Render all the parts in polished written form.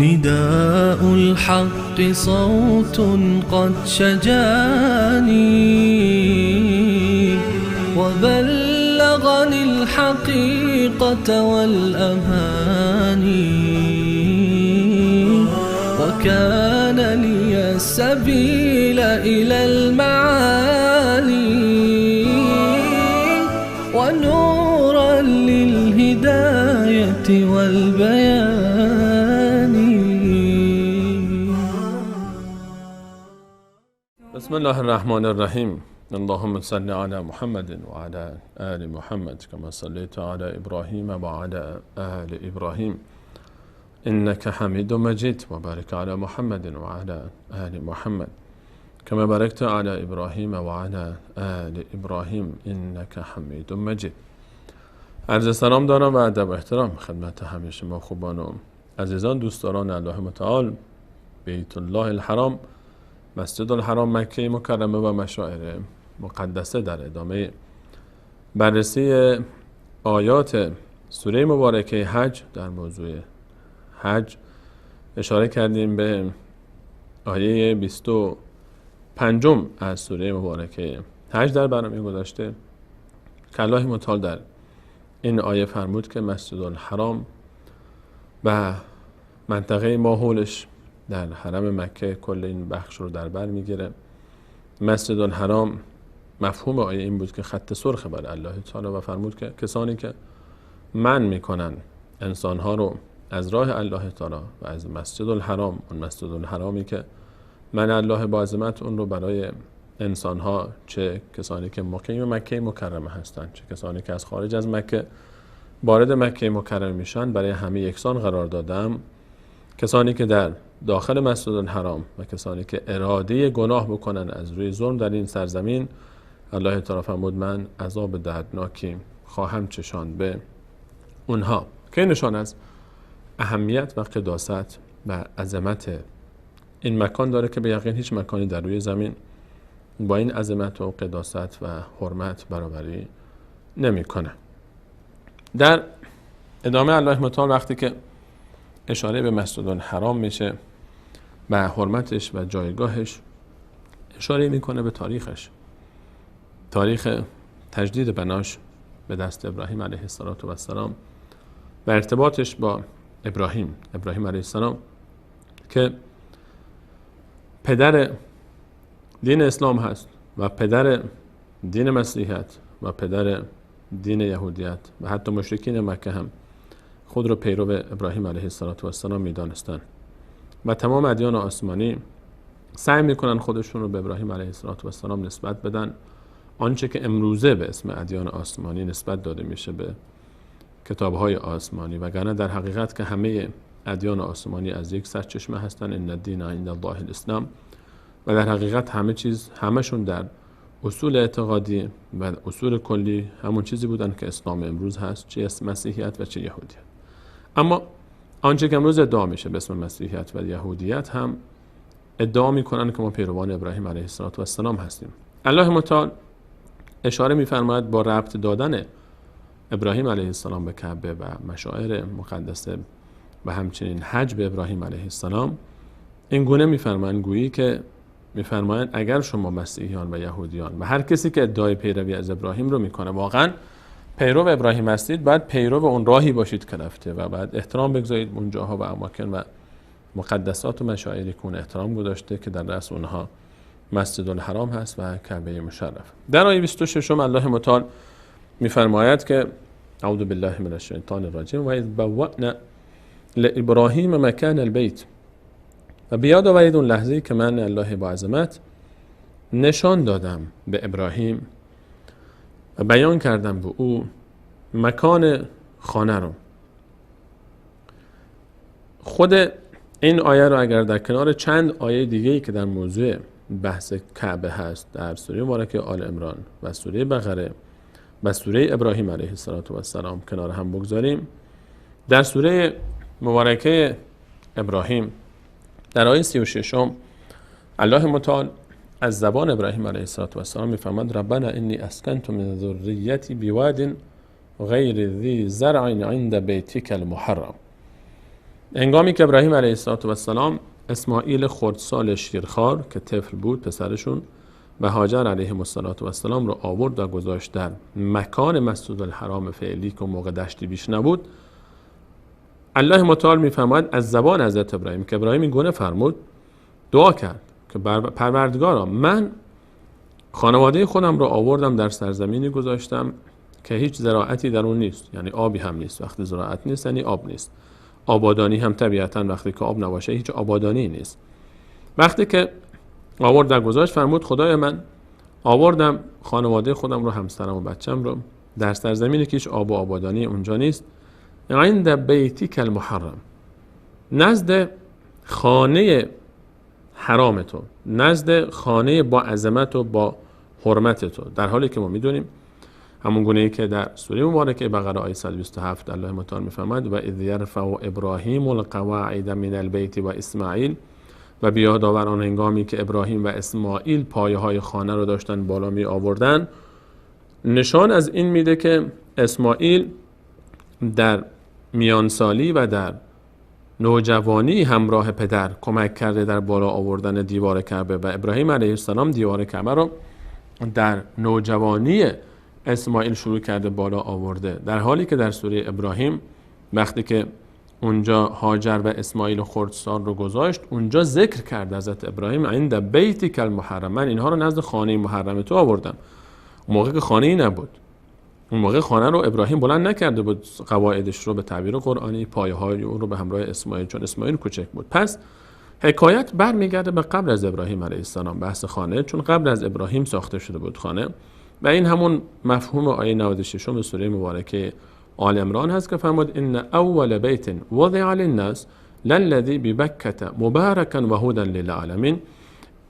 نداء الحق صوت قد شجاني وبلغني الحقيقة والأماني وكان لي السبيل إلى المعالي ونورا للهداية والبيان. بسم الله الرحمن الرحیم. اللهم صل علی محمد و علی آل محمد كما صليت على ابراهیم و علی آل ابراهیم انك حمید مجید و بارک علی محمد و علی آل محمد كما باركت على ابراهیم و علی آل ابراهیم انك حمید مجید. عرض سلام دارم و ادب و احترام خدمت همه شما خوبان و عزیزان دوستداران الله متعال، بیت الله الحرام، مسجد الحرام مکه مکرمه و مشاعر مقدسه. در ادامه بررسی آیات سوره مبارکه حج در موضوع حج اشاره کردیم به آیه 25 از سوره مبارکه حج در برنامه گذشته که الله متعال در این آیه فرمود که مسجد الحرام و منطقه ماحولش در حرم مکه کل این بخش رو در بر میگیره. مسجد الحرام مفهوم آیه این بود که خط سرخ بر الله تعالی و فرمود که کسانی که منع میکنن انسانها رو از راه الله تعالی و از مسجد الحرام، اون مسجد الحرامی که من الله با عظمت اون رو برای انسانها، چه کسانی که مقیم مکه مکرمه هستند چه کسانی که از خارج از مکه وارد مکه مکرمه میشن، برای همه یکسان قرار دادم. کسانی که در داخل مسجد الحرام و کسانی که اراده گناه بکنن از روی ظلم در این سرزمین، الله تعالی فرمود من عذاب دردناکی خواهم چشان به اونها، که نشان از اهمیت و قداست و عظمت این مکان داره که به یقین هیچ مکانی در روی زمین با این عظمت و قداست و حرمت برابری نمیکنه. در ادامه الله متعال وقتی که اشاره به مسجد الحرام میشه و حرمتش و جایگاهش، اشاره میکنه به تاریخش، تاریخ تجدید بناش به دست ابراهیم علیه السلام و ارتباطش با ابراهیم علیه السلام که پدر دین اسلام هست و پدر دین مسیحیت و پدر دین یهودیت و حتی مشرکین مکه هم خود رو پیرو ابراهیم علیه السلام میدانستن و تمام ادیان آسمانی سعی میکنن خودشون رو به ابراهیم علیه السلام نسبت بدن. آنچه که امروزه به اسم ادیان آسمانی نسبت داده میشه به کتاب‌های آسمانی، وگرنه در حقیقت که همه ادیان آسمانی از یک سرچشمه هستن، ان الدین عند الله الاسلام، و در حقیقت همشون در اصول اعتقادی و اصول کلی همون چیزی بودن که اسلام امروز هست، چه مسیحیت و چه یهودیت. اما آنچه که امروز ادعا میشه به اسم مسیحیت و یهودیت هم ادعا میکنن که ما پیروان ابراهیم علیه السلام هستیم. الله متعال اشاره میفرماید با ربط دادن ابراهیم علیه السلام به کعبه و مشاعر مقدسه و همچنین حج به ابراهیم علیه السلام این گونه میفرمایند، گویی که میفرمایند اگر شما مسیحیان و یهودیان و هر کسی که ادعای پیروی از ابراهیم رو میکنه واقعا پیرو ابراهیم هستید، باید پیرو اون راهی باشید که رفته و بعد احترام بگذارید اون جاها و اماکن و مقدسات و مشاعری که اون احترام گذاشته که در رأس اونها مسجد الحرام هست و کعبه مشرف. در آیه 26 الله متعال میفرماید که اعوذ بالله من الشیطان الرجیم و اذ بوأنا لابراهیم مکان البیت، و بیاد آورید اون لحظه‌ای که من الله با عظمت نشان دادم به ابراهیم و بیان کردم به او مکان خانه رو. خود این آیه رو اگر در کنار چند آیه دیگه‌ای که در موضوع بحث کعبه هست در سوره مبارکه آل عمران و سوره بقره و سوره ابراهیم علیه السلام کنار هم بگذاریم، در سوره مبارکه ابراهیم در آیه 36 الله متعال از زبان ابراهیم علیه السلام میفرماد ربنا انی اسکنت من ذریتی بواد غیر ذی زرع عند بیتک المحرم. هنگامی که ابراهیم علیه السلام اسماعیل خردسال شیرخوار که طفل بود پسرشون و هاجر علیه السلام رو آورد و گذاشت در مکان مسجد الحرام فعلی که موقع دشتی بیش نبود، الله متعال میفرماید از زبان حضرت ابراهیم که ابراهیم این گونه فرمود دعا کرد که پروردگارا من خانواده خودم رو آوردم در سرزمینی گذاشتم که هیچ زراعتی در اون نیست، یعنی آبی هم نیست. وقتی زراعت نیست یعنی آب نیست. آبادانی هم طبیعتاً وقتی که آب نباشه هیچ آبادانی نیست. وقتی که آورد در گذاشت فرمود خدای من آوردم خانواده خودم رو، همسرم و بچم رو در سرزمینی که هیچ آب و آبادانی اونجا نیست، عند بیتک المحرم، نزد خانه حرام تو، نزد خانه با عظمت و با حرمت تو. در حالی که ما میدونیم همون گونه‌ای که در سوره مبارکه بقره آیه 127 الله متعال میفرماید و اذ یرفع ابراهیم القواعد من البیت و اسماعیل، و بیاد آور آن هنگامی که ابراهیم و اسماعیل پایه های خانه رو داشتن بالا می آوردن، نشان از این میده که اسماعیل در میانسالی و در نوجوانی همراه پدر کمک کرده در بالا آوردن دیوار کعبه و ابراهیم علیه السلام دیوار کعبه رو در نوجوانی اسماعیل شروع کرده بالا آورده، در حالی که در سوره ابراهیم وقتی که اونجا هاجر و اسماعیل خردسال رو گذاشت اونجا ذکر کرد حضرت ابراهیم عند بیتک المحرم، من اینها رو نزد خانه محرم تو آوردم. اون موقع که خانه‌ای نبود، اون موقع خانه رو ابراهیم بلند نکرده بود، قواعدش رو به تعبیر قرآنی پایه‌های اون رو به همراه اسماعیل، چون اسماعیل کوچک بود. پس حکایت برمیگرده به قبل از ابراهیم علیه السلام، بحث خانه، چون قبل از ابراهیم ساخته شده بود خانه و این همون مفهوم آیه 96 سوره مبارکه آل عمران هست که فرمود ان اول بیت وضع للناس للذی ببکة مبارکا و هدی للعالمین،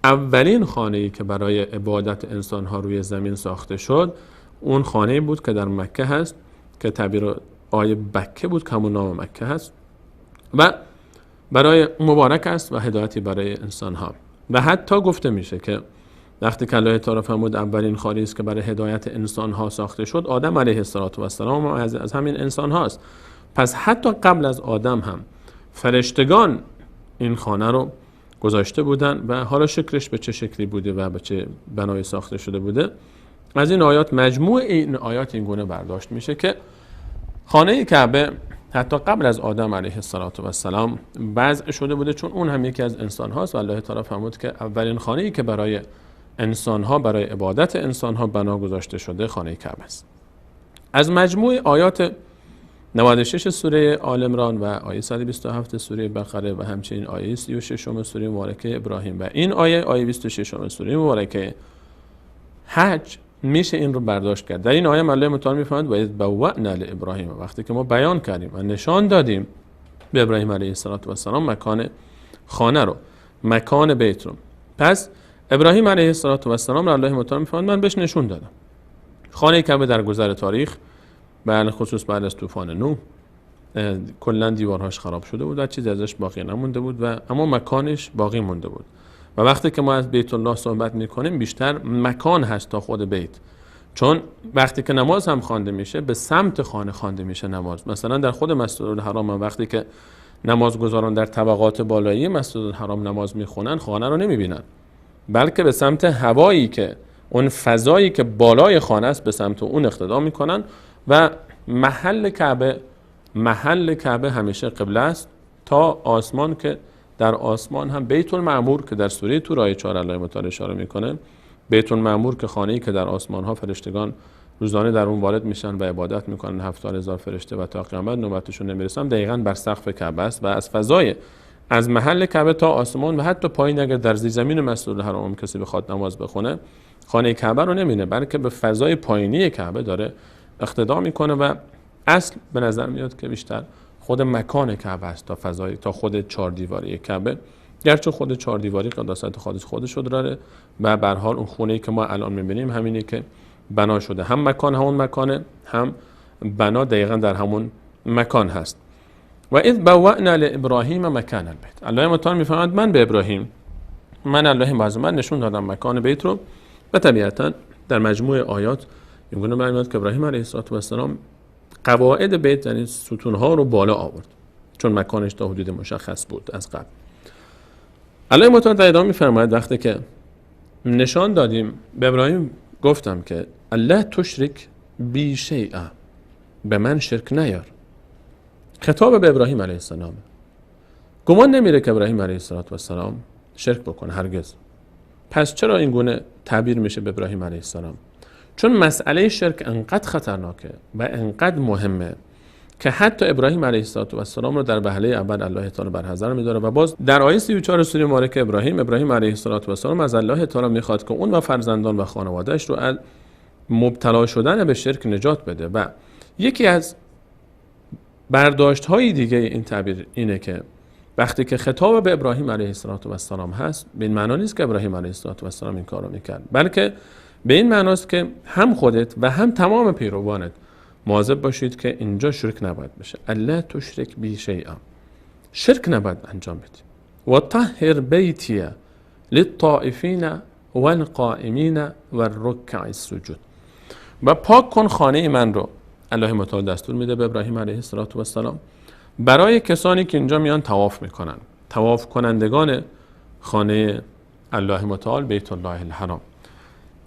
اولین خانه‌ای که برای عبادت انسان‌ها روی زمین ساخته شد اون خانه‌ای بود که در مکه هست که تعبیر آیه بکه بود که همون نام مکه هست و برای مبارک است و هدایتی برای انسان‌ها. و حتی گفته میشه که وقتی که الله تعالی فرمود اولین خانه‌ای است که برای هدایت انسان‌ها ساخته شد، آدم علیه السلام از همین انسان هاست. پس حتی قبل از آدم هم فرشتگان این خانه رو گذاشته بودن و حالا شکلش به چه شکلی بوده و به چه بنایی ساخته شده بوده. از این آیات، مجموع این آیات این گونه برداشت میشه که خانه کعبه حتی قبل از آدم علیه السلام وضع شده بوده، چون اون هم یکی از انسان هاست و الله تعالی فرمود که اولین خانه‌ای که برای انسان ها، برای عبادت انسان ها بنا گذاشته شده خانه کعبه است. از مجموع آیات 96 سوره آل عمران و آیه 127 سوره بقره و همچنین آیه 36 سوره مبارکه ابراهیم و این آیه 26 سوره مبارکه حج میشه این رو برداشت کرد. در این آیه الله متعال میفرماید و اذ بوأنا لابراهیم، وقتی که ما بیان کردیم و نشان دادیم به ابراهیم علیه السلام مکان خانه رو، مکان بیت رو. پس ابراهیم علیه السلام را الله متعال میفرماید من بهش نشون دادم. خانه کعبه در گذر تاریخ به خصوص بعد از طوفان نوح کلا دیوارهاش خراب شده بود و چیزی ازش باقی نمونده بود و اما مکانش باقی مونده بود. و وقتی که ما از بیت الله صحبت میکنیم بیشتر مکان هست تا خود بیت، چون وقتی که نماز هم خوانده میشه به سمت خانه خوانده میشه نماز. مثلا در خود مسجد الحرام وقتی که نمازگزاران در طبقات بالایی مسجد الحرام نماز میخونن خانه رو نمیبینن، بلکه به سمت هوایی که اون فضایی که بالای خانه است به سمت اون اقتدا میکنن و محل کعبه همیشه قبله است تا آسمان، که در آسمان هم بیت المعمور که در سوره طور آیه 4 الله متعال اشاره میکنه، بیت المعمور که خانه‌ای که در آسمان ها فرشتگان روزانه در اون وارد میشن و عبادت میکنن 70,000 فرشته و تا قیامت نوبتشون نمیرسن، دقیقاً بر سقف کعبه است و از فضای از محل کعبه تا آسمان و حتی پایین اگر در زیر زمین مسجد الحرام کسی بخواد نماز بخونه خانه کعبه رو نمیبینه، بلکه به فضای پایینی کعبه داره اقتدا میکنه و اصل به نظر میاد که بیشتر خود مکان کعبه است تا فضای تا خود چهار دیواری کعبه، گرچه خود چهار دیواری قداست خودش رو داره و به هر حال اون خونه‌ای که ما الان می‌بینیم همینی که بنا شده، هم مکان همون مکانه، هم بنا دقیقاً در همون مکان هست. و اذ بوأنا لابراهیم مکان البیت، الله متعال میفرماید من به ابراهیم، من الله من نشون دادم مکان بیت رو. و طبیعتاً در مجموع آیات میگونه میاد که ابراهیم علیه السلام قواعد بیت یعنی ستونها رو بالا آورد چون مکانش تا حدود مشخص بود از قبل. الله متعال در ادامه میفرماید وقتی که نشان دادیم به ابراهیم گفتم که الله تشرک بی شیئا، به من شرک نیار. خطاب به ابراهیم علیه السلام. گمان نمیره که ابراهیم علیه السلام شرک بکنه، هرگز. پس چرا این گونه تعبیر میشه به ابراهیم علیه السلام؟ چون مسئله شرک انقدر خطرناکه و انقدر مهمه که حتی ابراهیم علیه السلام رو در وهله اول الله تعالی بر حذر می‌داره و باز در آیه 34 سوره مبارکه ابراهیم علیه السلام از الله تعالی میخواد که اون و فرزندان و خانواده‌اش رو از مبتلا شدن به شرک نجات بده. و یکی از برداشت‌های دیگه این تعبیر اینه که وقتی که خطاب به ابراهیم علیه السلام هست، به این معنی نیست که ابراهیم علیه السلام این کارو میکرد، بلکه به این معناست که هم خودت و هم تمام پیروانت مواظب باشید که اینجا شرک نباید بشه. الله تشرک بی شیئا، شرک نباید انجام بدی. و طهر بیتی للطائفین والقائمین والرکع السجود، و پاک کن خانه من رو. الله متعال دستور میده به ابراهیم علیه السلام برای کسانی که اینجا میان طواف میکنن، طواف کنندگان خانه الله متعال بیت الله الحرام،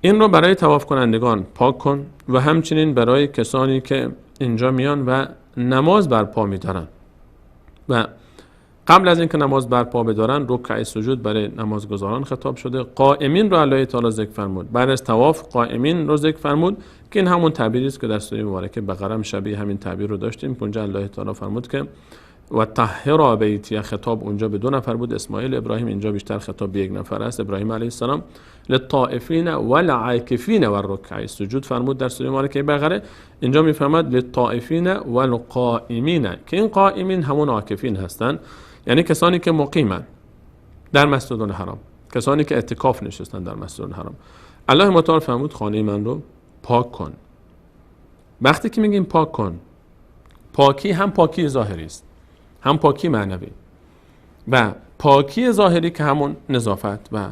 این رو برای طواف کنندگان پاک کن و همچنین برای کسانی که اینجا میان و نماز برپا میدارن. و قبل از اینکه نماز برپا بدارن رکع سجود برای نمازگزاران خطاب شده. قائمین رو الله تعالی ذکر فرمود، بعد از طواف قائمین رو ذکر فرمود که این همون تعبیری است که در سوره مبارکه بقره شبیه همین تعبیر رو داشتیم. اونجا الله تعالی فرمود که و طهر بیتی، خطاب اونجا به 2 نفر بود، اسماعیل ابراهیم، اینجا بیشتر خطاب به 1 نفر است، ابراهیم علیه السلام. للطائفین والعاکفین والرکع السجود فرمود در سوره مبارکه بقره، اینجا میفرماد للطائفین والقائمین، که این قائمین همون عاکفین هستن، یعنی کسانی که مقیمن در مسجد الحرام، کسانی که اعتکاف نشستن در مسجد الحرام. الله متعال فرمود خانه من رو پاک کن. وقتی که میگیم پاک کن، پاکی هم پاکی ظاهری است هم پاکی معنوی. و پاکی ظاهری که همون نظافت و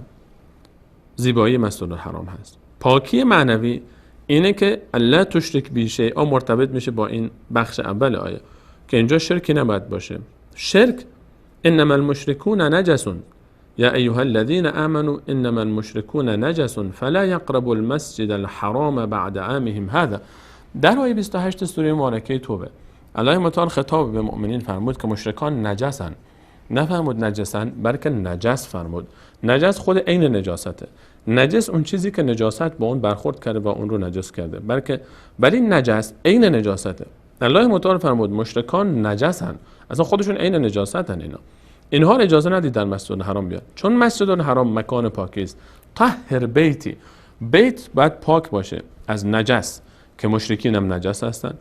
زیبایی مسجد الحرام هست. پاکی معنوی اینه که الله تشرک بی شیئا مرتبط میشه با این بخش اول آیه که اینجا شرکی نباید باشه. شرک انما المشركون نجس یا ایها الذین آمنوا انما المشركون نجس فلا يقربوا المسجد الحرام بعد عامهم هذا. در آیه 28 سوره مبارکه توبه الله متعال خطاب به مؤمنین فرمود که مشرکان نجسن، نفرمود نجسن بلکه نجس فرمود. نجس خود عین نجاسته. نجس اون چیزی که نجاست با اون برخورد کرده و اون رو نجس کرده، بلکه نجس عین نجاسته. الله متعال فرمود مشرکان نجسن، اصلا خودشون عین نجاستن. اینها رو اجازه ندید در مسجد الحرام بیاد، چون مسجد الحرام مکان پاکی است. طهر بیتی، بیت باید پاک باشه از نجس که مشرکین هم نجس هستن،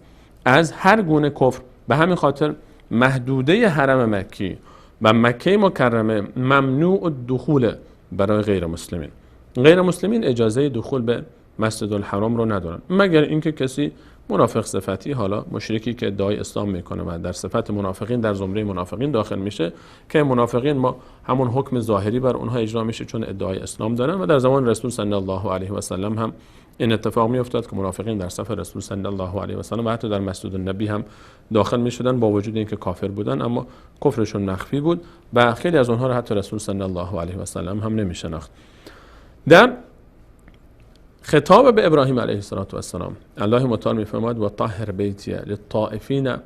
از هر گونه کفر. به همین خاطر محدوده حرم مکی و مکه مکرمه ممنوع الدخول برای غیر مسلمین. غیر مسلمین اجازه دخول به مسجد الحرام رو ندارن، مگر اینکه کسی منافق صفتی، حالا مشرکی که ادعای اسلام میکنه و در صفت منافقین در زمره منافقین داخل میشه، که منافقین ما همون حکم ظاهری بر اونها اجرا میشه چون ادعای اسلام دارن. و در زمان رسول صلی الله علیه و سلم هم این اتفاق میافتاد که منافقین در صف رسول صلی الله علیه و سلم و حتی در مسجد النبی هم داخل میشدن با وجود اینکه کافر بودن، اما کفرشون مخفی بود و خیلی از اونها رو حتی رسول صلی الله علیه و سلم هم نمیشناخت. در خطاب به ابراهیم علیه السلام الله متعال میفرماد و طهر بیتی للطائفین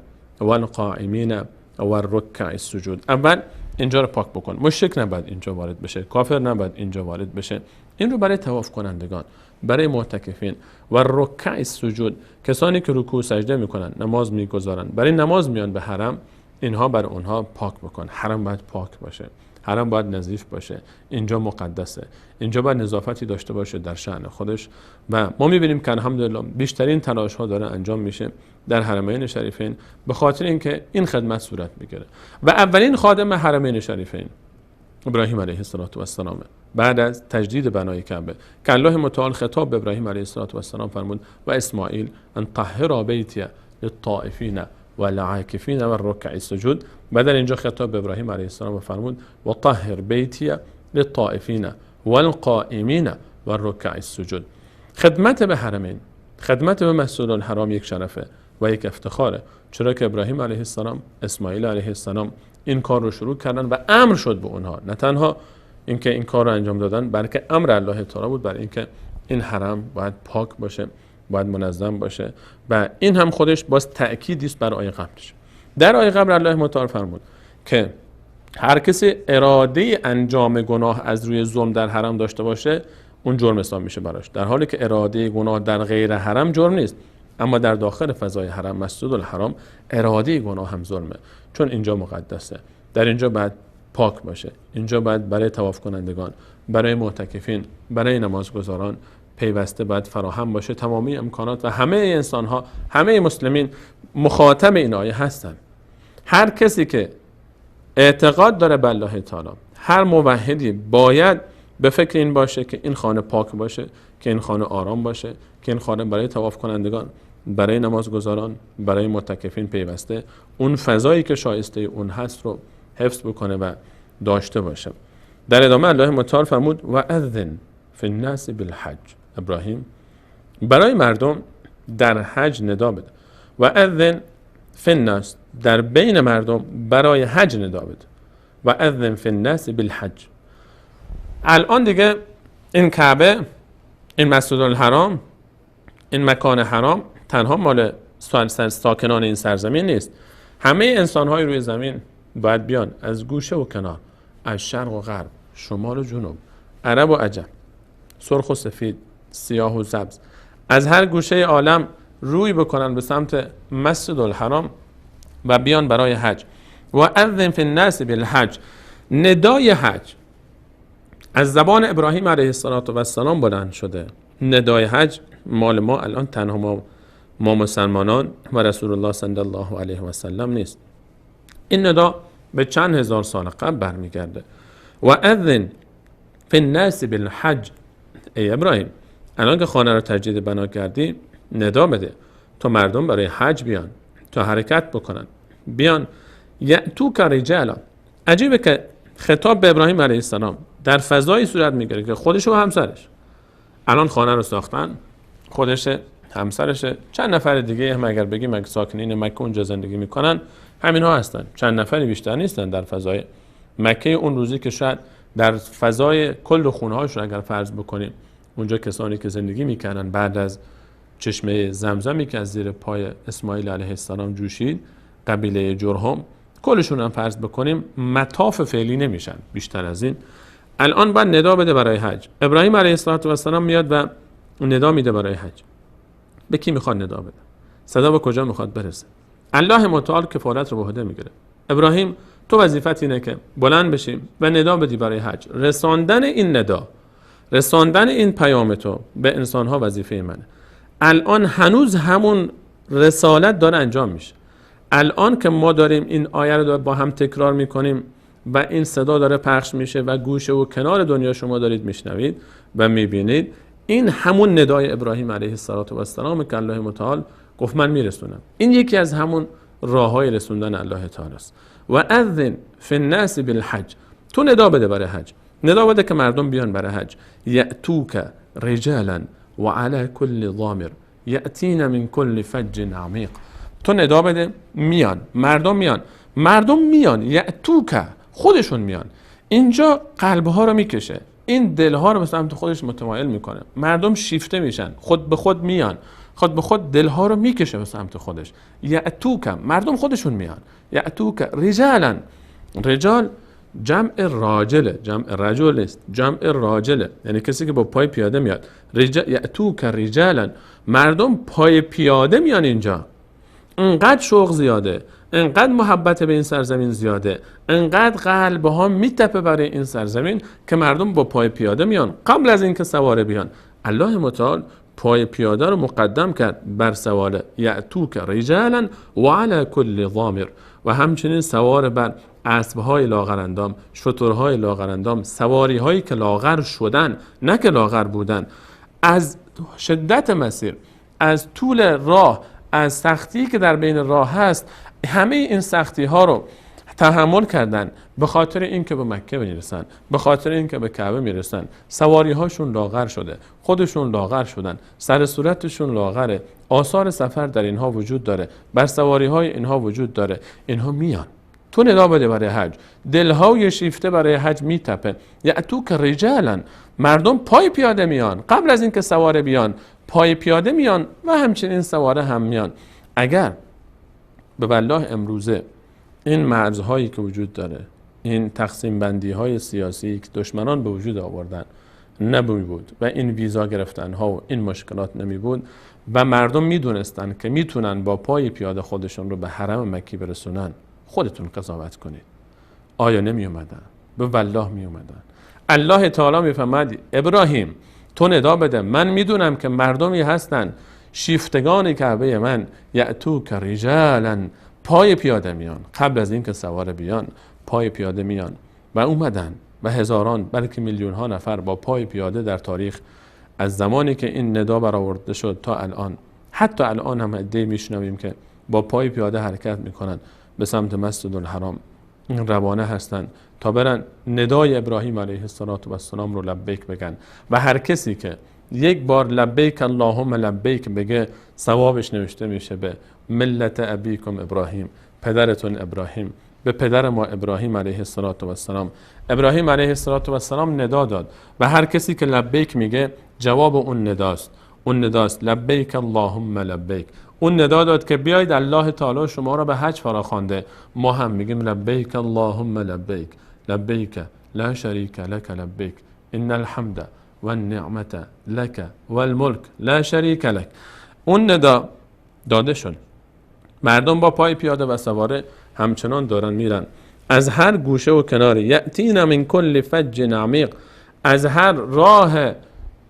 والقائمین والرکع السجود. اول اینجا رو پاک بکن، مشرک نباید اینجا وارد بشه، کافر نباید اینجا وارد بشه. این رو برای طواف کنندگان، برای معتکفین. و رکع السجود، کسانی که رکوع سجده میکنن، نماز میگذارن، برای نماز میان به حرم، اینها بر اونها پاک بکن. حرم باید پاک باشه، حرم باید نظیف باشه، اینجا مقدسه، اینجا باید نظافتی داشته باشه در شأن خودش. و ما می‌بینیم که الحمدلله بیشترین تلاش ها داره انجام میشه در حرمین شریفین به خاطر اینکه این خدمت صورت میگیره. و اولین خادم حرمین شریفین ابراهیم علیه السلام بعد از تجدید بنای کعبه که الله متعال خطاب به ابراهیم علیه السلام فرمود و اسماعیل ان طهر بیتی للطائفین والعاکفین والرکع السجود. بعد اینجا خطاب به ابراهیم علیه السلام فرمود و طهر بیتی للطائفین والقائمین والرکع السجود. خدمت به حرمین، خدمت به مسجد الحرام یک شرفه و یک افتخاره، چرا که ابراهیم علیه السلام، اسماعیل علیه السلام این کار رو شروع کردن و امر شد به اونها، نه تنها اینکه این کار رو انجام دادن بلکه امر الله تعالی بود برای اینکه این حرم باید پاک باشه، باید منظم باشه. و این هم خودش باز تأکیدی است بر آیه قبلش. در آیه قبل الله متعال فرمود که هر کسی اراده انجام گناه از روی ظلم در حرم داشته باشه اون جرم حساب میشه براش، در حالی که اراده گناه در غیر حرم جرم نیست، اما در داخل فضای حرم مسجد الحرام اراده گناه هم ظلمه، چون اینجا مقدسه، در اینجا باید پاک باشه، اینجا باید برای طواف کنندگان، برای معتکفین، برای نمازگزاران پیوسته باید فراهم باشه تمامی امکانات و همه انسان ها، همه مسلمین مخاطب این آیه هستند. هر کسی که اعتقاد داره به الله تعالی، هر موحدی باید به فکر این باشه که این خانه پاک باشه، که این خانه آرام باشه، که این خانه برای طواف کنندگان، برای نمازگزاران، برای معتکفین پیوسته اون فضایی که شایسته اون هست رو حفظ بکنه و داشته باشه. در ادامه الله متعال فرمود و اذن فی الناس بالحج. ابراهیم برای مردم در حج ندا بده. و اذن فی الناس، در بین مردم برای حج ندا بده. و اذن فی الناس بالحج. الان دیگه این کعبه، این مسجد الحرام، این مکان حرام تنها مال ساکنان این سرزمین نیست. همه انسان‌های روی زمین باید بیان از گوشه و کنار، از شرق و غرب، شمال و جنوب، عرب و عجم، سرخ و سفید، سیاه و سبز، از هر گوشه عالم روی بکنن به سمت مسجد الحرام و بیان برای حج. و اذن فی الناس بالحج، ندای حج از زبان ابراهیم علیه السلام بلند شده. ندای حج مال ما الان تنها ما مسلمانان و رسول الله صلی الله علیه و سلم نیست. این ندا به چند هزار سال قبل برمیگرده. و اذن فی الناس بالحج، ای ابراهیم الان که خانه رو تجدید بنا کردی ندا بده تا مردم برای حج بیان، تا حرکت بکنن، بیان یأتوک رجالا. عجیبه که خطاب به ابراهیم علیه السلام در فضایی صورت میگیره که خودش و همسرش الان خانه رو ساختن، خودشه، همسرشه، چند نفر دیگه هم اگر بگیم اگه ساکنین مکه اونجا زندگی میکنن همین ها هستن، چند نفری بیشتر نیستن در فضای مکه اون روزی که شاید در فضای کل خونه هاشون اگر فرض بکنیم اونجا کسانی که زندگی میکنن بعد از چشمه زمزمی که از زیر پای اسماعیل علیه السلام جوشید، قبیله جرهم، کلشون هم فرض بکنیم مطاف فعلی نمیشن بیشتر از این. الان باید ندا بده برای حج. ابراهیم علیه السلام میاد و ندا میده برای حج. به کی میخواد ندا بده؟ صدا به کجا میخواد برسه؟ الله متعال کفالت رو به عهده میگیره. ابراهیم تو وظیفت اینه که بلند بشیم و ندا بدی برای حج. رساندن این ندا، رساندن این پیام تو به انسانها وظیفه منه. الان هنوز همون رسالت داره انجام میشه. الان که ما داریم این آیه رو با هم تکرار میکنیم و این صدا داره پخش میشه و گوشه و کنار دنیا شما دارید میشنوید و میبینید، این همون ندای ابراهیم علیه السلام که الله متعال گفت من میرسونم. این یکی از همون راههای رسوندن الله تعالی است. و اذن فی الناس بالحج، تو ندا بده برای حج، ندا بده که مردم بیان برای حج. یأتوک رجالا و علی کل ضامر یأتین من کل فج عمیق. تو ندا بده میان، مردم میان یأتوک، خودشون میان. اینجا قلبها رو میکشه، این دلها رو به سمت خودش متمایل میکنه. مردم شیفته میشن، خود به خود میان، خود به خود دلها رو میکشه به سمت خودش. یأتوک، مردم خودشون میان. یأتوک رجالا، رجال جمع راجله، جمع رجل است، جمع راجله، یعنی کسی که با پای پیاده میاد. یأتوک رجالا، مردم پای پیاده میان اینجا. انقدر شوق زیاده انقدر محبت به این سرزمین زیاده، انقدر قلبها میتپه برای این سرزمین که مردم با پای پیاده میان قبل از اینکه سواره بیان. الله متعال پای پیاده رو مقدم کرد بر سواره، یأتوک رجالا و علی کل ضامر، و همچنین سوار بر اسبهای لاغرندام، شترهای لاغرندام، سواری هایی که لاغر شدن نه که لاغر بودن. از شدت مسیر، از طول راه، از سختی که در بین راه هست، همه این سختی ها رو تحمل کردن به خاطر اینکه به مکه میرسن، به خاطر اینکه به کعبه میرسن. سواری هاشون لاغر شده، خودشون لاغر شدن، سر صورتشون لاغره، آثار سفر در اینها وجود داره، بر سواری های اینها وجود داره. اینها میان، تو ندا بده برای حج، دلهای شیفته برای حج میتپه. یأتوک رجالا، مردم پای پیاده میان قبل از اینکه سواره بیان، پای پیاده میان و همچنین سواره هم میان. اگر به والله امروزه این مرزهایی که وجود داره، این تقسیم بندی های سیاسی که دشمنان به وجود آوردن نمی بود و این ویزا گرفتن ها و این مشکلات نمی بود و مردم میدونستن که میتونن با پای پیاده خودشون رو به حرم مکی برسونن، خودتون قضاوت کنید. آیا نمی اومدن؟ به والله می اومدن. الله تعالی میفرماد ابراهیم تو ندا بده، من میدونم که مردمی هستن شیفتگان کعبه من، یأتوک رجالا، پای پیاده میان قبل از اینکه سوار بیان، پای پیاده میان و اومدن و هزاران بلکه میلیون ها نفر با پای پیاده در تاریخ از زمانی که این ندا برآورده شد تا الان، حتی الان هم عده‌ای میشنویم که با پای پیاده حرکت میکنن به سمت مسجد الحرام، روانه هستن تا برن ندای ابراهیم علیه السلام رو لبیک بگن. و هر کسی که یک بار لبیک اللهم لبیک بگه ثوابش نوشته میشه به ملت ابیکم ابراهیم، پدرتون ابراهیم، به پدر ما ابراهیم علیه السلام. ابراهیم علیه السلام ندا داد و هر کسی که لبیک میگه جواب اون نداست، اون نداست لبیک اللهم لبیک. اون ندا داد که بیاید الله تعالی شما را به حج فراخوانده، ما هم میگیم لبیک اللهم لبیک، لبیک لا شریک لک لبیک، ان الحمد و النعمت لک و الملک لا شریک لک. اون ندا داده شد، مردم با پای پیاده و سواره همچنان دارن میرن از هر گوشه و کناری. یأتین من کل فج عمیق، از هر راه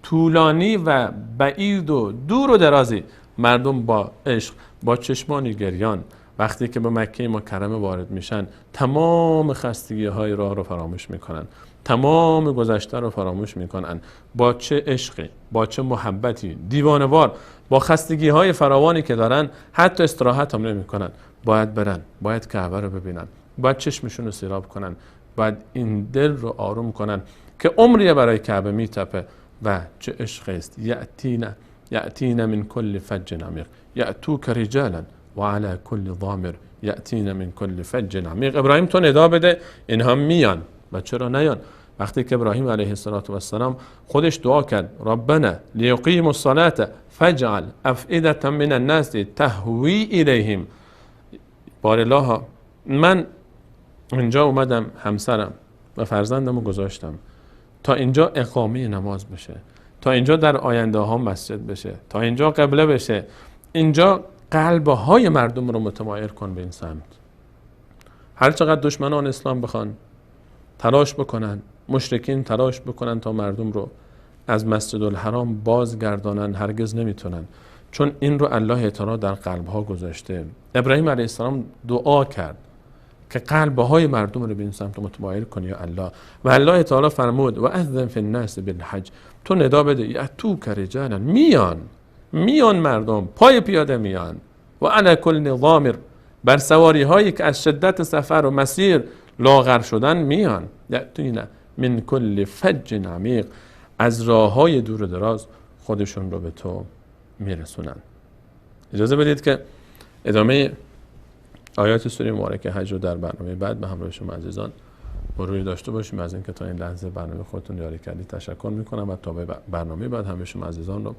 طولانی و بعید و دور و درازی مردم با عشق، با چشمانی گریان وقتی که به مکه مکرمه وارد میشن تمام خستگی های راه رو فراموش میکنن، تمام گذشته رو فراموش میکنن. با چه عشقی، با چه محبتی، دیوانوار، با خستگی های فراوانی که دارن حتی استراحت هم نمیکنن. باید برن، باید کعبه رو ببینن، باید چشمشون رو سیراب کنن، باید این دل رو آروم کنن که عمری برای کعبه میتپه. و چه عشق است. یأتین من کل فج عمیق، یأتوک رجالا و علی کل ضامر یأتین من کل فج عمیق. ابراهیم تو ندا بده اینها میان. و چرا نیان؟ وقتی که ابراهیم علیه السلام خودش دعا کرد ربنا لیقیموا الصلاة فاجعل افئدة من الناس تهوی الیهم. بارالله من اینجا اومدم همسرم و فرزندمو گذاشتم تا اینجا اقامه نماز بشه، تا اینجا در آینده ها مسجد بشه، تا اینجا قبله بشه. اینجا قلبهای مردم رو متمایل کن به این سمت. هر چقدر دشمنان اسلام بخوان تلاش بکنن، مشرکین تلاش بکنن تا مردم رو از مسجد الحرام بازگردانن، هرگز نمیتونن، چون این رو الله تعالی در قلبها گذاشته. ابراهیم علیه السلام دعا کرد که قلبهای مردم رو به این سمت متمایل کنی یا الله. و الله تعالی فرمود و اذن فی الناس بالحج، تو ندا بده یأتوک رجالا، میان مردم پای پیاده میان و علی کل ضامر، بر سواری هایی که از شدت سفر و مسیر لاغر شدن میان. یأتین من کل فج عمیق، از راه های دور و دراز خودشون رو به تو میرسونن. اجازه بدید که ادامه آیات سوره مبارکه حج رو در برنامه بعد به همراه شما عزیزان مروری داشته باشیم. از اینکه تا این لحظه برنامه خودتون یاری کردید تشکر میکنم و تا برنامه بعد همه شما عزیزان رو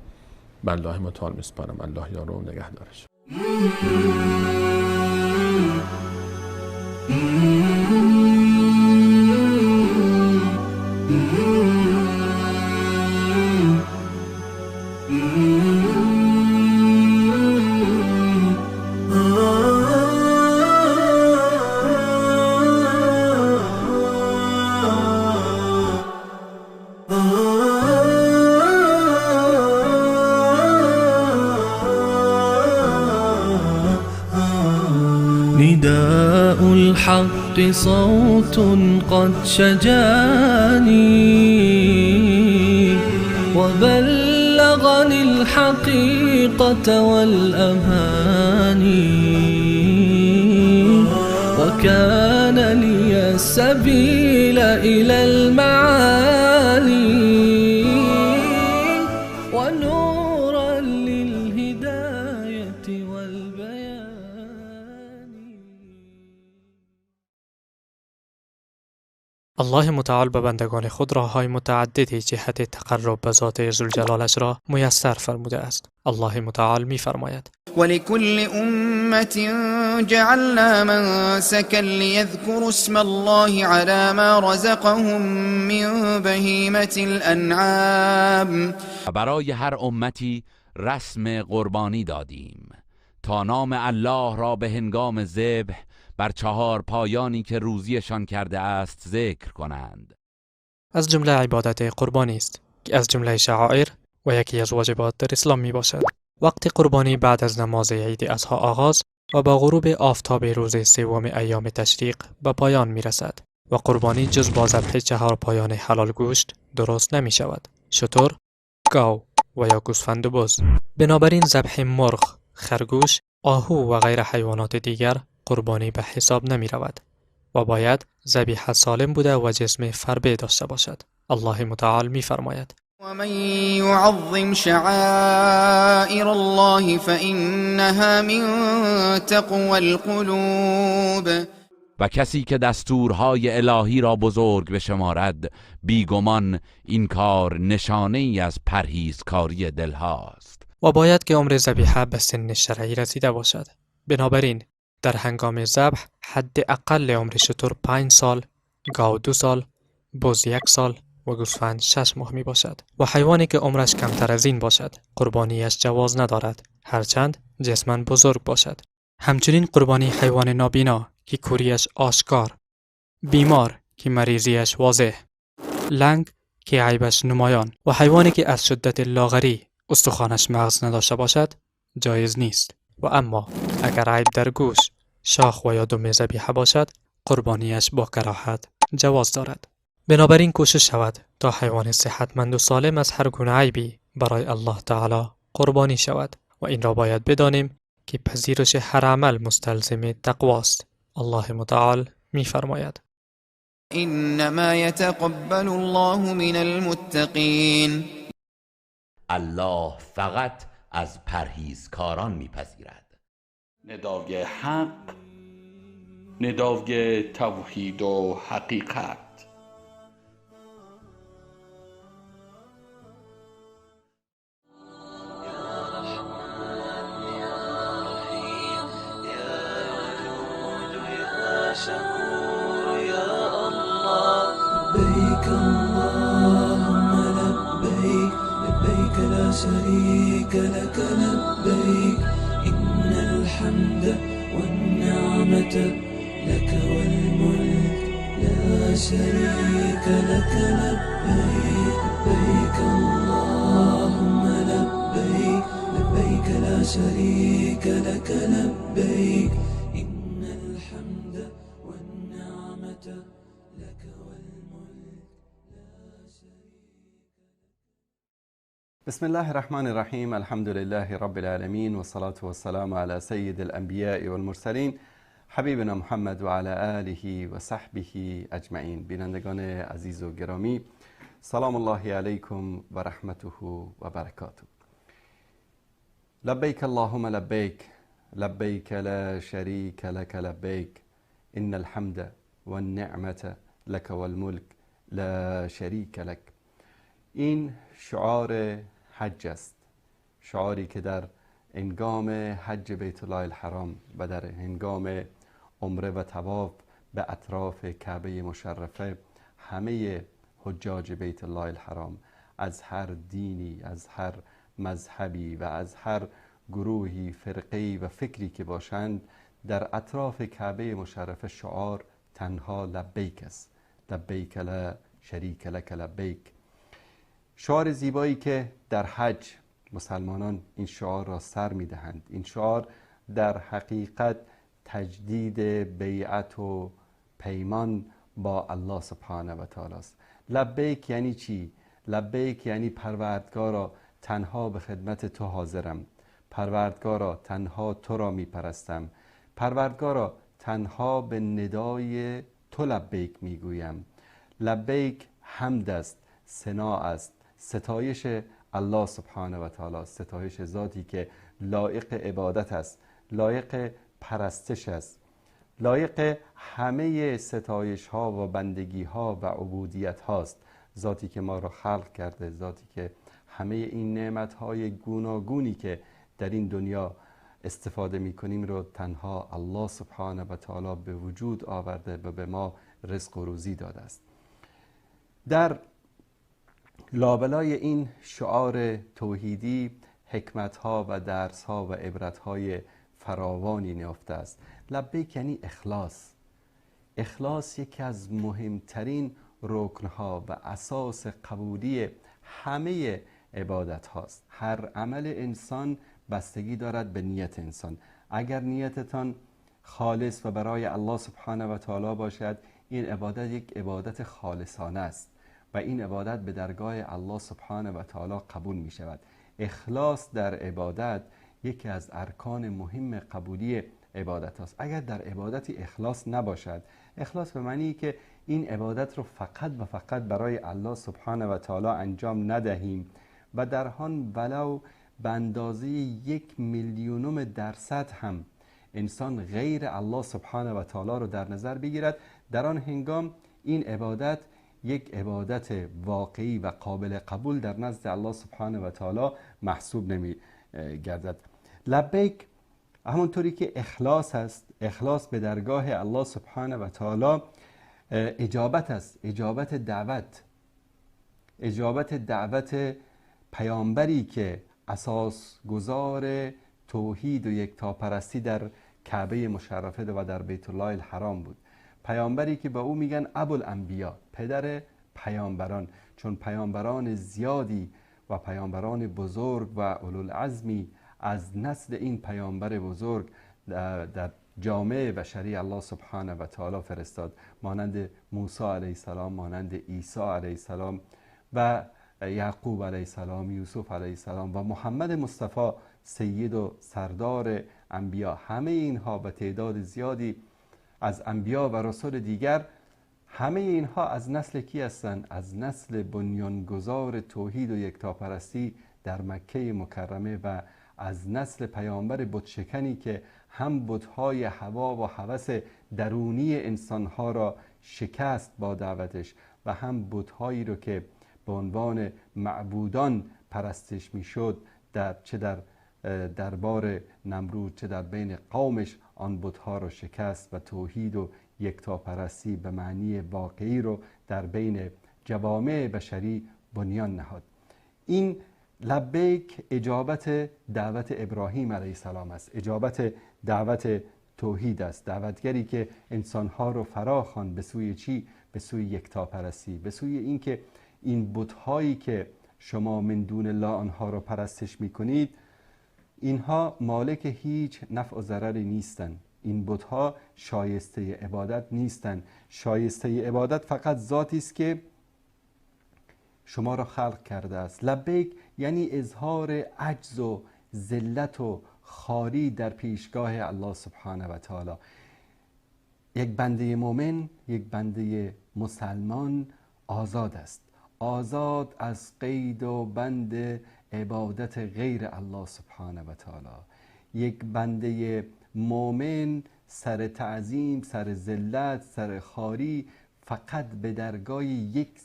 به الله متعال میسپارم. الله یار و نگهدارش. نداء الحق صوت قد شجاني وبلغني الحقيقة والأماني وكان لي السبيل إلى المعالي ونورا للهداية والبيان. الله متعال به بندگان خود راههای متعددی جهت تقرب به ذات ذوالجلالش را میسر فرموده است. الله متعال می فرماید: ولكل أمة جعلنا منسكا ليذكروا اسم الله على ما رزقهم من بهيمة الأنعام. و برای هر امتی رسم قربانی دادیم تا نام الله را به هنگام ذبح بر 4 پایانی که روزیشان کرده است ذکر کنند. از جمله عبادت قربانی است که از جمله شعائر و یکی از واجبات در اسلام می باشد. وقت قربانی بعد از نماز عید اضحی آغاز و با غروب آفتاب روز سوم ایام تشریق به پایان می رسد و قربانی جز با ذبح 4 پایان حلال گوشت درست نمی شود: شتر، گاو و یا گوسفند و بز. بنابراین ذبح مرغ، خرگوش، آهو و غیر حیوانات دیگر قربانی به حساب نمی رود و باید ذبیحه سالم بوده و جسم فربه داشته باشد. الله متعال می فرماید: ومن يعظم شعائر الله فإنها من تقوى القلوب. و کسی که دستورهای الهی را بزرگ بشمارد بیگمان این کار نشانه ای از پرهیزکاری دلهاست. و باید که عمر ذبیحه به سن شرعی رسیده باشد. بنابراین در هنگام ذبح حد اقل عمر شتر 5 سال، گاو 2 سال، بز 1 سال و گوسفند 6 ماه می باشد و حیوانی که عمرش کمتر از این باشد قربانیش جواز ندارد، هرچند جسماً بزرگ باشد. همچنین قربانی حیوان نابینا که کوریش آشکار، بیمار که مریضیش واضح، لنگ که عیبش نمایان و حیوانی که از شدت لاغری استخوانش مغز نداشته باشد جایز نیست. و اما اگر عیب در گوش، شاخ و یا دم ذبیحه باشد قربانیش با کراهت جواز دارد. بنابراین کوشش شود تا حیوان صحتمند و سالم از هر گونه عیبی برای الله تعالی قربانی شود و این را باید بدانیم که پذیرش هر عمل مستلزم تقواست. الله متعال می فرماید: انما يتقبل الله من المتقین. الله فقط از پرهیزکاران میپذیرد. ندای حق، ندای توحید و حقیقت. لبيك اللهم لبيك لبيك لا شريك لك لبيك إن الحمد والنعمة لك والملك لا شريك لك لبيك لبيك اللهم لبيك لبيك لا شريك لك لبيك إن الحمد والنعمة لك والملك لا شريك. بسم الله الرحمن الرحیم. الحمد لله رب العالمین والصلاة والسلام على سید الانبیاء والمرسلین حبیبنا محمد و علی آله و صحبه اجمعین. بینندگان عزیز و گرامی، سلام الله علیکم و رحمته و برکاته. لبیک اللهم لبیک لبیک لا شریک لک لبیک ان الحمد والنعمة لك والملك لا شریک لک. این شعار حج است، شعاری که در هنگام حج بیت الله الحرام و در هنگام عمره و طواف به اطراف کعبه مشرفه همه حجاج بیت الله الحرام از هر دینی، از هر مذهبی و از هر گروهی، فرقه‌ای و فکری که باشند در اطراف کعبه مشرفه شعار تنها لبیک است. لبیک لا شریک لک لبیک. شعار زیبایی که در حج مسلمانان این شعار را سر می‌دهند. این شعار در حقیقت تجدید بیعت و پیمان با الله سبحانه و تعالی است. لبیک یعنی چی؟ لبیک یعنی پروردگارا تنها به خدمت تو حاضرم، پروردگارا تنها تو را می پرستم، پروردگارا تنها به ندای تو لبیک می گویم. لبیک حمد است، ثنا است، ستایش الله سبحانه و تعالی، ستایش ذاتی که لایق عبادت است، لایق پرستش است، لایق همه ستایش ها و بندگی ها و عبودیت هاست. ذاتی که ما را خلق کرده، ذاتی که همه این نعمت های گوناگونی که در این دنیا استفاده می کنیم رو تنها الله سبحانه و تعالی به وجود آورده و به ما رزق و روزی داده است. در لابلای این شعار توحیدی حکمت ها و درس ها و عبرت های فراوانی نهفته است. لبیک یعنی اخلاص. اخلاص یکی از مهمترین رکنها و اساس قبولی همه عبادت هاست. هر عمل انسان بستگی دارد به نیت انسان. اگر نیتتان خالص و برای الله سبحانه و تعالی باشد، این عبادت یک عبادت خالصانه است و این عبادت به درگاه الله سبحانه و تعالی قبول می شود. اخلاص در عبادت یکی از ارکان مهم قبولی عبادت است. اگر در عبادتی اخلاص نباشد، اخلاص به معنی که این عبادت رو فقط و فقط برای الله سبحانه و تعالی انجام ندهیم و در آن ولو به اندازه 1,000,000% هم انسان غیر الله سبحانه و تعالی رو در نظر بگیرد، در آن هنگام این عبادت یک عبادت واقعی و قابل قبول در نزد الله سبحانه و تعالی محسوب نمی گردد. لبیک همونطوری که اخلاص است، اخلاص به درگاه الله سبحانه و تعالی اجابت است، اجابت دعوت پیامبری که اساس گذار توحید و یکتاپرستی در کعبه مشرفه و در بیت الله الحرام بود. پیامبری که به او میگن ابوالانبیا، پدر پیامبران، چون پیامبران زیادی و پیامبران بزرگ و اولوالعزمی از نسل این پیامبر بزرگ در جامعه بشری الله سبحانه و تعالی فرستاد، مانند موسی علیه السلام، مانند عیسی علیه السلام و یعقوب علیه السلام، یوسف علیه السلام و محمد مصطفی سید و سردار انبیا. همه اینها به تعداد زیادی از انبیا و رسول دیگر، همه اینها از نسل کی هستند؟ از نسل بنیانگذار توحید و یکتاپرستی در مکه مکرمه و از نسل پیامبر بتشکنی که هم بت‌های هوا و هوس درونی انسانها را شکست با دعوتش و هم بت‌هایی رو که به عنوان معبودان پرستش میشد، چه در دربار نمرود چه در بین قومش، آن بت‌ها را شکست و توحید و یکتاپرستی به معنی واقعی رو در بین جوامع بشری بنیان نهاد. این لبیک اجابت دعوت ابراهیم علیه السلام است، اجابت دعوت توحید است، دعوتگری که انسانها رو فراخوان به سوی چی؟ به سوی یکتاپرستی، به سوی اینکه این بت‌هایی که شما من دون الله آنها رو پرستش میکنید، اینها مالک هیچ نفع و ضرری نیستند. این بت‌ها شایسته عبادت نیستند. شایسته عبادت فقط ذاتی است که شما را خلق کرده است. لبیک یعنی اظهار عجز و ذلت و خواری در پیشگاه الله سبحانه و تعالی. یک بنده مؤمن، یک بنده مسلمان آزاد است، آزاد از قید و بند عبادت غیر الله سبحانه و تعالی. یک بنده مؤمن سر تعظیم، سر ذلت، سر خواری فقط به درگاه یک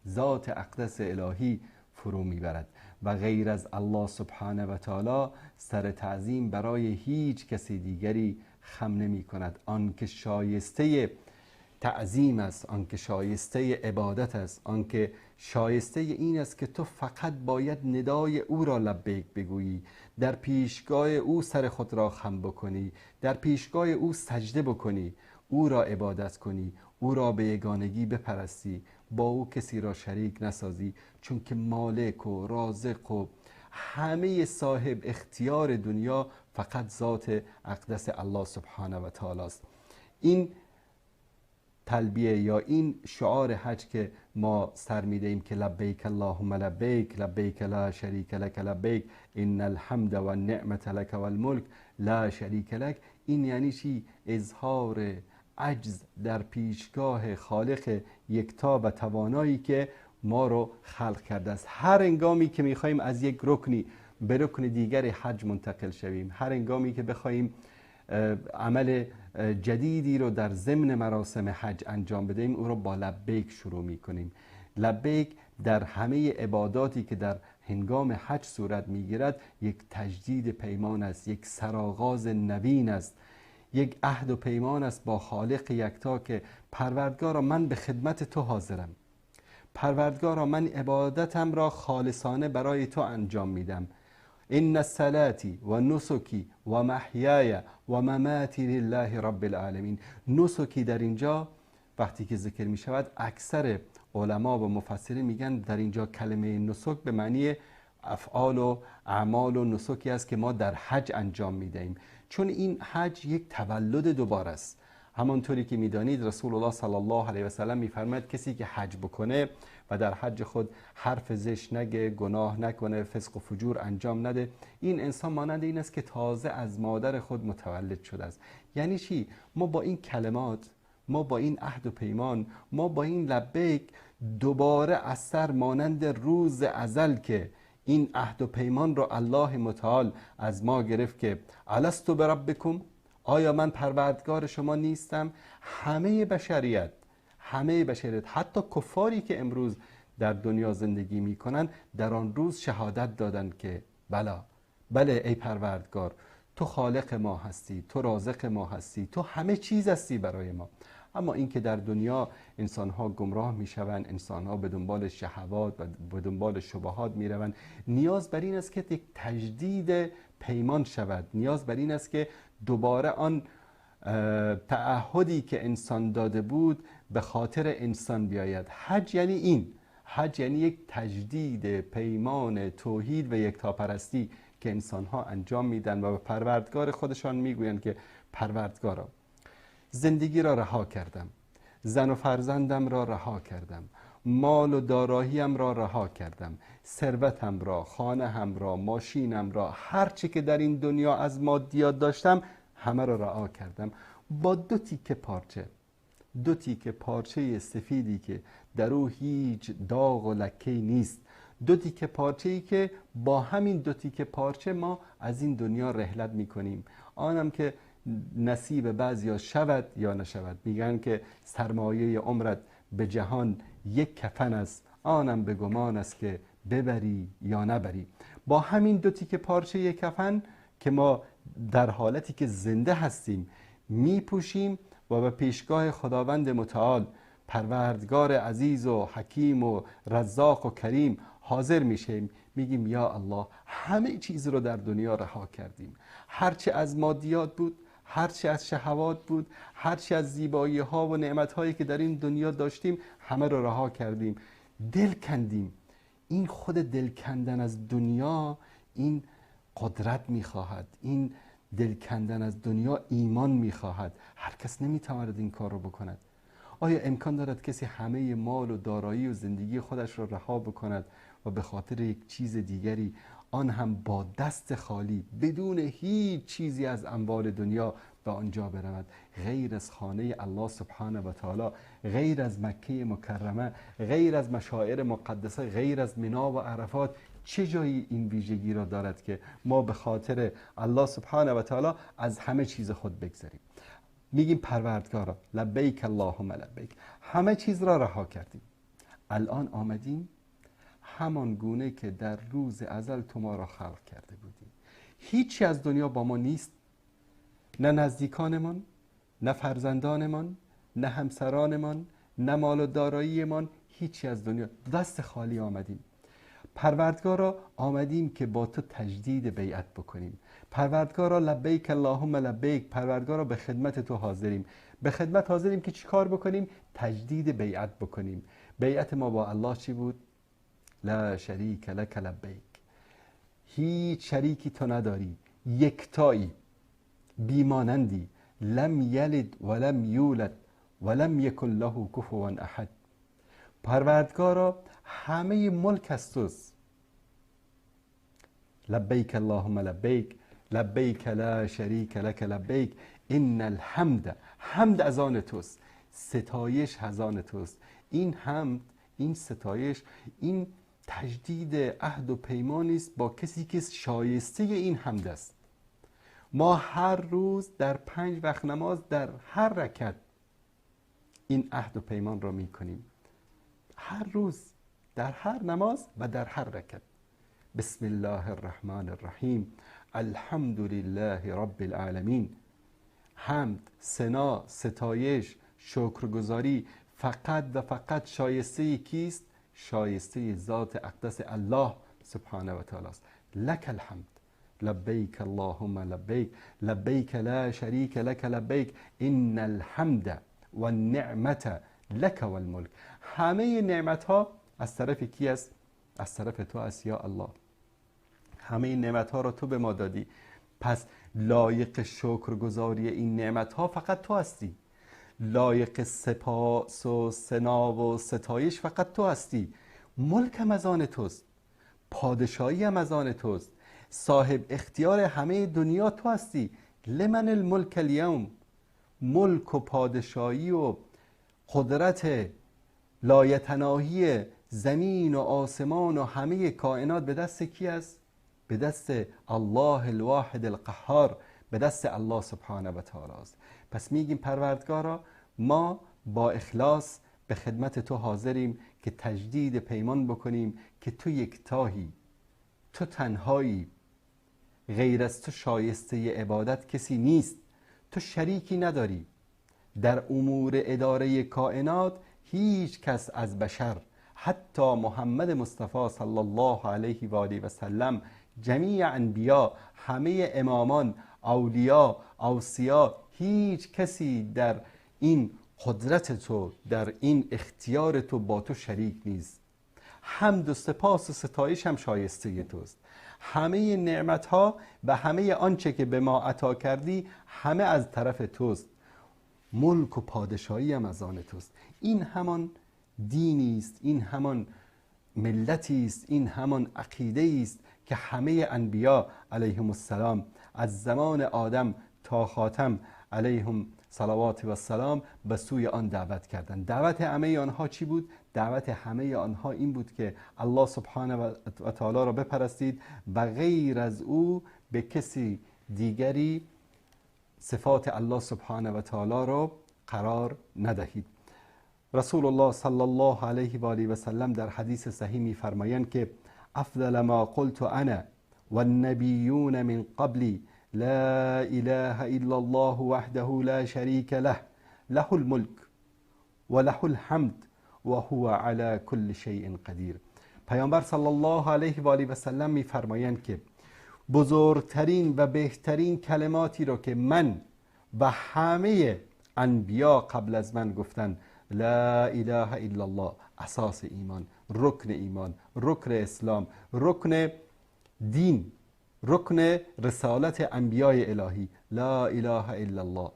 ذات اقدس الهی فرو میبرد و غیر از الله سبحانه و تعالی سر تعظیم برای هیچ کسی دیگری خم نمی کند. آن که شایسته تعظیم است، آن که شایسته عبادت است، آن که شایسته این است که تو فقط باید ندای او را لبیک بگویی، در پیشگاه او سر خود را خم بکنی، در پیشگاه او سجده بکنی، او را عبادت کنی، او را به یگانگی بپرستی، با او کسی را شریک نسازی، چون که مالک و رازق و همه صاحب اختیار دنیا فقط ذات اقدس الله سبحانه و تعالی است. این تلبیه یا این شعار حج که ما سر میدهیم که لبیک اللهم لبیک لبیک لا شریک لک لبیک ان الحمد و النعمت لک و الملک لا شریک لک، این یعنی چی؟ اظهار عجز در پیشگاه خالق یکتا و توانایی که ما رو خلق کرده است. هر هنگامی که میخوایم از یک رکنی به رکن دیگر حج منتقل شویم، هر هنگامی که بخوایم عمل جدیدی رو در ضمن مراسم حج انجام بدهیم، او رو با لبیک شروع میکنیم. لبیک در همه عباداتی که در هنگام حج صورت میگیرد یک تجدید پیمان است، یک سرآغاز نوین است، یک عهد و پیمان است با خالق یکتا که پروردگارا من به خدمت تو حاضرم، پروردگارا من عبادتم را خالصانه برای تو انجام میدم. ان صلاتی و نسکی و محیای و مماتی لله رب العالمین. نسکی در اینجا وقتی که ذکر می شود، اکثر علما و مفسرین میگن در اینجا کلمه نسک به معنی افعال و اعمال و نسکی است که ما در حج انجام میدهیم، چون این حج یک تولد دوباره است. همانطوری که میدانید رسول الله صلی الله علیه و سلم میفرماید کسی که حج بکنه و در حج خود حرف زشت نگه، گناه نکنه، فسق و فجور انجام نده، این انسان مانند این است که تازه از مادر خود متولد شده است. یعنی چی؟ ما با این کلمات، ما با این عهد و پیمان، ما با این لبیک دوباره از سر مانند روز ازل که این عهد و پیمان را الله متعال از ما گرفت که الست بربکم، آیا من پروردگار شما نیستم؟ همه بشریت حتی کفاری که امروز در دنیا زندگی میکنن در آن روز شهادت دادند که بله ای پروردگار، تو خالق ما هستی، تو رازق ما هستی، تو همه چیز هستی برای ما. اما این که در دنیا انسان‌ها گمراه میشوند، انسان‌ها به دنبال شهوات و به دنبال شبهات میروند، نیاز بر این است که یک تجدید پیمان شود، نیاز بر این است که دوباره آن تعهدی که انسان داده بود به خاطر انسان بیاید. حج یعنی این، حج یعنی یک تجدید پیمان توحید و یکتاپرستی که انسان‌ها انجام میدن و به پروردگار خودشان میگویند که پروردگارا، زندگی را رها کردم، زن و فرزندم را رها کردم، مال و داراییم را رها کردم، ثروتم را، خانه هم را، ماشینم را، هر چی که در این دنیا از مادیات داشتم همه را رها کردم با دو تیکه پارچه سفیدی که در او هیچ داغ و لکه نیست، دو تیکه پارچه‌ای که با همین دو تیکه پارچه ما از این دنیا رحلت میکنیم. آنم که نصیب بعضیا شود یا نشود. میگن که سرمایه عمرت به جهان یک کفن است، آنم به گمان است که ببری یا نبری. با همین دو تیکه پارچه یک کفن که ما در حالتی که زنده هستیم میپوشیم و به پیشگاه خداوند متعال، پروردگار عزیز و حکیم و رزاق و کریم حاضر میشیم، میگیم یا الله همه چیز رو در دنیا رها کردیم، هرچی از مادیات بود، هرچی از شهوات بود، هرچی از زیبایی ها و نعمت هایی که در این دنیا داشتیم همه رو رها کردیم، دل کندیم. این خود دل کندن از دنیا این قدرت میخواهد، این دل کندن از دنیا ایمان میخواهد. هر کس نمیتواند این کار رو بکند. آیا امکان دارد کسی همه مال و دارایی و زندگی خودش را رها بکند و به خاطر یک چیز دیگری، آن هم با دست خالی بدون هیچ چیزی از اموال دنیا به آنجا برود؟ غیر از خانه الله سبحانه و تعالی، غیر از مکه مکرمه، غیر از مشاعر مقدسه، غیر از مینا و عرفات، چه جایی این ویژگی را دارد که ما به خاطر الله سبحانه و تعالی از همه چیز خود بگذریم؟ میگیم پروردگارا لبیک اللهم لبیک، همه چیز را رها کردیم، الان آمدیم همان گونه که در روز ازل تو ما را خلق کرده بودی. هیچی از دنیا با ما نیست، نه نزدیکانمان، نه فرزندانمان، نه همسرانمان، نه مال و داراییمان، هیچی از دنیا. دست خالی آمدیم. پروردگارا آمدیم که با تو تجدید بیعت بکنیم. پروردگارا لبیک اللهم لبیک، پروردگارا به خدمت تو حاضریم. به خدمت حاضریم که چی کار بکنیم؟ تجدید بیعت بکنیم. بیعت ما با الله چی بود؟ لا شریک لک لبیک، هیچ شریکی تو نداری، یکتایی، بیمانندی، لم یلد ولم یولد ولم یکن له کفوا احد. پروردگارا همه ملک از توست. لبیک اللهم لبیک، لبیک لا شریک لک لبیک، ان الحمد، حمد از آن توست، ستایش از آن توست. این حمد، این ستایش، این تجدید عهد و پیمانی است با کسی که شایسته این حمد است. ما هر روز در 5 وقت نماز در هر رکعت این عهد و پیمان را می کنیم، هر روز در هر نماز و در هر رکعت. بسم الله الرحمن الرحیم، الحمد لله رب العالمین. حمد، ثنا، ستایش، شکرگزاری فقط و فقط شایسته کیست؟ شایسته ذات اقدس الله سبحانه و تعالی است. لک الحمد، لبیک اللهم لبیک، لبیک لا شریک لک لبیک، ان الحمد و النعمت لک و الملک. همه نعمت ها از طرف کی است؟ از طرف تو است یا الله. همه نعمت ها را تو به ما دادی، پس لایق شکرگزاری این نعمت ها فقط تو هستی. لایق سپاس و ثنا و ستایش فقط تو هستی. ملک هم از آن توست، پادشاهی هم از آن توست، صاحب اختیار همه دنیا تو هستی. لمن الملک اليوم، ملک و پادشاهی و قدرت لایتناهی زمین و آسمان و همه کائنات به دست کی است؟ به دست الله الواحد القهار، به دست الله سبحانه و تعالی است. پس میگیم پروردگارا، ما با اخلاص به خدمت تو حاضریم که تجدید پیمان بکنیم که تو یکتایی، تو تنهایی، غیر از تو شایسته عبادت کسی نیست، تو شریکی نداری. در امور اداره کائنات هیچ کس از بشر، حتی محمد مصطفی صلی الله علیه و آله و سلم، جمیع انبیا، همه امامان، اولیا، اوصیا، هیچ کسی در این قدرت تو، در این اختیار تو با تو شریک نیست. حمد و سپاس و ستایش هم شایسته توست. همه نعمت ها و همه آنچه که به ما عطا کردی همه از طرف توست. ملک و پادشاهی هم از آن توست. این همان دینی است، این همان ملتی است، این همان عقیده است که همه انبیا علیهم السلام از زمان آدم تا خاتم علیهم صلوات و السلام به سوی آن دعوت کردند. دعوت همه آنها چی بود؟ دعوت همه آنها این بود که الله سبحانه و تعالی را بپرستید و غیر از او به کسی دیگری صفات الله سبحانه و تعالی را قرار ندهید. رسول الله صلی الله علیه و آله و سلم در حدیث صحیح می‌فرمایند که افضل ما قلت انا والنبیون من قبلی لا اله الا الله وحده لا شریک له، له الملک و له الحمد و هو علی كل شیء قدیر. پیامبر صلی الله علیه و آله و سلم می‌فرمایند که بزرگترین و بهترین کلماتی را که من و همه انبیا قبل از من گفتن، لا اله الا الله، اساس ایمان، رکن ایمان، رکن اسلام، رکن دین، رکن رسالت انبیای الهی. لا اله الا الله،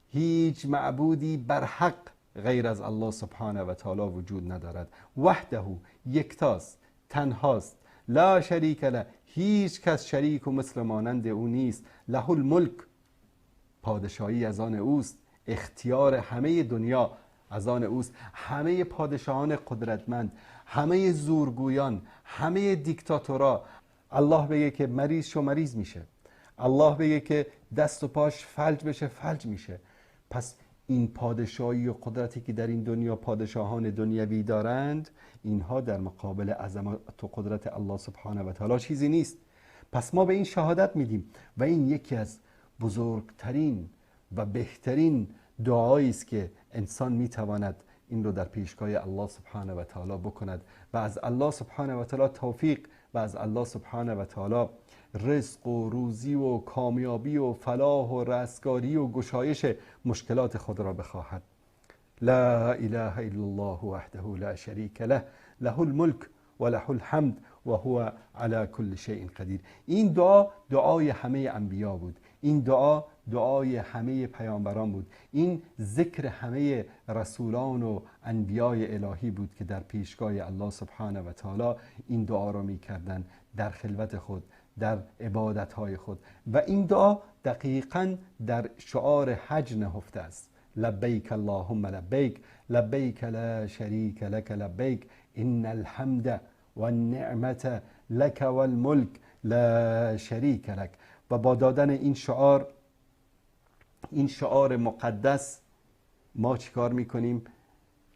هیچ معبودی بر حق غیر از الله سبحانه و تعالی وجود ندارد. وحده، یکتاست، تنهاست. لا شریک له، هیچ کس شریک و مثل مانند او نیست. له الملک، پادشاهی از آن اوست، اختیار همه دنیا از آن اوست. همه پادشاهان قدرتمند، همه زورگویان، همه دیکتاتورها، الله بگه که مریض شو مریض میشه، الله بگه که دست و پاش فلج بشه فلج میشه. پس این پادشاهی و قدرتی که در این دنیا پادشاهان دنیوی دارند، اینها در مقابل عظمت و قدرت الله سبحانه و تعالی چیزی نیست. پس ما به این شهادت میدیم و این یکی از بزرگترین و بهترین دعایی است که انسان میتواند این رو در پیشگاه الله سبحانه و تعالی بکند و از الله سبحانه و تعالی توفیق و از الله سبحانه و تعالی رزق و روزی و کامیابی و فلاح و رستگاری و گشایش مشکلات خود را بخواهد. لا اله الا الله وحده لا شریک له، له الملک و له الحمد و هو علی کل شیء قدیر. این دعا دعای همه انبیا بود، این دعا دعای همه پیامبران بود، این ذکر همه رسولان و انبیای الهی بود که در پیشگاه الله سبحانه و تعالی این دعا را می‌کردند در خلوت خود، در عبادت‌های خود. و این دعا دقیقاً در شعار حج نهفته است: لبیک اللهم لبیک، لبیک لا شریک لک لبیک، ان الحمد والنعمت لک والملک لا شریک لک. و با دادن این شعار مقدس ما چیکار میکنیم؟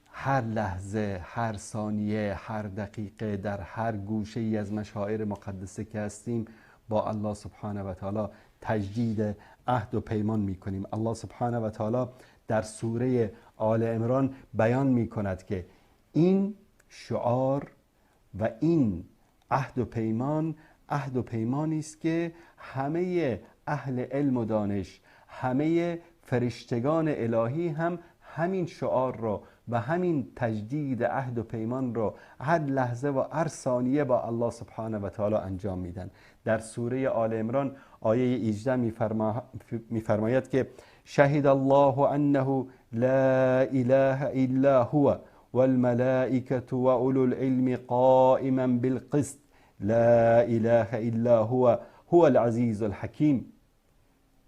هر لحظه، هر ثانیه، هر دقیقه، در هر گوشه ای از مشاعر مقدسه که هستیم با الله سبحانه و تعالی تجدید عهد و پیمان میکنیم. الله سبحانه و تعالی در سوره آل عمران بیان میکند که این شعار و این عهد و پیمانی است که همه اهل علم و دانش، همه فرشتگان الهی هم همین شعار را و همین تجدید عهد و پیمان را هر لحظه و هر ثانیه با الله سبحانه و تعالی انجام میدن. در سوره آل عمران آیه 18 میفرماید که شهد الله انه لا اله الا هو والملائکة و اولو العلم قائما بالقسط لا اله الا هو العزیز الحکیم.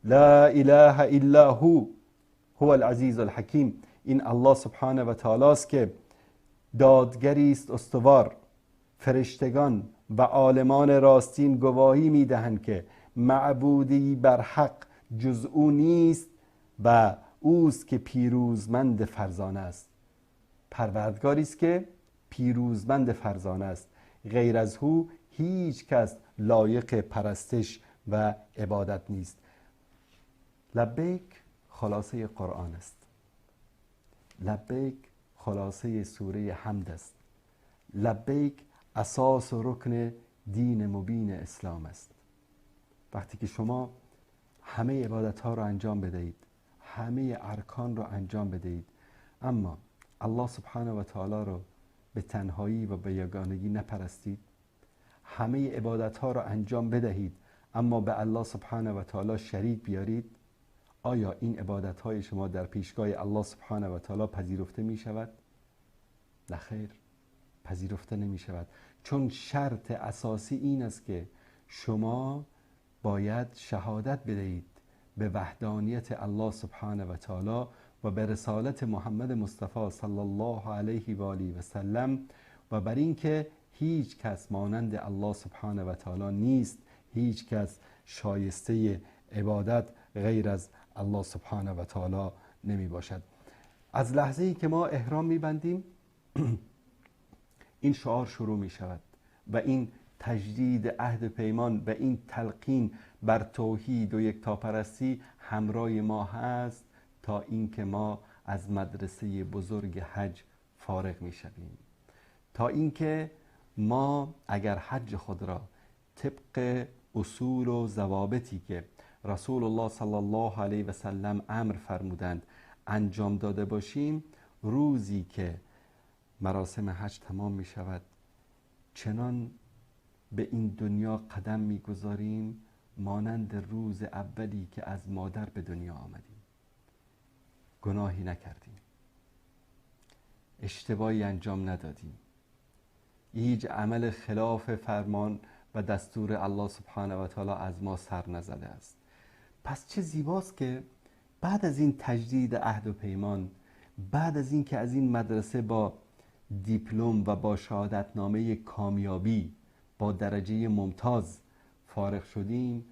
لا اله الا هو العزیز الحکیم. این الله سبحانه و تعالی است که دادگری است استوار. فرشتگان و عالمان راستین گواهی میدهند که معبودی بر حق جز او نیست و اوست که پیروزمند فرزانه است. پروردگاری است که پیروزمند فرزانه است، غیر از او هیچ کس لایق پرستش و عبادت نیست. لبیک خلاصه قرآن است، لبیک خلاصه سوره حمد است، لبیک اساس و رکن دین مبین اسلام است. وقتی که شما همه عبادت ها رو انجام بدهید، همه ارکان رو انجام بدهید، اما الله سبحانه و تعالی رو به تنهایی و به یگانگی نپرستید، همه عبادت ها رو انجام بدهید اما به الله سبحانه و تعالی شریک بیارید، آیا این عبادت های شما در پیشگاه الله سبحانه و تعالی پذیرفته می شود؟ نخیر، پذیرفته نمی شود. چون شرط اساسی این است که شما باید شهادت بدهید به وحدانیت الله سبحانه و تعالی و به رسالت محمد مصطفی صلی الله علیه و آله و سلم و بر این که هیچ کس مانند الله سبحانه و تعالی نیست، هیچ کس شایسته عبادت غیر از الله سبحانه و تعالی نمی باشد. از لحظه ای که ما احرام می بندیم این شعار شروع می شود و این تجدید عهد پیمان و این تلقین بر توحید و یکتاپرستی همراه ما هست تا اینکه ما از مدرسه بزرگ حج فارغ می شویم، تا اینکه ما اگر حج خود را طبق اصول و ضوابطی که رسول الله صلی الله علیه و سلم امر فرمودند انجام داده باشیم، روزی که مراسم حج تمام می شود چنان به این دنیا قدم می گذاریم مانند روز اولی که از مادر به دنیا آمدیم. گناهی نکردیم، اشتباهی انجام ندادیم، هیچ عمل خلاف فرمان و دستور الله سبحانه و تعالی از ما سر نزده است. پس چه زیباست که بعد از این تجدید عهد و پیمان، بعد از این که از این مدرسه با دیپلم و با شهادتنامه کامیابی با درجه ممتاز فارغ شدیم،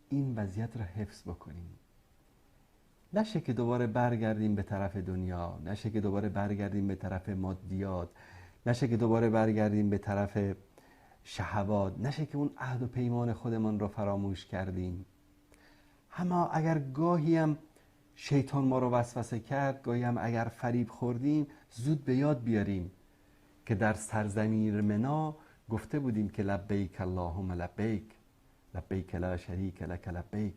این وضعیت را حفظ بکنیم. نشه که دوباره برگردیم به طرف دنیا، نشه که دوباره برگردیم به طرف مادیات، نشه که دوباره برگردیم به طرف شهوات، نشه که اون عهد و پیمان خودمان را فراموش کردیم. اما اگر گاهی هم شیطان ما رو وسوسه کرد، گاهی هم اگر فریب خوردیم، زود به یاد بیاریم که در سرزمین منا گفته بودیم که لبیک اللهم لبیک، لبیک لا شریک لک لبیک.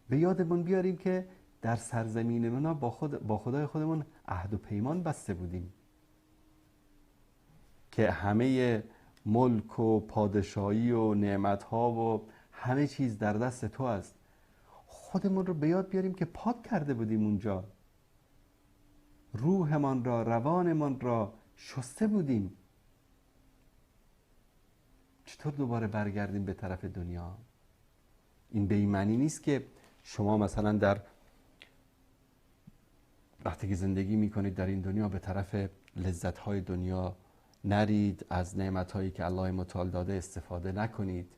به یادمون بیاریم که در سرزمین منا با خدای خودمون عهد و پیمان بسته بودیم که همه ملک و پادشاهی و نعمتها و همه چیز در دست تو است. خودمون رو به یاد بیاریم که پاک کرده بودیم اونجا، روحمان را، روانمان را شسته بودیم. چطور دوباره برگردیم به طرف دنیا؟ این به این معنی نیست که شما مثلا در وقتی که زندگی میکنید در این دنیا به طرف لذت‌های دنیا نرید، از نعمت‌هایی که الله متعال داده استفاده نکنید.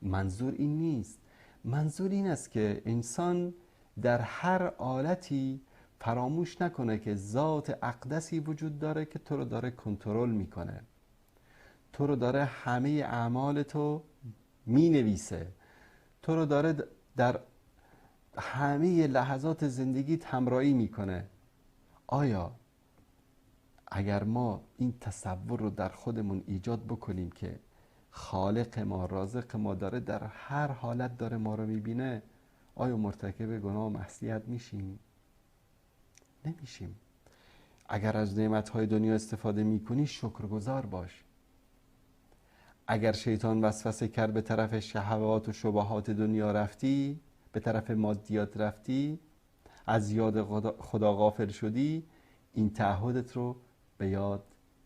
منظور این نیست. منظور این است که انسان در هر حالتی فراموش نکنه که ذات اقدسی وجود داره که تو رو داره کنترل میکنه، تو رو داره همه اعمال تو مینویسه، تو رو داره در همه لحظات زندگیت همراهی میکنه. آیا اگر ما این تصور رو در خودمون ایجاد بکنیم که خالق ما، رازق ما داره در هر حالت داره ما رو میبینه، آیا مرتکب گناه و معصیت میشیم؟ نمیشیم. اگر از نعمتهای دنیا استفاده میکنی شکرگزار باش. اگر شیطان وسوسه کرد به طرف شهوات و شبهات دنیا رفتی، به طرف مادیات رفتی، از یاد خدا غافل شدی، این تعهدت رو به یاد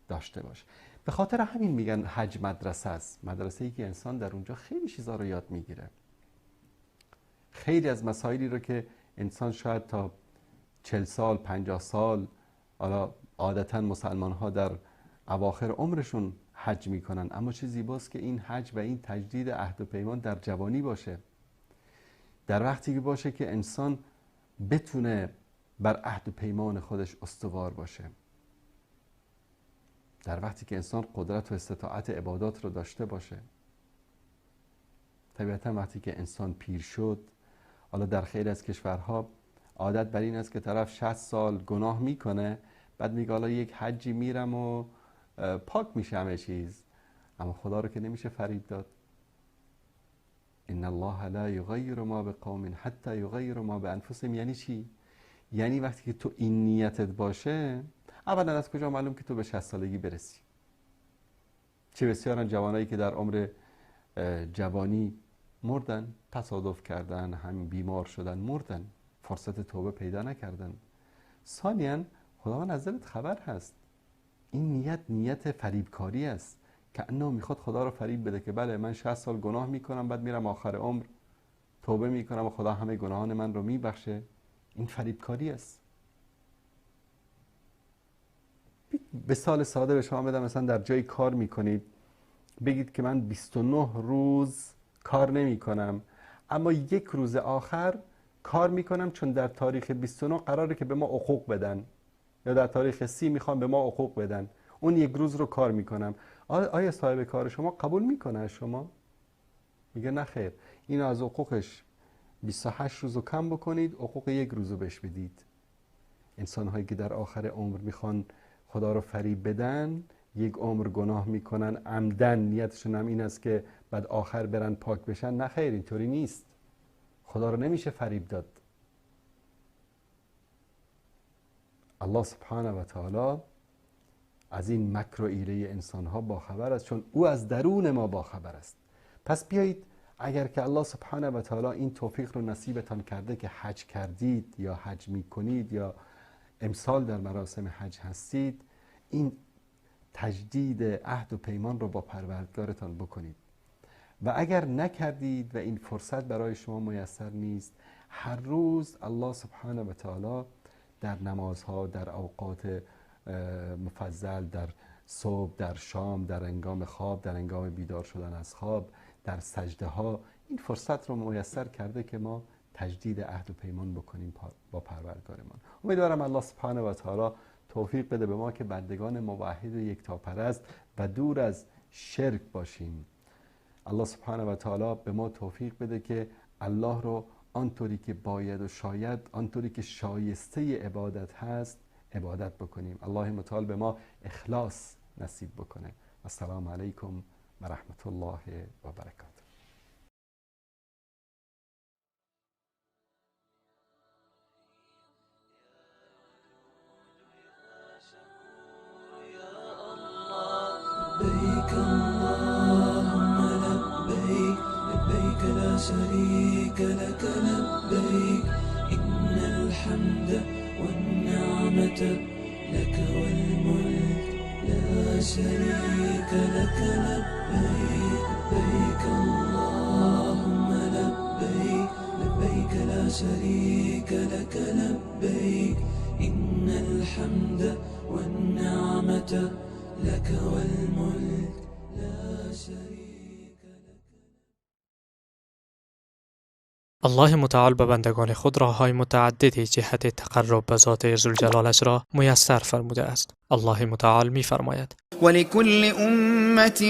داشته باش. به خاطر همین میگن حج مدرسه است، مدرسه‌ای که انسان در اونجا خیلی چیزا رو یاد میگیره. خیلی از مسائلی رو که انسان شاید تا 40 سال 50 سال، حالا عادتا مسلمان ها در اواخر عمرشون حج میکنن، اما چه زیباست که این حج و این تجدید عهد و پیمان در جوانی باشه، در وقتی که باشه که انسان بتونه بر عهد و پیمان خودش استوار باشه، در وقتی که انسان قدرت و استطاعت عبادات رو داشته باشه. طبیعتا وقتی که انسان پیر شد، حالا در خیلی از کشورها عادت بر این است که طرف 60 سال گناه میکنه، بعد میگه حالا یک حجی میرم و پاک میشه همه چیز. اما خدا رو که نمیشه فریب داد. ان الله لا یغیر ما بقوم حتی یغیروا ما بانفسهم. یعنی چی؟ یعنی وقتی که تو این نیتت باشه، اولا از کجا معلوم که تو به 60 سالگی برسی؟ چه بسیارن جوانایی که در عمر جوانی مردن، تصادف کردن، همین بیمار شدن، مردن، فرصت توبه پیدا نکردن. ثانیاً خداوند از دلت خبر هست. این نیت فریبکاری است که انه میخواد خدا رو فریب بده که بله من 60 سال گناه میکنم، بعد میرم آخر عمر توبه میکنم و خدا همه گناهان من رو میبخشه. این فریبکاری است. به سال ساده به شما بدم، مثلا در جایی کار میکنید، بگید که من 29 روز کار نمی کنم، اما یک روز آخر کار میکنم چون در تاریخ 29 قراره که به ما حقوق بدن، یا در تاریخ 30 میخوان به ما حقوق بدن، اون یک روز رو کار میکنم. آیا صاحب کار شما قبول میکنه شما؟ میگه نه خیر، اینو از حقوقش 28 روز رو کم بکنید، حقوق یک روز رو بهش بدید. انسان هایی که در آخر عمر میخوان خدا رو فریب بدن، یک عمر گناه میکنن عمدن، نیتشون هم این است که بعد آخر برن پاک بشن. نه خیر، اینطوری نیست. خدا رو نمیشه فریب داد. الله سبحانه و تعالی از این مکر و حیله انسان ها باخبر است، چون او از درون ما باخبر است. پس بیایید، اگر که الله سبحانه و تعالی این توفیق رو نصیبتان کرده که حج کردید یا حج میکنید یا امسال در مراسم حج هستید، این تجدید عهد و پیمان رو با پروردگارتان بکنید. و اگر نکردید و این فرصت برای شما میسر نیست، هر روز الله سبحانه و تعالی در نمازها، در اوقات مفضل، در صبح، در شام، در هنگام خواب، در هنگام بیدار شدن از خواب، در سجده ها، این فرصت رو میسر کرده که ما تجدید عهد و پیمان بکنیم با پروردگارمان. امیدوارم الله سبحانه و تعالی توفیق بده به ما که بندگان موحد و یکتاپرست و دور از شرک باشیم. الله سبحانه و تعالی به ما توفیق بده که الله رو آنطوری که باید و شاید، آنطوری که شایسته عبادت هست عبادت بکنیم. الله متعال به ما اخلاص نصیب بکنه. السلام علیکم و رحمت الله و برکاته. لبيك شريك لك لبيك إن الحمد والنعمة لك والملك لا شريك لك لبيك لبيك اللهم لبيك لبيك لا شريك لك لبيك إن الحمد والنعمة لك والملك لا شريك لك. الله متعال به بندگان خود راههای متعددی جهت تقرب به ذات ذوالجلالش را میسر فرموده است. الله متعال می‌فرماید: ولكل أمة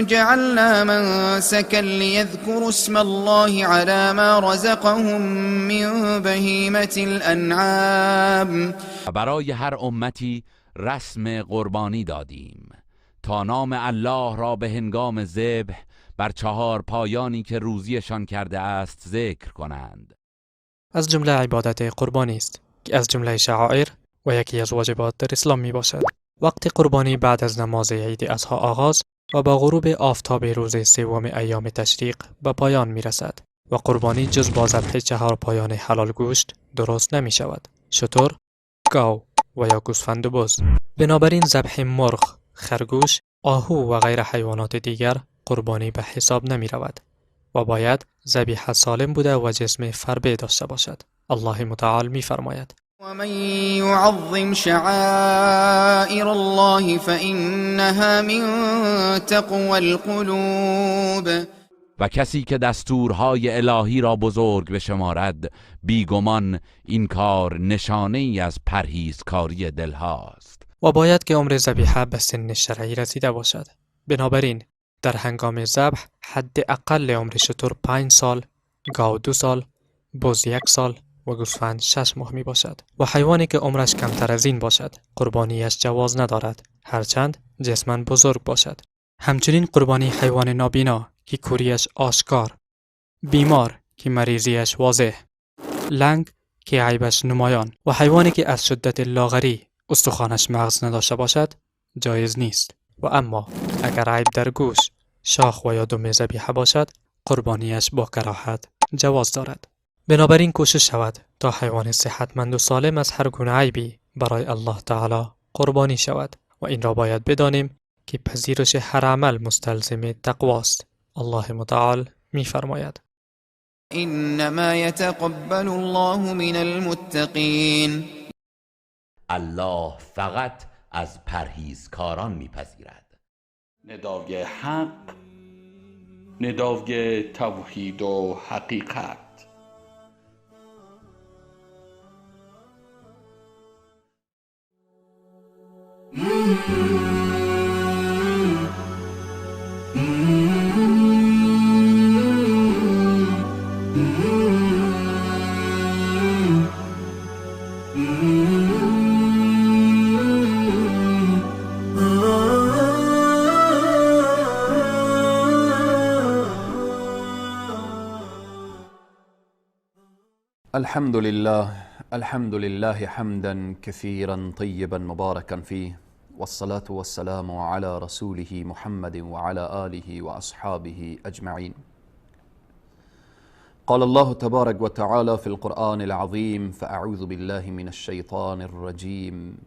جعلنا منسكا ليذكروا اسم الله على ما رزقهم من بهيمة الأنعام. و برای هر امتی رسم قربانی دادیم تا نام الله را به هنگام ذبح بر 4 پایانی که روزیشان کرده است ذکر کنند. از جمله عبادت قربانی است که از جمله شعائر و یکی از واجبات در اسلام می باشد. وقت قربانی بعد از نماز عید اضحی آغاز و با غروب آفتاب روز سوم ایام تشریق به پایان می رسد و قربانی جز با ذبح 4 پایان حلال گوشت درست نمی شود: شتر، گاو و یا گوسفند و بز. بنابراین ذبح مرغ، خرگوش، آهو و غیر حیوانات دیگر قربانی به حساب نمی رود و باید ذبیحه سالم بوده و جسم فربه داشته باشد. الله متعال می فرماید: ومن يعظم شعائر الله فإنها من تقوى القلوب. و کسی که دستورهای الهی را بزرگ بشمارد بیگمان این کار نشانه ای از پرهیزکاری دلهاست. و باید که عمر ذبیحه به سن شرعی رسیده باشد. بنابراین در هنگام ذبح حد اقل عمر شتر 5 سال، گاو 2 سال، بز 1 سال و گوسفند 6 ماه می باشد و حیوانی که عمرش کمتر از این باشد قربانیش جواز ندارد، هرچند جسماً بزرگ باشد. همچنین قربانی حیوان نابینا که کوریش آشکار، بیمار که مریضیش واضح، لنگ که عیبش نمایان و حیوانی که از شدت لاغری استخوانش مغز نداشته باشد جایز نیست. و اما اگر عیب در گوش، شاخ و یا دم ذبیحه باشد قربانیش با کراهت جواز دارد. بنابراین کوشش شود تا حیوان صحتمند و سالم از هر گونه عیبی برای الله تعالی قربانی شود و این را باید بدانیم که پذیرش هر عمل مستلزم تقواست. الله متعال می فرماید: انما يتقبل الله من المتقین. الله فقط از پرهیزکاران میپذیرد. ندای حق، ندای توحید و حقیقت. الحمد لله حمدا كثيرا طيبا مباركا فيه، والصلاة والسلام على رسوله محمد وعلى آله وأصحابه أجمعين. قال الله تبارك وتعالى في القرآن العظيم: فأعوذ بالله من الشيطان الرجيم.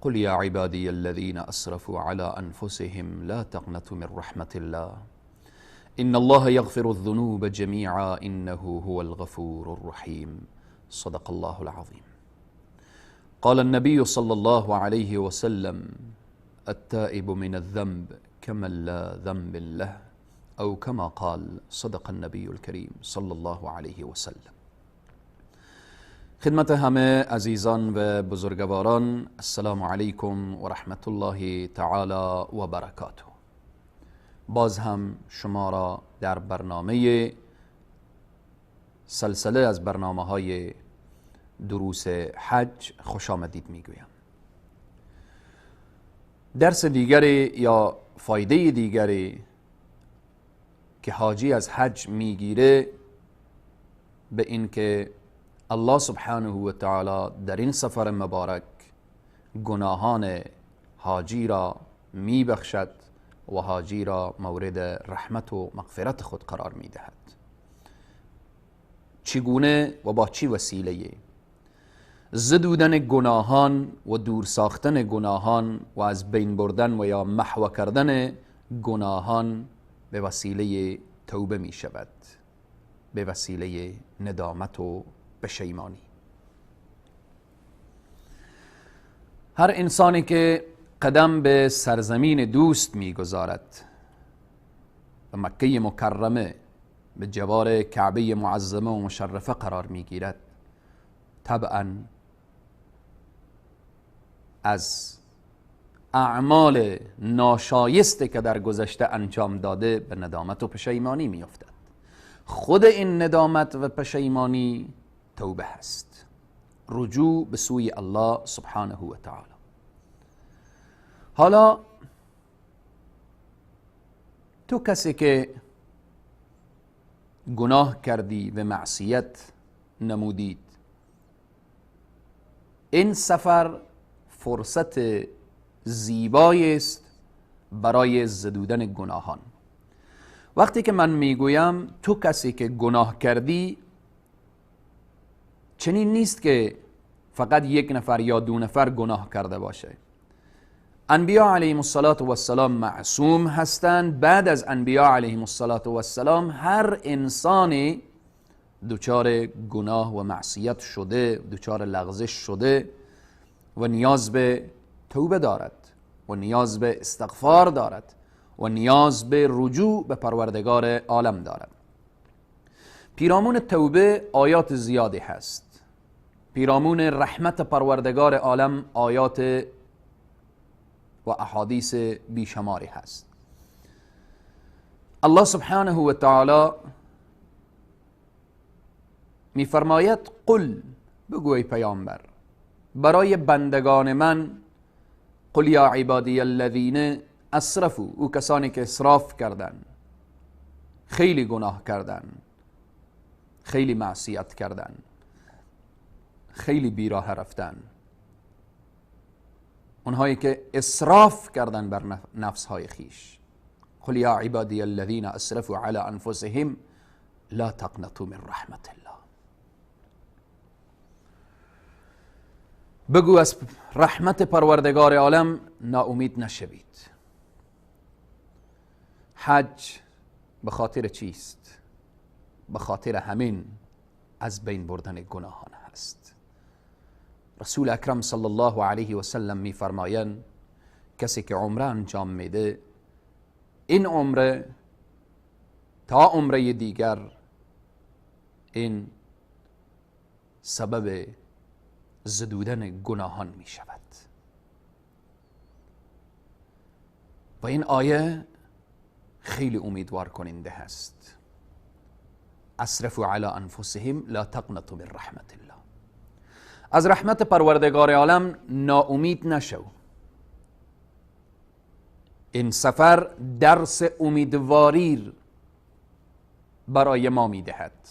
قل يا عبادي الذين أسرفوا على أنفسهم لا تقنطوا من رحمة الله إن الله يغفر الذنوب جميعا إنه هو الغفور الرحيم. صدق الله العظيم. قال النبي صلى الله عليه وسلم: التائب من الذنب كمن لا ذنب له، أو كما قال. صدق النبي الكريم صلى الله عليه وسلم. خدمت همه عزیزان و بزرگواران، السلام علیکم و رحمت الله تعالی و برکاته. باز هم شما را در برنامه سلسله از برنامه‌های دروس حج خوش آمدید میگویم. درس دیگری یا فایده دیگری که حاجی از حج میگیره به این که الله سبحانه و تعالی در این سفر مبارک گناهان حاجی را میبخشد و حاجی را مورد رحمت و مغفرت خود قرار میدهد. چگونه و با چی وسیله؟ زدودن گناهان و دور ساختن گناهان و از بین بردن و یا محو کردن گناهان به وسیله توبه می شود، به وسیله ندامت و پشیمانی. هر انسانی که قدم به سرزمین دوست می گذارد و مکه مکرمه به جوار کعبه معظمه و مشرفه قرار می گیرد، طبعا از اعمال ناشایسته که در گذشته انجام داده به ندامت و پشیمانی می افتد. خود این ندامت و پشیمانی توبه هست، رجوع به سوی الله سبحانه و تعالی. حالا تو کسی که گناه کردی و معصیت نمودید، این سفر فرصت زیبایی است برای زدودن گناهان. وقتی که من میگویم تو کسی که گناه کردی، چنین نیست که فقط یک نفر یا دو نفر گناه کرده باشه. انبیاء علیهم السلام معصوم هستند. بعد از انبیاء علیهم السلام هر انسانی دچار گناه و معصیت شده، دچار لغزش شده و نیاز به توبه دارد و نیاز به استغفار دارد و نیاز به رجوع به پروردگار عالم دارد. پیرامون توبه آیات زیادی هست. پیرامون رحمت پروردگار عالم آیات و احادیث بیشماری هست. الله سبحانه و تعالی می فرماید قل، بگوی پیامبر برای بندگان من، قل یا عبادی الذین اسرفوا، او کسانی که اسراف کردن، خیلی گناه کردن، خیلی معصیت کردن، خیلی بیراه رفتن، اونهایی که اسراف کردن بر نفسهای خیش. قل یا عبادی الذین اسرفوا علی انفسهم لا تقنطوا من رحمت الله. بگو از رحمت پروردگار عالم ناامید نشوید. حج به خاطر چیست؟ به خاطر همین از بین بردن گناهان هست. رسول اکرم صلی الله علیه و سلم می فرمایند کسی که عمره انجام میده، این عمره تا عمره دیگر این سبب زدودن گناهان می شود. و این آیه خیلی امیدوار کننده هست. اسرفوا علی انفسهم لا تقنطوا من رحمت الله. از رحمت پروردگار عالم ناامید نشو. این سفر درس امیدواری برای ما می دهد.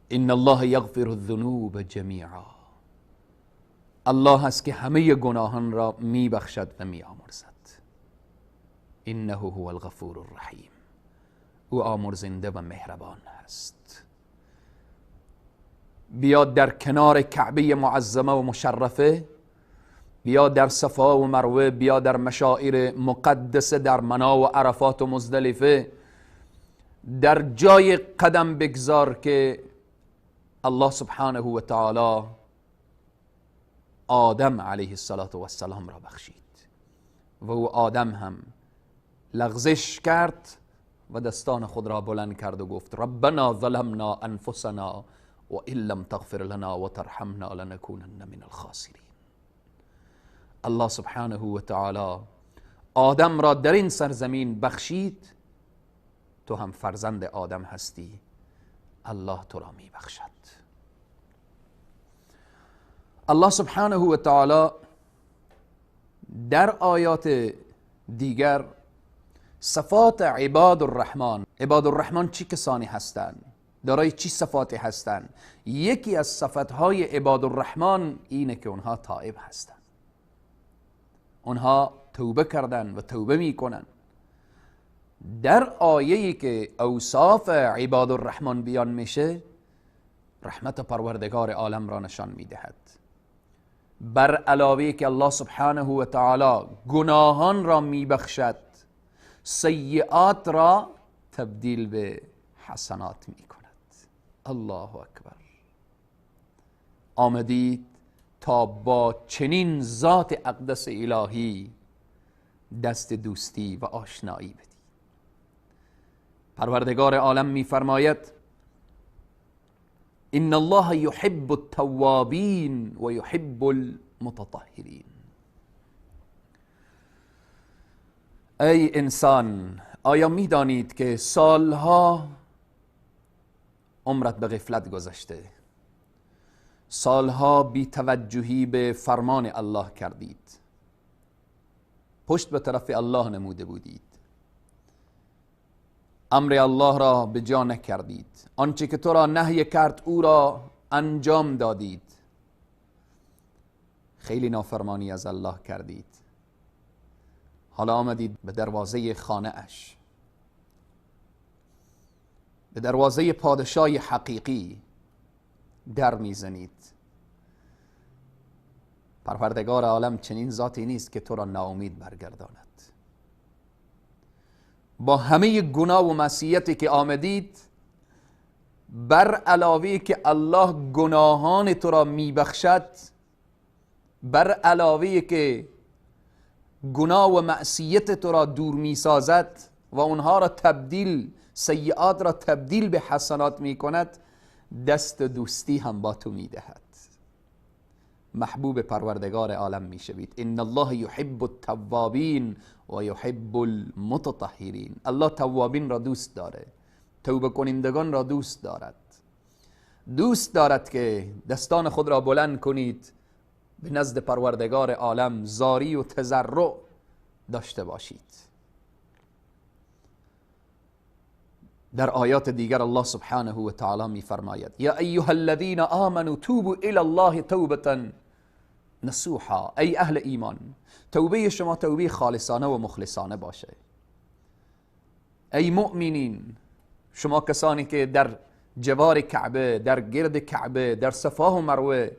ان الله یغفر الذنوب جمیعا. الله هست که همه گناهان را می بخشد و می آمرزد. انه هو الغفور الرحیم. او آمرزنده و مهربان هست. بیاد در کنار کعبه معظمه و مشرفه، بیاد در صفا و مروه، بیاد در مشاعر مقدسه، در منا و عرفات و مزدلفه، در جای قدم بگذار که الله سبحانه و تعالی آدم علیه السلام را بخشید و او آدم هم لغزش کرد و دستان خود را بلند کرد و گفت ربنا ظلمنا انفسنا و ان لم تغفر لنا و ترحمنا لنکونن من الخاسرین. الله سبحانه و تعالی آدم را در این سرزمین بخشید. تو هم فرزند آدم هستی، الله تو را می بخشد. الله سبحانه و تعالی در آیات دیگر صفات عباد الرحمن چی کسانی هستند؟ دارای چی صفاتی هستند؟ یکی از صفاتهای عباد الرحمن اینه که اونها تائب هستند. اونها توبه کردن و توبه میکنن. در آیه‌ای که اوصاف عباد الرحمن بیان میشه، رحمت پروردگار عالم را نشان میدهد. بر علاوه که الله سبحانه و تعالی گناهان را میبخشد، سیئات را تبدیل به حسنات میکند. الله اکبر. آمدید تا با چنین ذات اقدس الهی دست دوستی و آشنایی بدید. پروردگار عالم میفرماید ان الله يحب التوابین و يحب المتطهرین. ای انسان، آیا میدانید که سالها عمرت به غفلت گذشته، سالها بی توجهی به فرمان الله کردید، پشت به طرف الله نموده بودید، امر الله را به جا نکردید، آنچه که تو را نهی کرد او را انجام دادید، خیلی نافرمانی از الله کردید. حالا آمدید به دروازه خانه اش، به دروازه پادشاه حقیقی در میزنید. پروردگار عالم چنین ذاتی نیست که تو را ناامید برگرداند. با همه گناه و معصیتی که آمدید، بر علاوه که الله گناهان تو را میبخشد، بر علاوه که گناه و معصیت تو را دور میسازد و اونها را سیئات را تبدیل به حسنات میکند، دست دوستی هم با تو میدهد. محبوب پروردگار عالم میشوید. ان الله يحب التوابین و يحب المتطهرین. الله توابین را دوست داره، توبه کنندگان را دوست دارد. دوست دارد که دستان خود را بلند کنید به نزد پروردگار عالم، زاری و تضرع داشته باشید. در آیات دیگر الله سبحانه و تعالی می فرماید یا ایها الذین آمنوا توبوا الی الله توبة نصوحا. ای اهل ایمان، توبه شما توبه خالصانه و مخلصانه باشه. ای مؤمنین، شما کسانی که در جوار کعبه، در گرد کعبه، در صفا و مروه،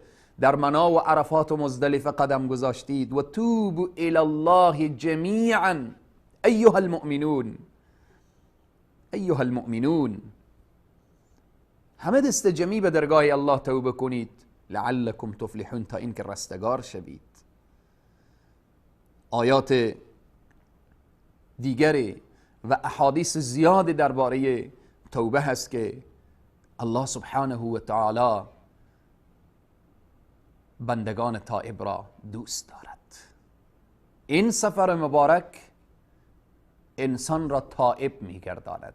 در منا و عرفات و مزدلفه قدم گذاشتید، و توبوا الی الله جمیعا ایها المؤمنون. ایها المؤمنون، همه دست جمعی به درگاه الله توبه کنید لعلکم تفلحون، تا اینکه رستگار شوید. آیات دیگری و احادیث زیاد درباره توبه هست که الله سبحانه و تعالی بندگان تائب را دوست دارد. این سفر مبارک انسان را تائب می‌گرداند.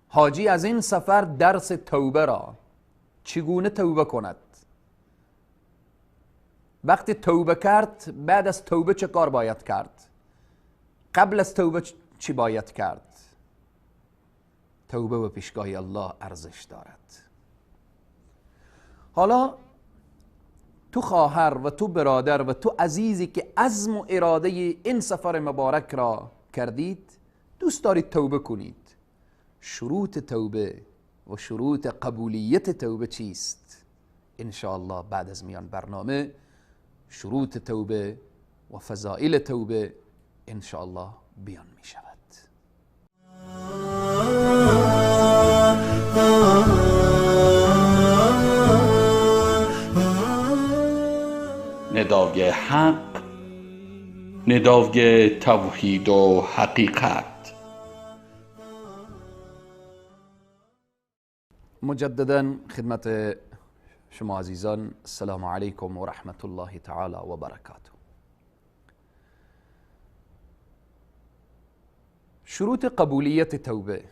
حاجی از این سفر درس توبه را، چگونه توبه کند، وقتی توبه کرد بعد از توبه چه کار باید کرد، قبل از توبه چی باید کرد. توبه و پیشگاه الله ارزش دارد. حالا تو خواهر و تو برادر و تو عزیزی که عزم و اراده این سفر مبارک را کردید، دوست دارید توبه کنید، شروط توبه و شروط قبولیت توبه چیست؟ انشاءالله بعد از میان برنامه شروط توبه و فضائل توبه انشاءالله بیان می شود. ندای حق، ندای توحید و حقیقت. مجددا خدمت شما عزیزان السلام علیکم و رحمت الله تعالی و برکاته. شروط قبولیت توبه.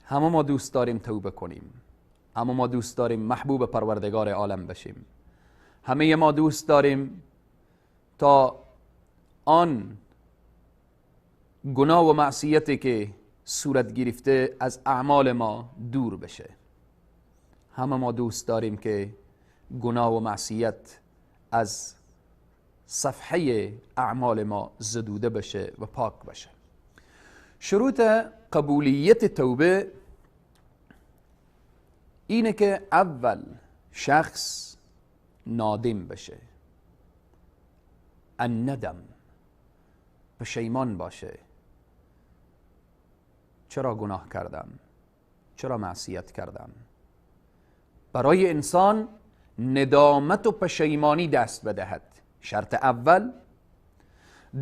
همه ما دوست داریم توبه کنیم، همه ما دوست داریم محبوب پروردگار عالم بشیم، همه ما دوست داریم تا آن گناه و معصیتی که صورت گرفته از اعمال ما دور بشه. همه ما دوست داریم که گناه و معصیت از صفحه اعمال ما زدوده بشه و پاک بشه. شروط قبولیت توبه اینه که اول شخص نادم بشه، الندم، پشیمان باشه. چرا گناه کردم؟ چرا معصیت کردم؟ برای انسان ندامت و پشیمانی دست بدهد، شرط اول.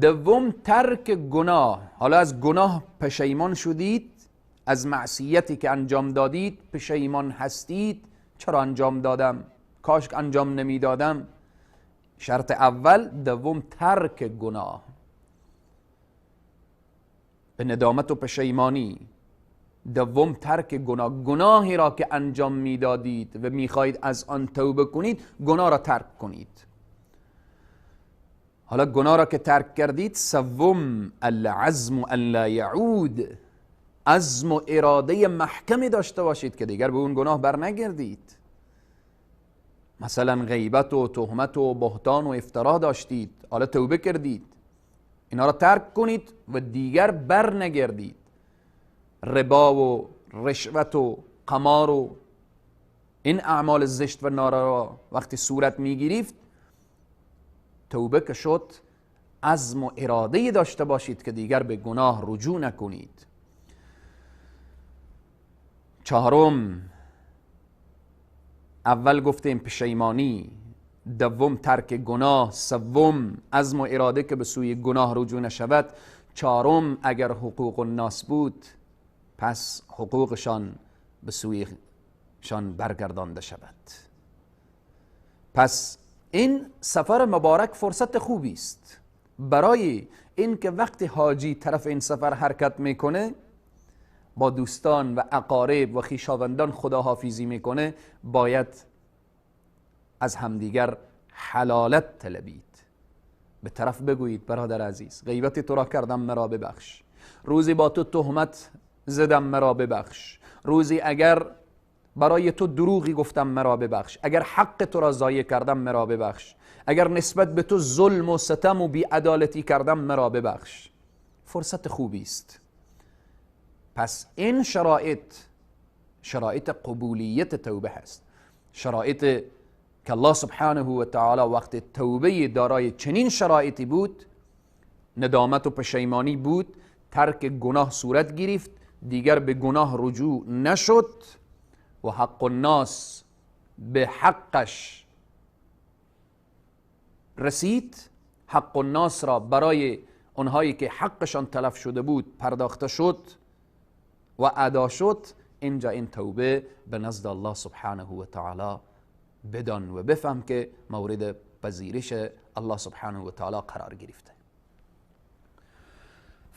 دوم ترک گناه. حالا از گناه پشیمان شدید، از معصیتی که انجام دادید پشیمان هستید، چرا انجام دادم؟ کاش انجام نمیدادم. شرط اول. دوم ترک گناه، به ندامت و پشیمانی. دوم ترک گناه. گناهی را که انجام میدادید و میخواهید از آن توبه کنید، گناه را ترک کنید. حالا گناه را که ترک کردید، سوم العزم ان لا یعود، عزم و اراده محکمی داشته باشید که دیگر به اون گناه بر نگردید. مثلا غیبت و تهمت و بهتان و افترا داشتید، حالا توبه کردید، اینا را ترک کنید و دیگر بر نگردید. ربا و رشوت و قمار و این اعمال زشت و ناروا وقتی صورت میگیرید، توبه که شد، عزم و اراده داشته باشید که دیگر به گناه رجوع نکنید. چهارم، اول گفتیم پشیمانی، دوم ترک گناه، سوم عزم و اراده که به سوی گناه رجوع نشود، چهارم اگر حقوق الناس بود پس حقوقشان به سویشان برگردانده شود. پس این سفر مبارک فرصت خوبی است برای این که وقتی حاجی طرف این سفر حرکت میکنه، با دوستان و اقارب و خویشاوندان خداحافظی میکنه، باید از همدیگر حلالت طلبید. به طرف بگویید برادر عزیز، غیبت تو را کردم مرا ببخش، روزی با تو تهمت زدم مرا ببخش، روزی اگر برای تو دروغی گفتم مرا ببخش، اگر حق تو را ضایع کردم مرا ببخش، اگر نسبت به تو ظلم و ستم و بی‌عدالتی کردم مرا ببخش. فرصت خوبی است. پس این شرایط قبولیت توبه هست، شرایط که الله سبحانه و تعالی وقت توبه دارای چنین شرایطی بود، ندامت و پشیمانی بود، ترک گناه صورت گرفت، دیگر به گناه رجوع نشد و حق الناس به حقش رسید. حق الناس را برای اونهایی که حقشان تلف شده بود پرداخته شد و ادا شد. اینجا این توبه به نزد الله سبحانه و تعالی بدان و بفهم که مورد پذیرش الله سبحانه و تعالی قرار گرفته.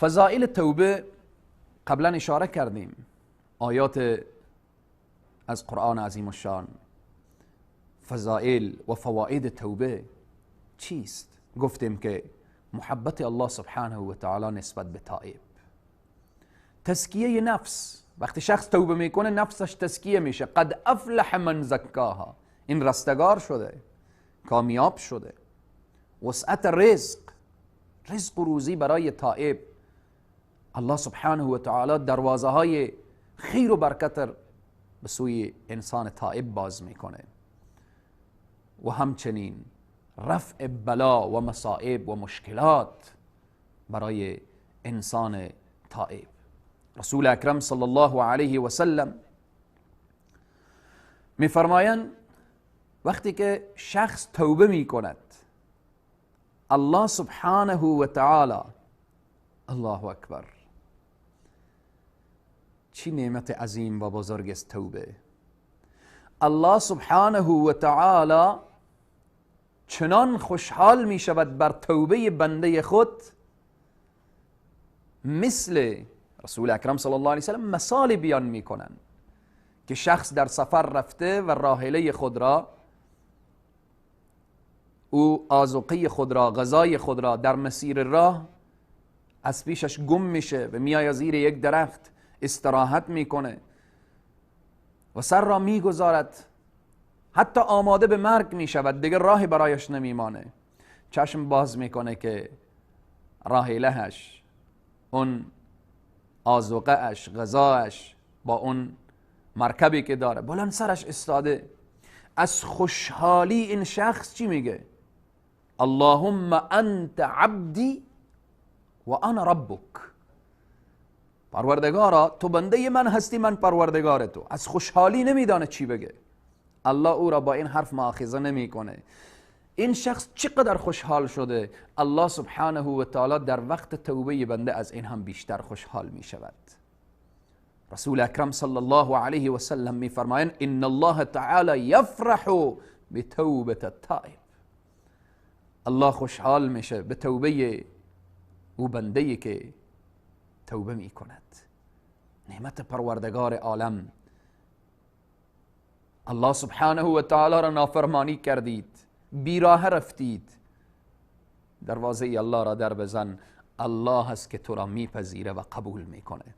فضائل توبه قبلا اشاره کردیم، آیات از قرآن عظیم الشان. فضائل و فواید توبه چیست؟ گفتیم که محبت الله سبحانه و تعالی نسبت به تائب، تزکیه نفس. وقتی شخص توبه میکنه نفسش تزکیه میشه. قد افلح من زکاها، این رستگار شده، کامیاب شده. وسعت رزق و روزی برای تائب، الله سبحانه و تعالی دروازه های خیر و برکت به سوی انسان تائب باز میکنه. و همچنین رفع بلا و مصائب و مشکلات برای انسان تائب. رسول اکرم صلی الله علیه و سلم میفرمایند وقتی که شخص توبه میکند، الله سبحانه و تعالی، الله اکبر، چی نعمت عظیم و بزرگ است توبه. الله سبحانه و تعالی چنان خوشحال می شود بر توبه بنده خود، مثل رسول اکرم صلی الله علیه و سلم مثال بیان می کنند که شخص در سفر رفته و راحله خود را، او آذوقه خود را، غذای خود را در مسیر راه از پیشش گم میشه و میآید زیر یک درخت استراحت میکنه و سر را میگذارد، حتی آماده به مرگ میشود، دیگر راهی برایش نمیمانه. چشم باز میکنه که راحله‌اش، اون آذوقه اش، غذاش با اون مرکبی که داره بلند سرش استاده، از خوشحالی این شخص چی میگه؟ اللهم انت عبدی و انا ربک. پروردگارا تو بنده من هستی، من پروردگار تو. از خوشحالی نمیدانه چی بگه. الله او را با این حرف مؤاخذه نمیکنه. این شخص چقدر خوشحال شده، الله سبحانه و تعالی در وقت توبه بنده از این هم بیشتر خوشحال می شود. رسول اکرم صلی الله علیه و سلم می فرمایند ان الله تعالی یفرح بتوبه التائب. الله خوشحال میشه به توبه او بنده‌ای که توبه می کند. نعمت پروردگار عالم، الله سبحانه و تعالی را نافرمانی کردید، بیراه رفتید، دروازه الله را در بزن، الله هست که تو را میپذیره و قبول میکنه.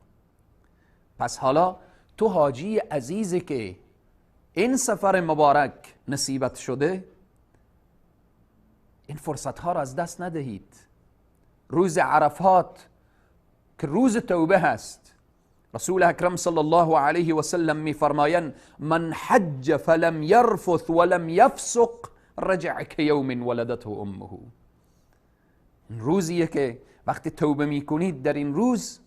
پس حالا تو حاجی عزیزی که این سفر مبارک نصیبت شده، این فرصت ها را از دست ندهید. روز عرفات که روز توبه هست، رسول اکرم صلی الله علیه و سلم میفرمایند من حج فلم یرفث ولم یفسق رجع کیوم ولدته امه. این روزیه که وقتی توبه میکنید در این روز،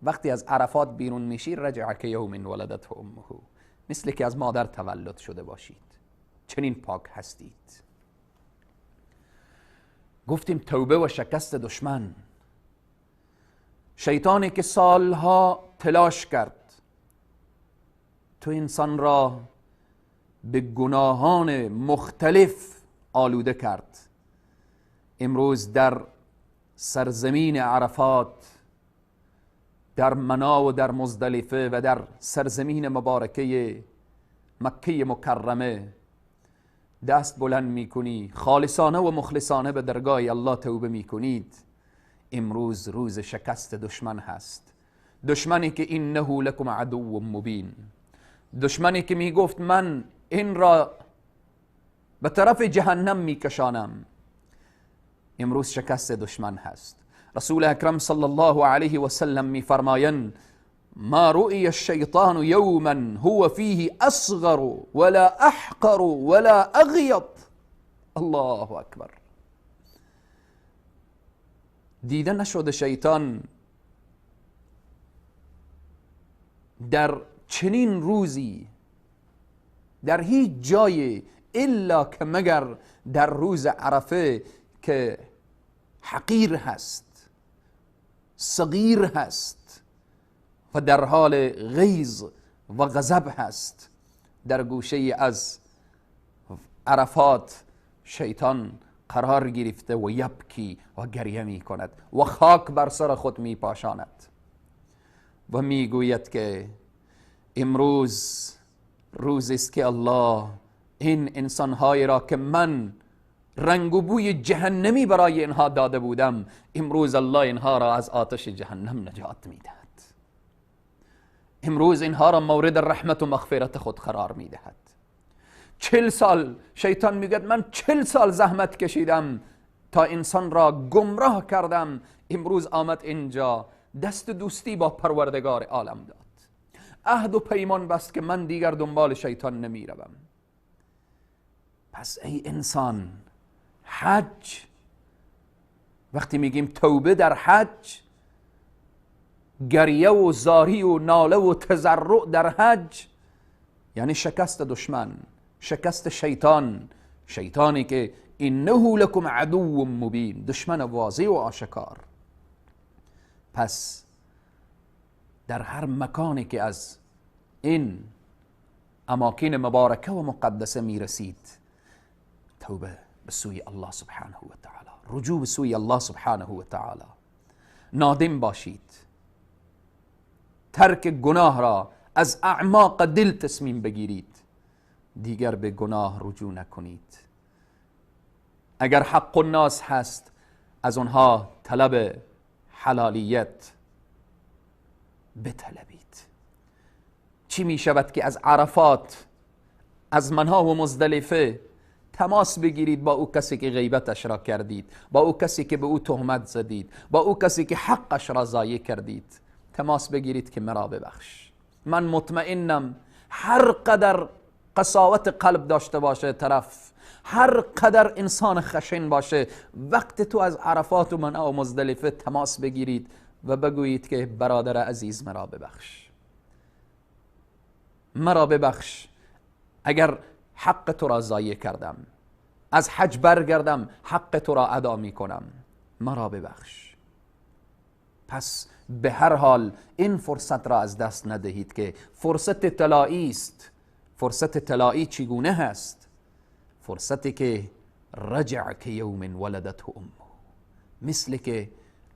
وقتی از عرفات بیرون میشید، رجع کیوم ولدته امه، مثل که از مادر تولد شده باشید، چنین پاک هستید. گفتیم توبه و شکست دشمن. شیطانی که سالها تلاش کرد تو انسان را به گناهان مختلف آلوده کرد، امروز در سرزمین عرفات، در منا و در مزدلفه و در سرزمین مبارکه مکه مکرمه دست بلند میکنی، خالصانه و مخلصانه به درگاه الله توبه میکنید. امروز روز شکست دشمن هست. دشمنی که انه لکم عدو مبین، دشمنی که میگفت من این را به طرف جهنم میکشانم، امروز شکست دشمن هست. رسول اکرم صلی الله علیه و سلم میفرمایند ما رؤی الشیطان یوما هو فیه اصغر ولا احقر ولا اغیض. الله اکبر. دیده نشده شیطان در چنین روزی در هیچ جای الا که مگر در روز عرفه که حقیر هست، صغیر هست و در حال غیظ و غضب هست، در گوشه از عرفات شیطان قرار گرفته و یبکی و گریه می کند و خاک بر سر خود می پاشاند و می گوید که امروز روزی است که الله این انسانهایی را که من رنگ و بوی جهنمی برای اینها داده بودم، امروز الله اینها را از آتش جهنم نجات می دهد. امروز اینها را مورد رحمت و مغفرت خود قرار می دهد. 40 سال شیطان میگه من 40 سال زحمت کشیدم تا انسان را گمراه کردم، امروز آمد اینجا دست دوستی با پروردگار عالم داد، عهد و پیمان بست که من دیگر دنبال شیطان نمی روم. پس ای انسان، حج، وقتی میگیم توبه در حج، گریه و زاری و ناله و تضرع در حج یعنی شکست دشمن، شکست شیطان، شیطانی که انه لکم عدو مبین، دشمن واضح و آشکار. پس در هر مکانی که از این اماکن مبارکه و مقدسه میرسید، توبه به سوی الله سبحانه و تعالی، رجوع به سوی الله سبحانه و تعالی، نادم باشید، ترک گناه را از اعماق دل تصمیم بگیرید، دیگر به گناه رجوع نکنید. اگر حق الناس هست از اونها طلب حلالیت بطلبید. چی می شود که از عرفات، از منها و مزدلفه تماس بگیرید با او کسی که غیبتش را کردید، با او کسی که به او تهمت زدید، با او کسی که حقش را ضایع کردید، تماس بگیرید که مرا ببخش، من مطمئنم هر قدر قساوت قلب داشته باشه طرف، هر قدر انسان خشن باشه، وقت تو از عرفات و منع و مزدلفه تماس بگیرید و بگویید که برادر عزیز مرا ببخش، مرا ببخش اگر حق تو را ضایع کردم، از حج برگردم حق تو را ادا می کنم، مرا ببخش. پس به هر حال این فرصت را از دست ندهید که فرصت طلایی است. فرصت طلایی چگونه هست؟ فرصتی که رجع که یوم ولدته امه، مثل که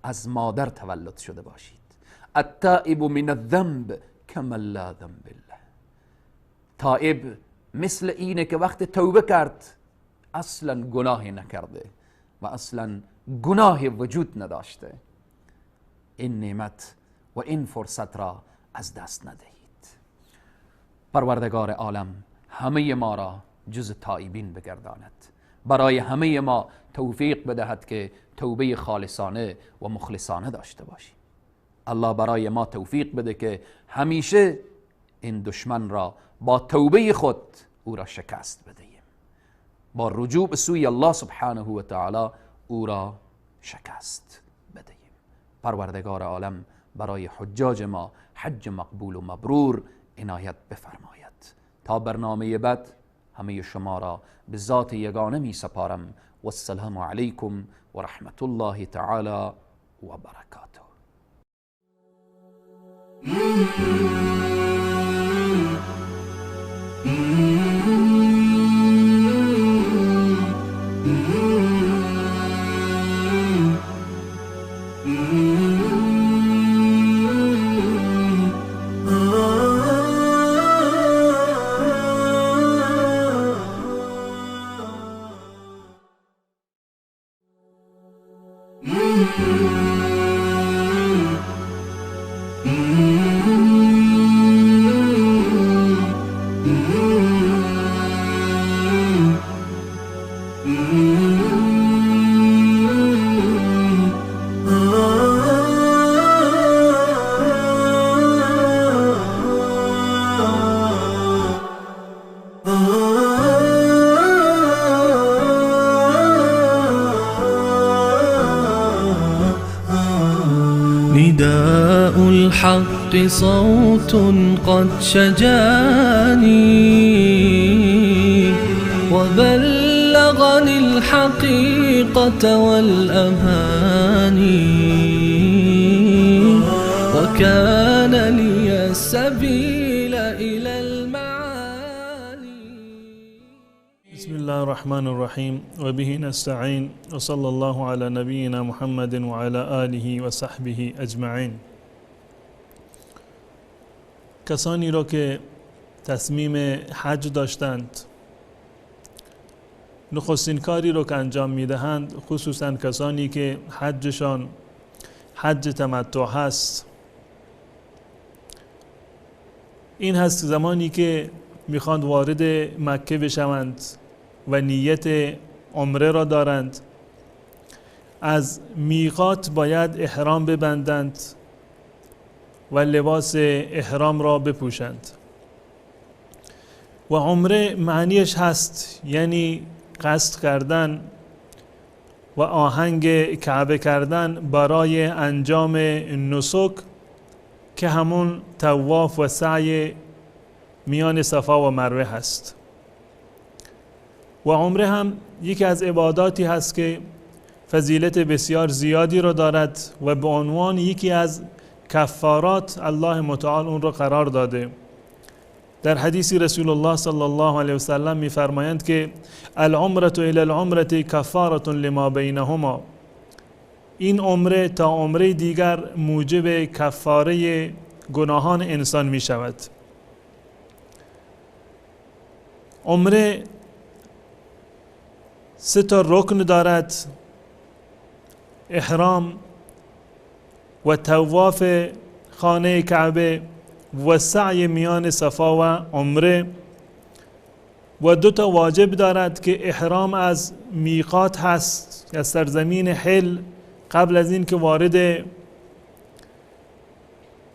از مادر تولد شده باشید. التائب من الذنب کمن لا ذنب له. تائب مثل اینه که وقت توبه کرد اصلا گناهی نکرده و اصلا گناهی وجود نداشته. این نعمت و این فرصت را از دست ندهید. پروردگار عالم همه ما را جز تائبین بگرداند، برای همه ما توفیق بدهد که توبه خالصانه و مخلصانه داشته باشیم. الله برای ما توفیق بده که همیشه این دشمن را با توبه خود او را شکست بدهیم، با رجوع به سوی الله سبحانه و تعالی او را شکست بدهیم. پروردگار عالم برای حجاج ما حج مقبول و مبرور عنایت بفرماید. تا برنامه بعد همه شما را به ذات یگانه می سپارم. و السلام علیکم و رحمت الله تعالی و برکاته. نداء الحق صوت قد شجاني وبلغني الحقيقة والأماني وكان لي السبيل إلى المعاني. بسم الله الرحمن الرحيم وبه نستعين وصلى الله على نبينا محمد وعلى آله و صحبه اجمعین. کسانی را که تصمیم حج داشتند، نخستین کاری را که انجام میدهند، خصوصا کسانی که حجشان حج تمتع هست، این هست زمانی که میخواند وارد مکه بشوند و نیت عمره را دارند، از میقات باید احرام ببندند و لباس احرام را بپوشند. و عمره معنیش هست یعنی قصد کردن و آهنگ کعبه کردن برای انجام نسک که همون طواف و سعی میان صفا و مروه هست. و عمره هم یکی از عباداتی هست که فضیلت بسیار زیادی را دارد و به عنوان یکی از کفارات الله متعال اون را قرار داده. در حدیث رسول الله صلی الله علیه و سلم می‌فرمایند که العمره الی العمره کفاره لما بینهما، این عمره تا عمره دیگر موجب کفاره گناهان انسان می شود. عمره 3 رکن دارد: احرام و طواف خانه کعبه و سعی میان صفا و عمره، و 2 واجب دارد که احرام از میقات هست، از سرزمین حل، قبل از این که وارد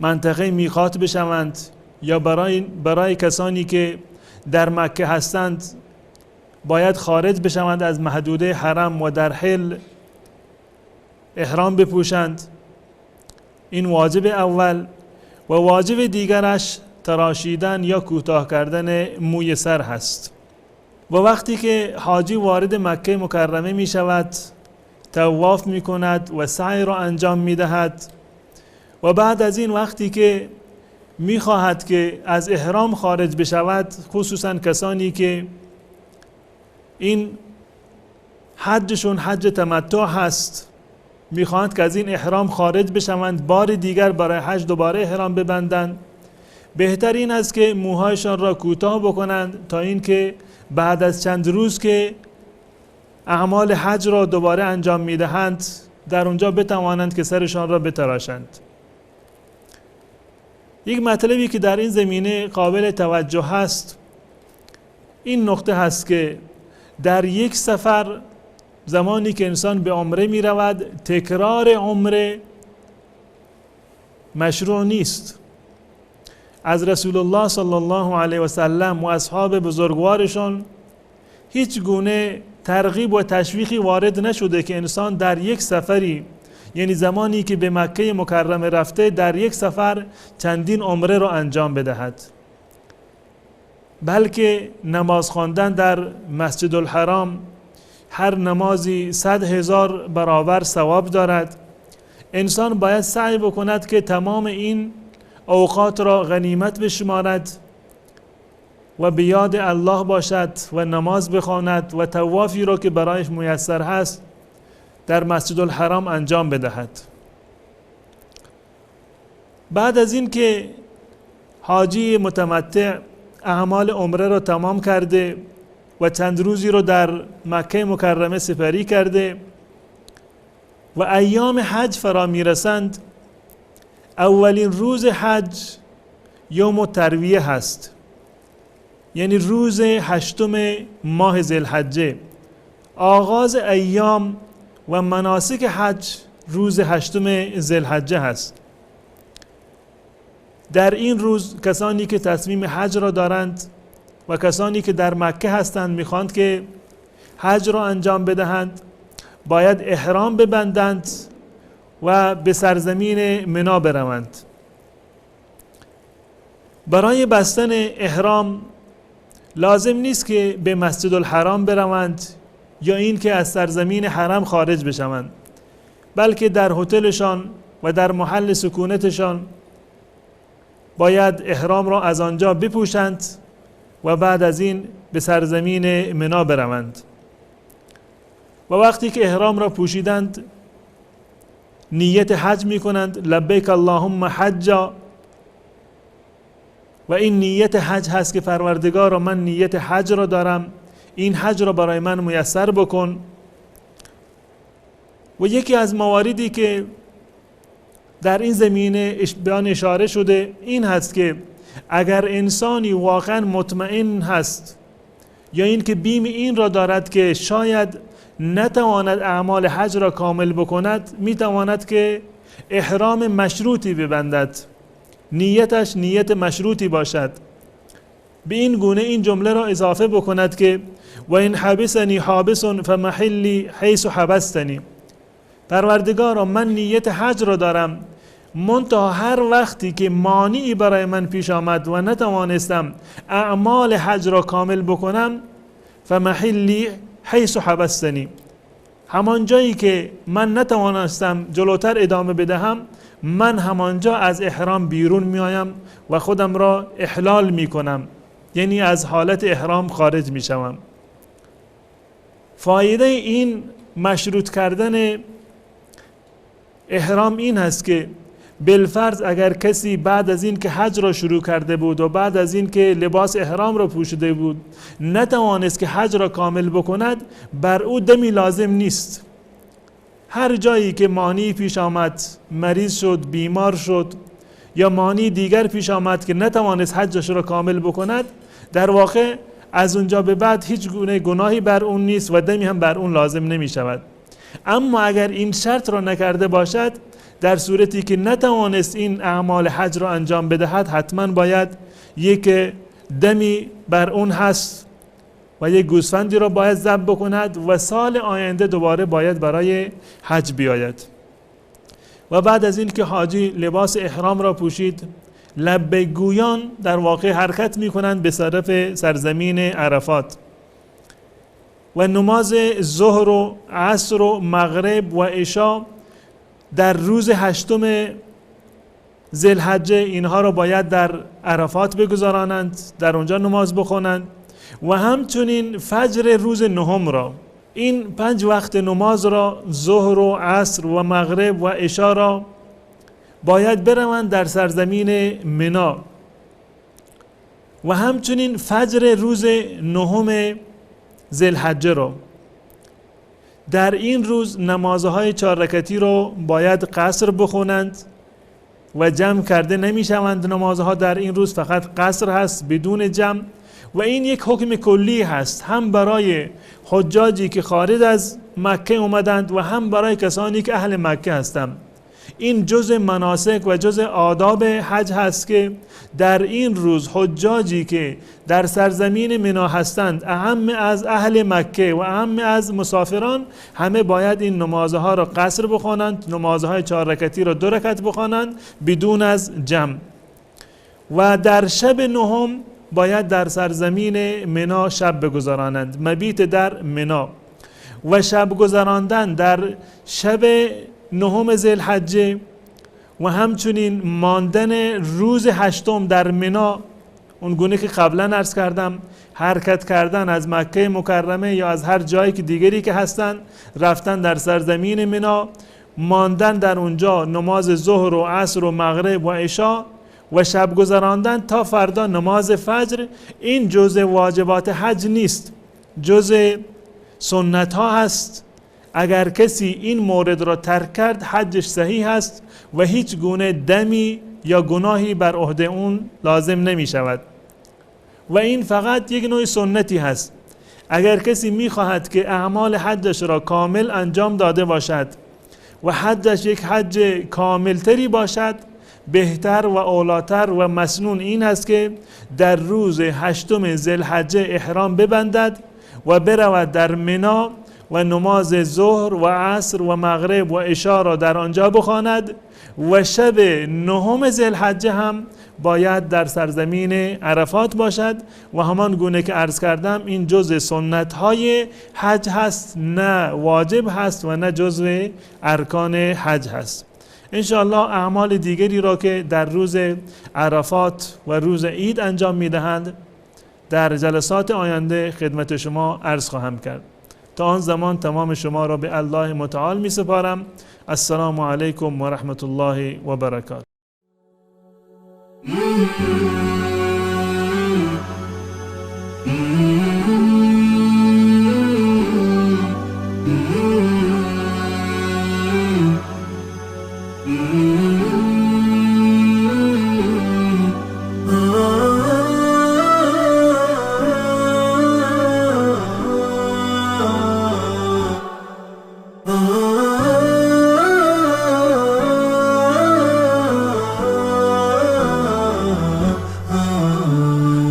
منطقه میقات بشوند یا برای کسانی که در مکه هستند باید خارج بشوند از محدوده حرم و در حل احرام بپوشند. این واجب اول. و واجب دیگرش تراشیدن یا کوتاه کردن موی سر هست. و وقتی که حاجی وارد مکه مکرمه می شود طواف می کند و سعی را انجام می دهد و بعد از این وقتی که می خواهد که از احرام خارج بشود، خصوصا کسانی که این حجشون حج تمتع هست، می خواهند که از این احرام خارج بشوند، بار دیگر برای حج دوباره احرام ببندند، بهتر این است که موهایشان را کوتاه بکنند تا اینکه بعد از چند روز که اعمال حج را دوباره انجام می دهند در اونجا بتوانند که سرشان را بتراشند. یک مطلبی که در این زمینه قابل توجه هست این نقطه هست که در یک سفر زمانی که انسان به عمره می رود تکرار عمره مشروع نیست. از رسول الله صلی الله علیه و سلم و اصحاب بزرگوارشان هیچ گونه ترغیب و تشویقی وارد نشده که انسان در یک سفری، یعنی زمانی که به مکه مکرمه رفته، در یک سفر چندین عمره را انجام بدهد، بلکه نماز خواندن در مسجد الحرام هر نمازی 100,000 برابر ثواب دارد. انسان باید سعی بکند که تمام این اوقات را غنیمت بشمارد و به یاد الله باشد و نماز بخواند و طوافی را که برایش میسر هست در مسجد الحرام انجام بدهد. بعد از این که حاجی متمتع اعمال عمره را تمام کرده و چند روزی را در مکه مکرمه سپری کرده و ایام حج فرا میرسند، اولین روز حج یوم الترویه هست، یعنی روز 8 ماه ذوالحجه. آغاز ایام و مناسک حج روز 8 ذوالحجه هست. در این روز کسانی که تصمیم حج را دارند و کسانی که در مکه هستند میخواند که حج را انجام بدهند باید احرام ببندند و به سرزمین منی بروند. برای بستن احرام لازم نیست که به مسجد الحرام بروند یا این که از سرزمین حرم خارج بشوند، بلکه در هتلشان و در محل سکونتشان باید احرام را از آنجا بپوشند و بعد از این به سرزمین منی بروند. و وقتی که احرام را پوشیدند نیت حج می کنند، لبیک اللهم حجا، و این نیت حج هست که پروردگارا من نیت حج را دارم، این حج را برای من میسر بکن. و یکی از مواردی که در این زمینه بیان اشاره شده این هست که اگر انسانی واقعا مطمئن هست یا این که بیم این را دارد که شاید نتواند اعمال حج را کامل بکند، میتواند که احرام مشروطی ببندد، نیتش نیت مشروطی باشد. به این گونه این جمله را اضافه بکند که و این حبسنی حابس فمحلی حیث حبستنی، پروردگارا من نیت حج را دارم، منتها هر وقتی که مانعی برای من پیش آمد و نتوانستم اعمال حج را کامل بکنم، فمحلی حیث حبستنی، همان جایی که من نتوانستم جلوتر ادامه بدهم من همانجا از احرام بیرون می آیم و خودم را احلال می کنم، یعنی از حالت احرام خارج می شوم. فایده این مشروط کردن احرام این هست که بالفرض اگر کسی بعد از این که حج را شروع کرده بود و بعد از این که لباس احرام را پوشیده بود نتوانست که حج را کامل بکند، بر او دمی لازم نیست. هر جایی که مانعی پیش آمد، مریض شد، بیمار شد یا مانعی دیگر پیش آمد که نتوانست حجش را کامل بکند، در واقع از اونجا به بعد هیچ گونه گناهی بر اون نیست و دمی هم بر اون لازم نمی شود. اما اگر این شرط را نکرده باشد، در صورتی که نتوانست این اعمال حج را انجام بدهد، حتما باید یک دمی بر اون هست و یک گوسفندی را باید ذبح بکند و سال آینده دوباره باید برای حج بیاید. و بعد از این که حاجی لباس احرام را پوشید، لبیک گویان در واقع حرکت می کنند به طرف سرزمین عرفات و نماز ظهر و عصر و مغرب و عشا در روز 8 ذوالحجه اینها را باید در عرفات بگذرانند، در اونجا نماز بخوانند و همچنین فجر روز 9 را، این 5 وقت نماز را، ظهر و عصر و مغرب و عشا را باید بروند در سرزمین منا و همچنین فجر روز 9 ذوالحجه را. در این روز نمازهای 4 رکعتی را باید قصر بخونند و جمع کرده نمی شوند. نمازها در این روز فقط قصر هست بدون جمع و این یک حکم کلی هست، هم برای حجاجی که خارج از مکه اومدند و هم برای کسانی که اهل مکه هستند. این جزء مناسک و جزء آداب حج هست که در این روز حجاجی که در سرزمین منا هستند، اهم از اهل مکه و اهم از مسافران، همه باید این نمازها را قصر بخوانند، نمازهای 4 رکعتی را 2 رکعت بخوانند بدون از جمع. و در شب 9 باید در سرزمین منا شب بگذرانند، مبیت در منا. و شب گذراندن در شب 9 ذوالحجه و همچنین ماندن روز 8 در منا، اون گونه که قبلا عرض کردم، حرکت کردن از مکه مکرمه یا از هر جایی که دیگری که هستن رفتن در سرزمین منا، ماندن در اونجا نماز ظهر و عصر و مغرب و عشا و شب گذراندن تا فردا نماز فجر، این جزء واجبات حج نیست، جزء سنت ها هست. اگر کسی این مورد را ترک کرد حجش صحیح است و هیچ گونه دمی یا گناهی بر عهده اون لازم نمی شود و این فقط یک نوع سنتی هست. اگر کسی می خواهد که اعمال حجش را کامل انجام داده باشد و حجش یک حج کاملتری باشد، بهتر و اولاتر و مسنون این است که در روز 8 ذوالحجه احرام ببندد و برود در منا و نماز ظهر و عصر و مغرب و عشا را در آنجا بخواند و شب 9 ذوالحجه هم باید در سرزمین عرفات باشد و همان گونه که عرض کردم این جزء سنت های حج هست، نه واجب هست و نه جزء ارکان حج هست. انشاءالله اعمال دیگری را که در روز عرفات و روز عید انجام میدهند در جلسات آینده خدمت شما عرض خواهم کرد. تا آن زمان تمام شما را به الله متعال می سپارم. السلام علیکم و رحمت الله و برکاته.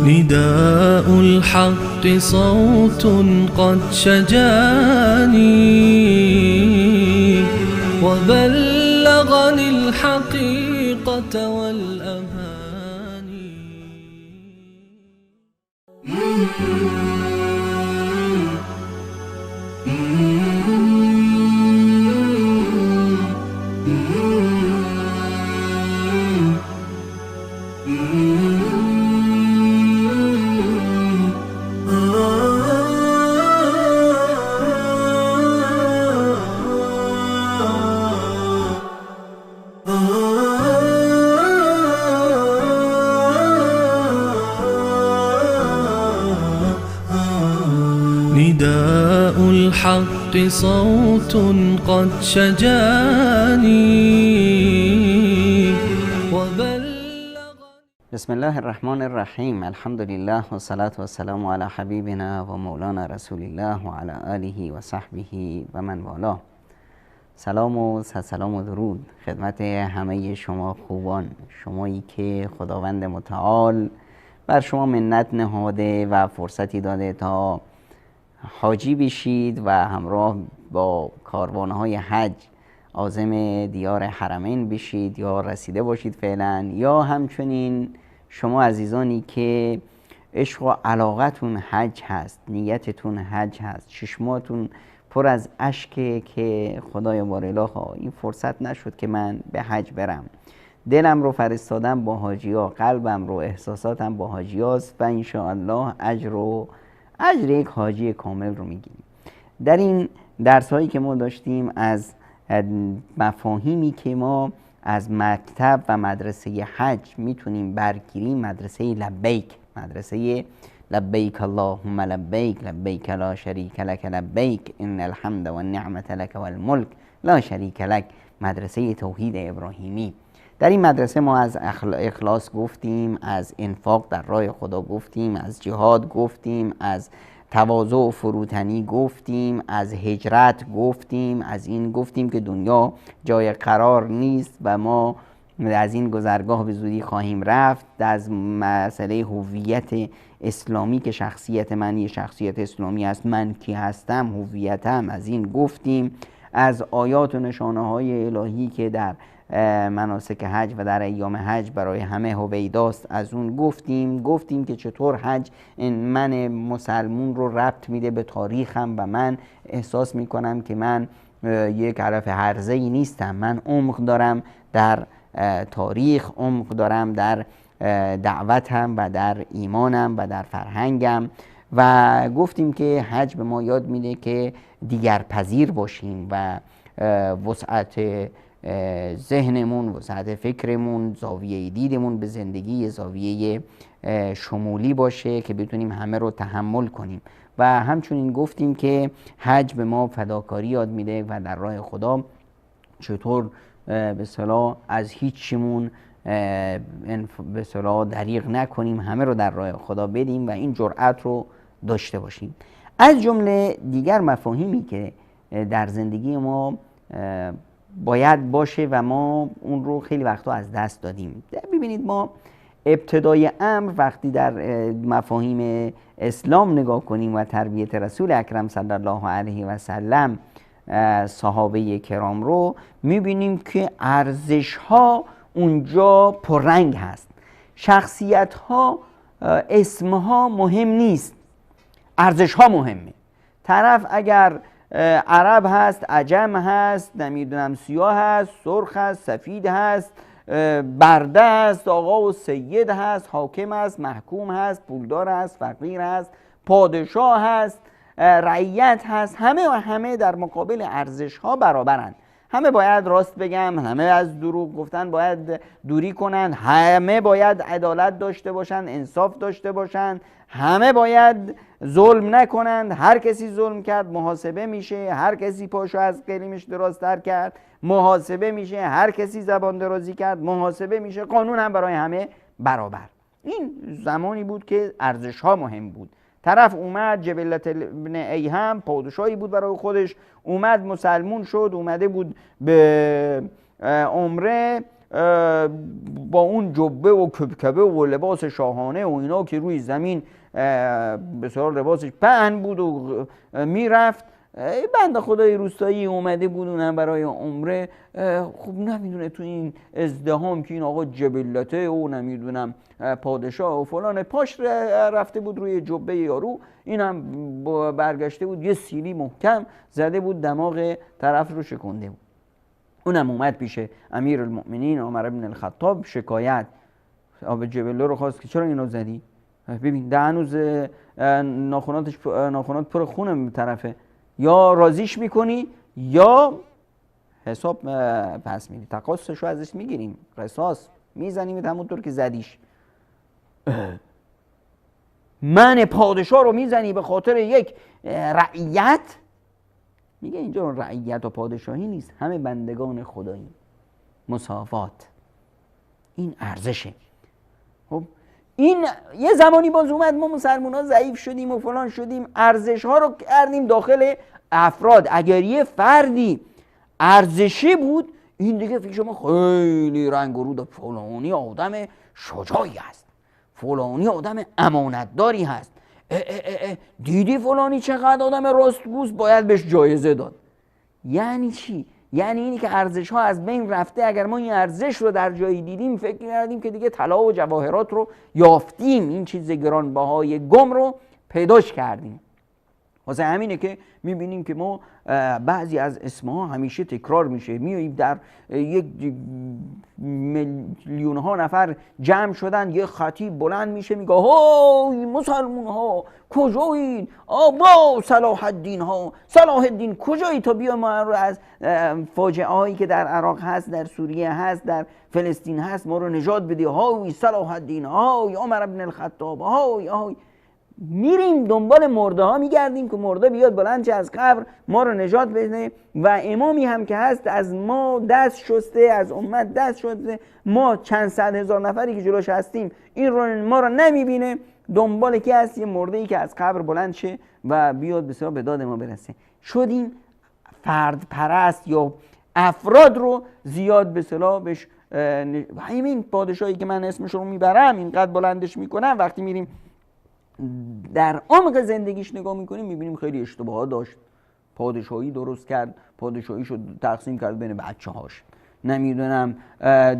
نداء الحق صوت قد شجاني وبلغني الحقيقة والأماني. نداء الحق صوت قد شجاني بسم الله الرحمن الرحیم. الحمد لله و صلاة و سلام علی حبیبنا و مولانا رسول الله و علی آله و صحبه و من والاه. سلام و سلام و درود خدمت همه شما خوبان، شمایی که خداوند متعال بر شما منت نهاده و فرصتی داده تا حاجی بشید و همراه با کاروانهای حج عازم دیار حرمین بشید یا رسیده باشید فعلا، یا همچنین شما عزیزانی که عشق و علاقتون حج هست، نیتتون حج هست، چشماتون پر از اشکه که خدای بارالها این فرصت نشد که من به حج برم، دلم رو فرستادم با حاجی ها، قلبم رو احساساتم با حاجی هاست و انشاءالله اجر یک حاجی کامل رو میگیریم. در این درس هایی که ما داشتیم از مفاهیمی که ما از مکتب و مدرسه حج میتونیم برگیریم، مدرسه لبیک، مدرسه لبیک اللهم لبیک لبیک لا شریک لک لبیک ان الحمد و النعمت لک و الملک لا شریک لک، مدرسه توحید ابراهیمی. در این مدرسه ما از اخلاص گفتیم، از انفاق در راه خدا گفتیم، از جهاد گفتیم، از تواضع و فروتنی گفتیم، از هجرت گفتیم، از این گفتیم که دنیا جای قرار نیست و ما از این گذرگاه به زودی خواهیم رفت، از مسئله هویت اسلامی که شخصیت من یه شخصیت اسلامی است، من کی هستم، هویتم، از این گفتیم، از آیات و نشانه های الهی که در مناسک حج و در ایام حج برای همه هویداست، از اون گفتیم که چطور حج من مسلمون رو ربط میده به تاریخم و من احساس میکنم که من یک علف هرزه‌ای نیستم، من عمق دارم در تاریخ، عمق دارم در دعوتم و در ایمانم و در فرهنگم و گفتیم که حج به ما یاد میده که دیگر پذیر باشیم و وسعت ذهنمون، وسعت فکرمون، زاویه دیدمون به زندگی زاویه شمولی باشه که بتونیم همه رو تحمل کنیم و همچنین گفتیم که حج به ما فداکاری یاد میده و در راه خدا چطور به اصطلاح از هیچیمون به اصطلاح دریغ نکنیم، همه رو در راه خدا بدیم و این جرأت رو داشته باشیم. از جمله دیگر مفاهیمی که در زندگی ما باید باشه و ما اون رو خیلی وقتا از دست دادیم. ببینید ما ابتدای امر وقتی در مفاهیم اسلام نگاه کنیم و تربیت رسول اکرم صلی الله علیه و سلم صحابه کرام رو میبینیم که ارزش ها اونجا پررنگ هست، شخصیت ها، اسم ها مهم نیست، ارزش ها مهمه. طرف اگر عرب هست، عجم هست، نمیدونم سیاه هست، سرخ هست، سفید هست، برده است، آقا و سید هست، حاکم هست، محکوم هست، پولدار هست، فقیر هست، پادشاه هست، رعیت هست، همه در مقابل ارزش ها برابرند. همه باید راست بگن، همه از دروغ گفتن باید دوری کنند، همه باید عدالت داشته باشند، انصاف داشته باشند، همه باید ظلم نکنند، هر کسی ظلم کرد محاسبه میشه، هر کسی پاشو از قلیمش درازتر کرد محاسبه میشه، هر کسی زبان درازی کرد محاسبه میشه، قانون هم برای همه برابر. این زمانی بود که ارزش ها مهم بود. طرف اومد جبلت ابن ایهم پادشاهی بود برای خودش، اومد مسلمون شد، اومده بود به عمره با اون جبه و کبکبه و لباس شاهانه و اینا که روی زمین بسیار لباسش پهن بود و میرفت. بنده خدای روستایی اومده بود اونم برای عمره، خب نمیدونه تو این ازدهام که این آقا جبلته و نمیدونم پادشاه و فلان، پاش رفته بود روی جبه یارو، اینم برگشته بود یه سیلی محکم زده بود دماغ طرف رو شکنده بود. اونم اومد پیش امیر المؤمنین عمر بن الخطاب شکایت، آب جبله رو خواست که چرا اینو زدی؟ ببین ده هنوز ناخونات پر خونه طرفه، یا راضیش میکنی یا حساب پس میدی، تقاصش رو ازش میگیریم، قصاص میزنیم همونطور که زدیش. من پادشاه رو میزنی به خاطر یک رعیت؟ میگه اینجا رعیت و پادشاهی نیست، همه بندگان خدایی، مساوات، این ارزشه. خب این یه زمانی باز اومد ما مسلمان ها ضعیف شدیم و فلان شدیم، ارزش ها رو کردیم داخل افراد. اگر یه فردی ارزشی بود این دیگه فکر شما خیلی رنگ و رود، فلانی آدم شجاعی است، فلانی آدم امانتداری هست، دیدی فلانی چقدر آدم راستگوست، باید بهش جایزه داد. یعنی چی؟ یعنی اینی که ارزش ها از بین رفته. اگر ما این ارزش رو در جایی دیدیم فکر کردیم که دیگه طلا و جواهرات رو یافتیم، این چیز گرانبهای گم رو پیداش کردیم. واسه همینه که میبینیم که ما بعضی از اسمها همیشه تکرار میشه. میاییم در یک میلیون ها نفر جمع شدن، یه خطیب بلند میشه میگه هوی مسلمون ها کجایید؟ آبا صلاح الدین ها، صلاح الدین کجایی؟ تا بیا ما رو از فاجعه هایی که در عراق هست، در سوریه هست، در فلسطین هست ما رو نجات بدی. هوی صلاح الدین، هوی عمر بن الخطاب، هوی. میریم دنبال مرده ها میگردیم که مرده بیاد بلند چه از قبر ما رو نجات بده. و امامی هم که هست از ما دست شسته، از امت دست شسته، ما چند صد هزار نفری که جلوش هستیم این رو ما رو نمیبینه. دنبال کی هست؟ یه مرده ای که از قبر بلند شه و بیاد بسیار به داد ما برسه. شدیم فرد پرست یا افراد رو زیاد به صلاح بهش همین پادشاهی که من اسمش رو میبرم اینقدر بلندش میکنم، وقتی میریم در عمق زندگیش نگاه میکنیم میبینیم خیلی اشتباهات داشت. پادشاهی درست کرد، پادشاهی شد تقسیم کرد بین بچه هاش، نمیدونم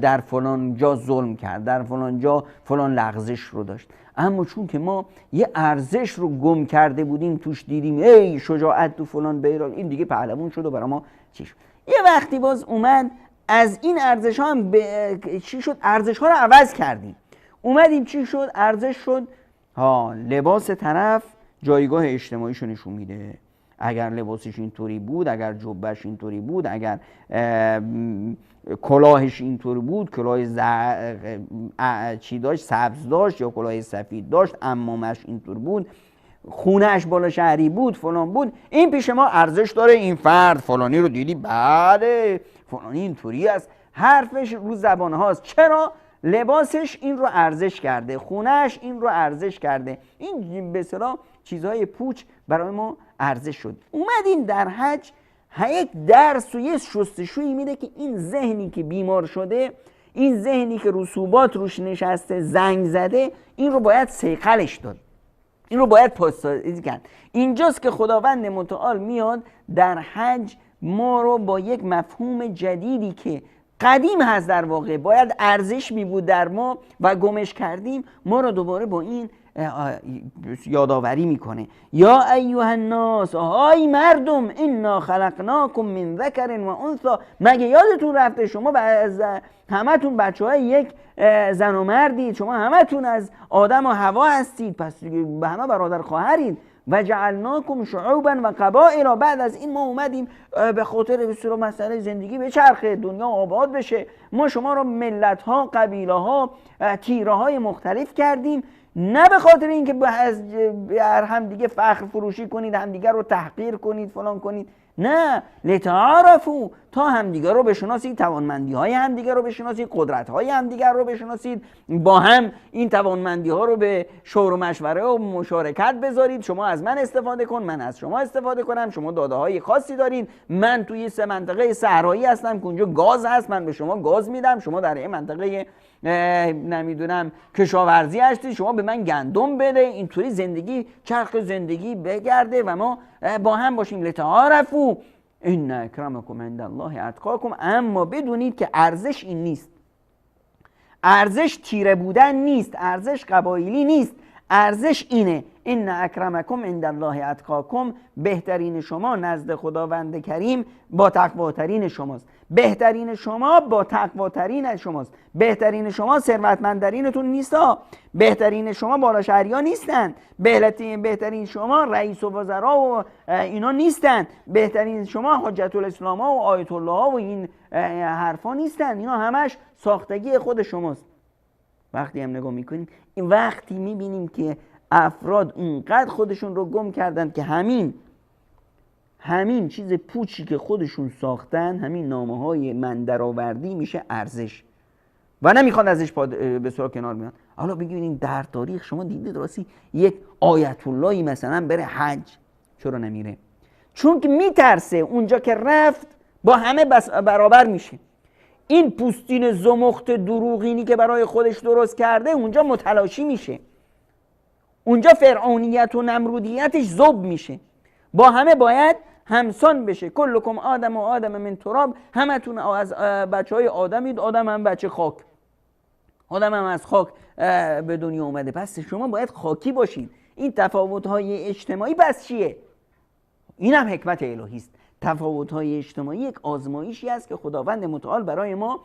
در فلان جا ظلم کرد، در فلان جا فلان لغزش رو داشت. اما چون که ما یه ارزش رو گم کرده بودیم توش دیدیم ای شجاعت تو فلان بیرال، این دیگه پهلوان شد و برای ما چی شد. یه وقتی باز اومد از این ارزش ها هم چی شد؟ ارزش ها رو عوض کردیم. اومدیم چی شد؟ ارزش شد لباس طرف جایگاه اجتماعیشو نشون میده. اگر لباسش اینطوری بود، اگر جبهش اینطوری بود، اگر کلاهش اینطوری بود، کلاه چی داشت، سبز داشت یا کلاه سفید داشت، عمامش اینطور بود، خونهش بالا شهری بود، فلان بود، این پیش ما ارزش داره. این فرد فلانی رو دیدی؟ بله فلانی اینطوری است، حرفش رو زبان هاست. چرا؟ لباسش این رو ارزش کرده، خونهش این رو ارزش کرده. این به اصطلاح چیزهای پوچ برای ما ارزش شد. اومدیم در حج یک درس و یه شستشویی میده که این ذهنی که بیمار شده، این ذهنی که رسوبات روش نشسته، زنگ زده، این رو باید صیقلش داد، این رو باید پاسداری کرد. اینجاست که خداوند متعال میاد در حج ما رو با یک مفهوم جدیدی که قدیم هست در واقع باید ارزش می بود در ما و گمش کردیم، ما رو دوباره با این یادآوری میکنه. یا ایها الناس، های مردم، انا خلقناکم من ذکر و انثی، مگه یادتون رفته شما از همتون بچهای یک زن و مردید، شما همتون از آدم و حوا هستید، پس به همه برادر خواهرید. و جعلناکم شعوبا و قبائل، بعد از این ما اومدیم به خاطر بسیار مسئله زندگی به چرخه دنیا آباد بشه، ما شما رو ملت ها، قبیله ها، تیره های مختلف کردیم، نه به خاطر اینکه هم دیگه فخر فروشی کنید، هم دیگه رو تحقیر کنید، فلان کنید، نه، لتعارفوا، تا همدیگه رو بشناسید، توانمندی های همدیگه رو بشناسید، قدرت های همدیگه رو بشناسید، با هم این توانمندی ها رو به شور و مشوره و مشارکت بذارید. شما از من استفاده کن، من از شما استفاده کنم، شما داده های خاصی دارید، من توی سه منطقه صحرایی هستم که اونجا گاز هست، من به شما گاز میدم، شما در این منطقه نمیدونم کشاورزی هستی، شما به من گندم بده. اینطوری زندگی، چرخ زندگی بگرده و ما با هم باشیم. لتعارفوا ان اکرمکم عند الله اتقاکم. اما بدونید که ارزش این نیست، ارزش تیره بودن نیست، ارزش قبایلی نیست، ارزش اینه ان اکرمکم عند الله اتقاکم، بهترین شما نزد خداوند کریم با تقواترین شماست، بهترین شما با تقواترین شماست، بهترین شما ثروتمندترینتون نیستا، بهترین شما بالا شهریان نیستن، بهترین شما رئیس و وزرا و اینا نیستن، بهترین شما حجت الاسلام ها و آیت الله ها و این حرفا نیستن، اینا همش ساختگی خود شماست. وقتی هم نگاه میکنیم، این وقتی میبینیم که افراد اینقدر خودشون رو گم کردن که همین چیز پوچی که خودشون ساختن، همین نامه های من درآوردی میشه ارزش و نمیخواد ازش به سر کنار بیان. حالا بگیریم در تاریخ شما دیدید راستی یک آیت اللهی مثلا بره حج، چرا نمیره؟ چون که میترسه اونجا که رفت با همه برابر میشه. این پوستین زمخت دروغینی که برای خودش درست کرده اونجا متلاشی میشه، اونجا فرعونیت و نمرودیتش ذوب میشه. با همه باید همسان بشه. کلکم آدم و آدم من تراب، همتون از بچه های آدمید، آدم هم بچه خاک، آدم هم از خاک به دنیا اومده، پس شما باید خاکی باشید. این تفاوت های اجتماعی پس چیه؟ این هم حکمت الهی است. تفاوت های اجتماعی یک آزمایشی است که خداوند متعال برای ما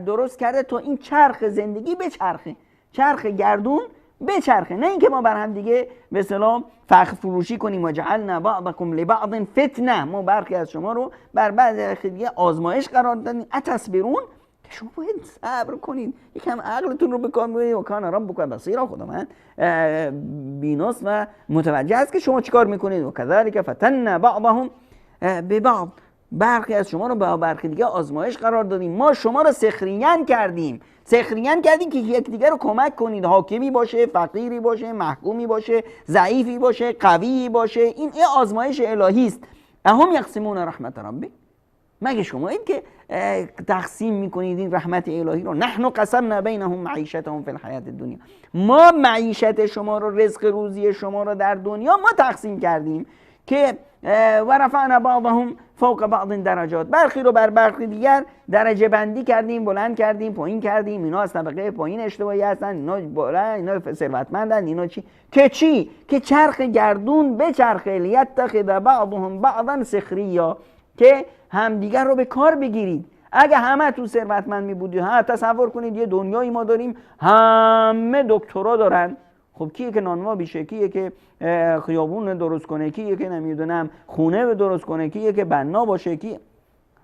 درست کرده تا این چرخ زندگی بچرخه، چرخ گردون بچرخه، نه اینکه ما بر هم دیگه به اصطلاح فخر فروشی کنیم و جعلنا بعضکم لبعض فتنه، ما برخی از شما رو بر بعض دیگه آزمایش قرار دادیم. اتصبرون، که شما باید صبر کنید، یکم عقلتون رو بکار بگیرید. و کان ربک بصیرا، خداوند بیناست و متوجه است که شما چیکار میکنید. و کذالک فتنا بعضهم ببعض، برخی از شما رو با برخی دیگه آزمایش قرار دادیم. ما شما رو سخرین کردیم که یکدیگر رو کمک کنید، حاکمی باشه، فقیری باشه، محکومی باشه، ضعیفی باشه، قوی باشه. این آزمایش الهی است. اهم یقسمون رحمت ربک، مگه شما این که تقسیم میکنید این رحمت الهی رو؟ نحن قسمنا بینهم معیشتهم فی الحیات الدنیا، ما معیشت شما رو، رزق روزی شما رو در دنیا ما تقسیم کردیم که و رفعنا بعضهم فوق بعض درجات، برخی رو بر برخی دیگر درجه بندی کردیم، بلند کردیم، پایین کردیم. اینا از طبقه پایین اشتباهی هستن، اینا بلند، اینا ثروتمندن، اینا چی؟ که چرخ گردون بچرخه. لیتخذ بعضهم بعضا سخریا، که همدیگر رو به کار بگیرید. اگه همه تو ثروتمند می بودید، تصور کنید یه دنیایی ما داریم همه دکترا دارن، خب کیه که نانوا بیشه، کیه که خیابون درست کنه، کیه که نمیدونم خونه درست کنه، کیه که بنا باشه، کی.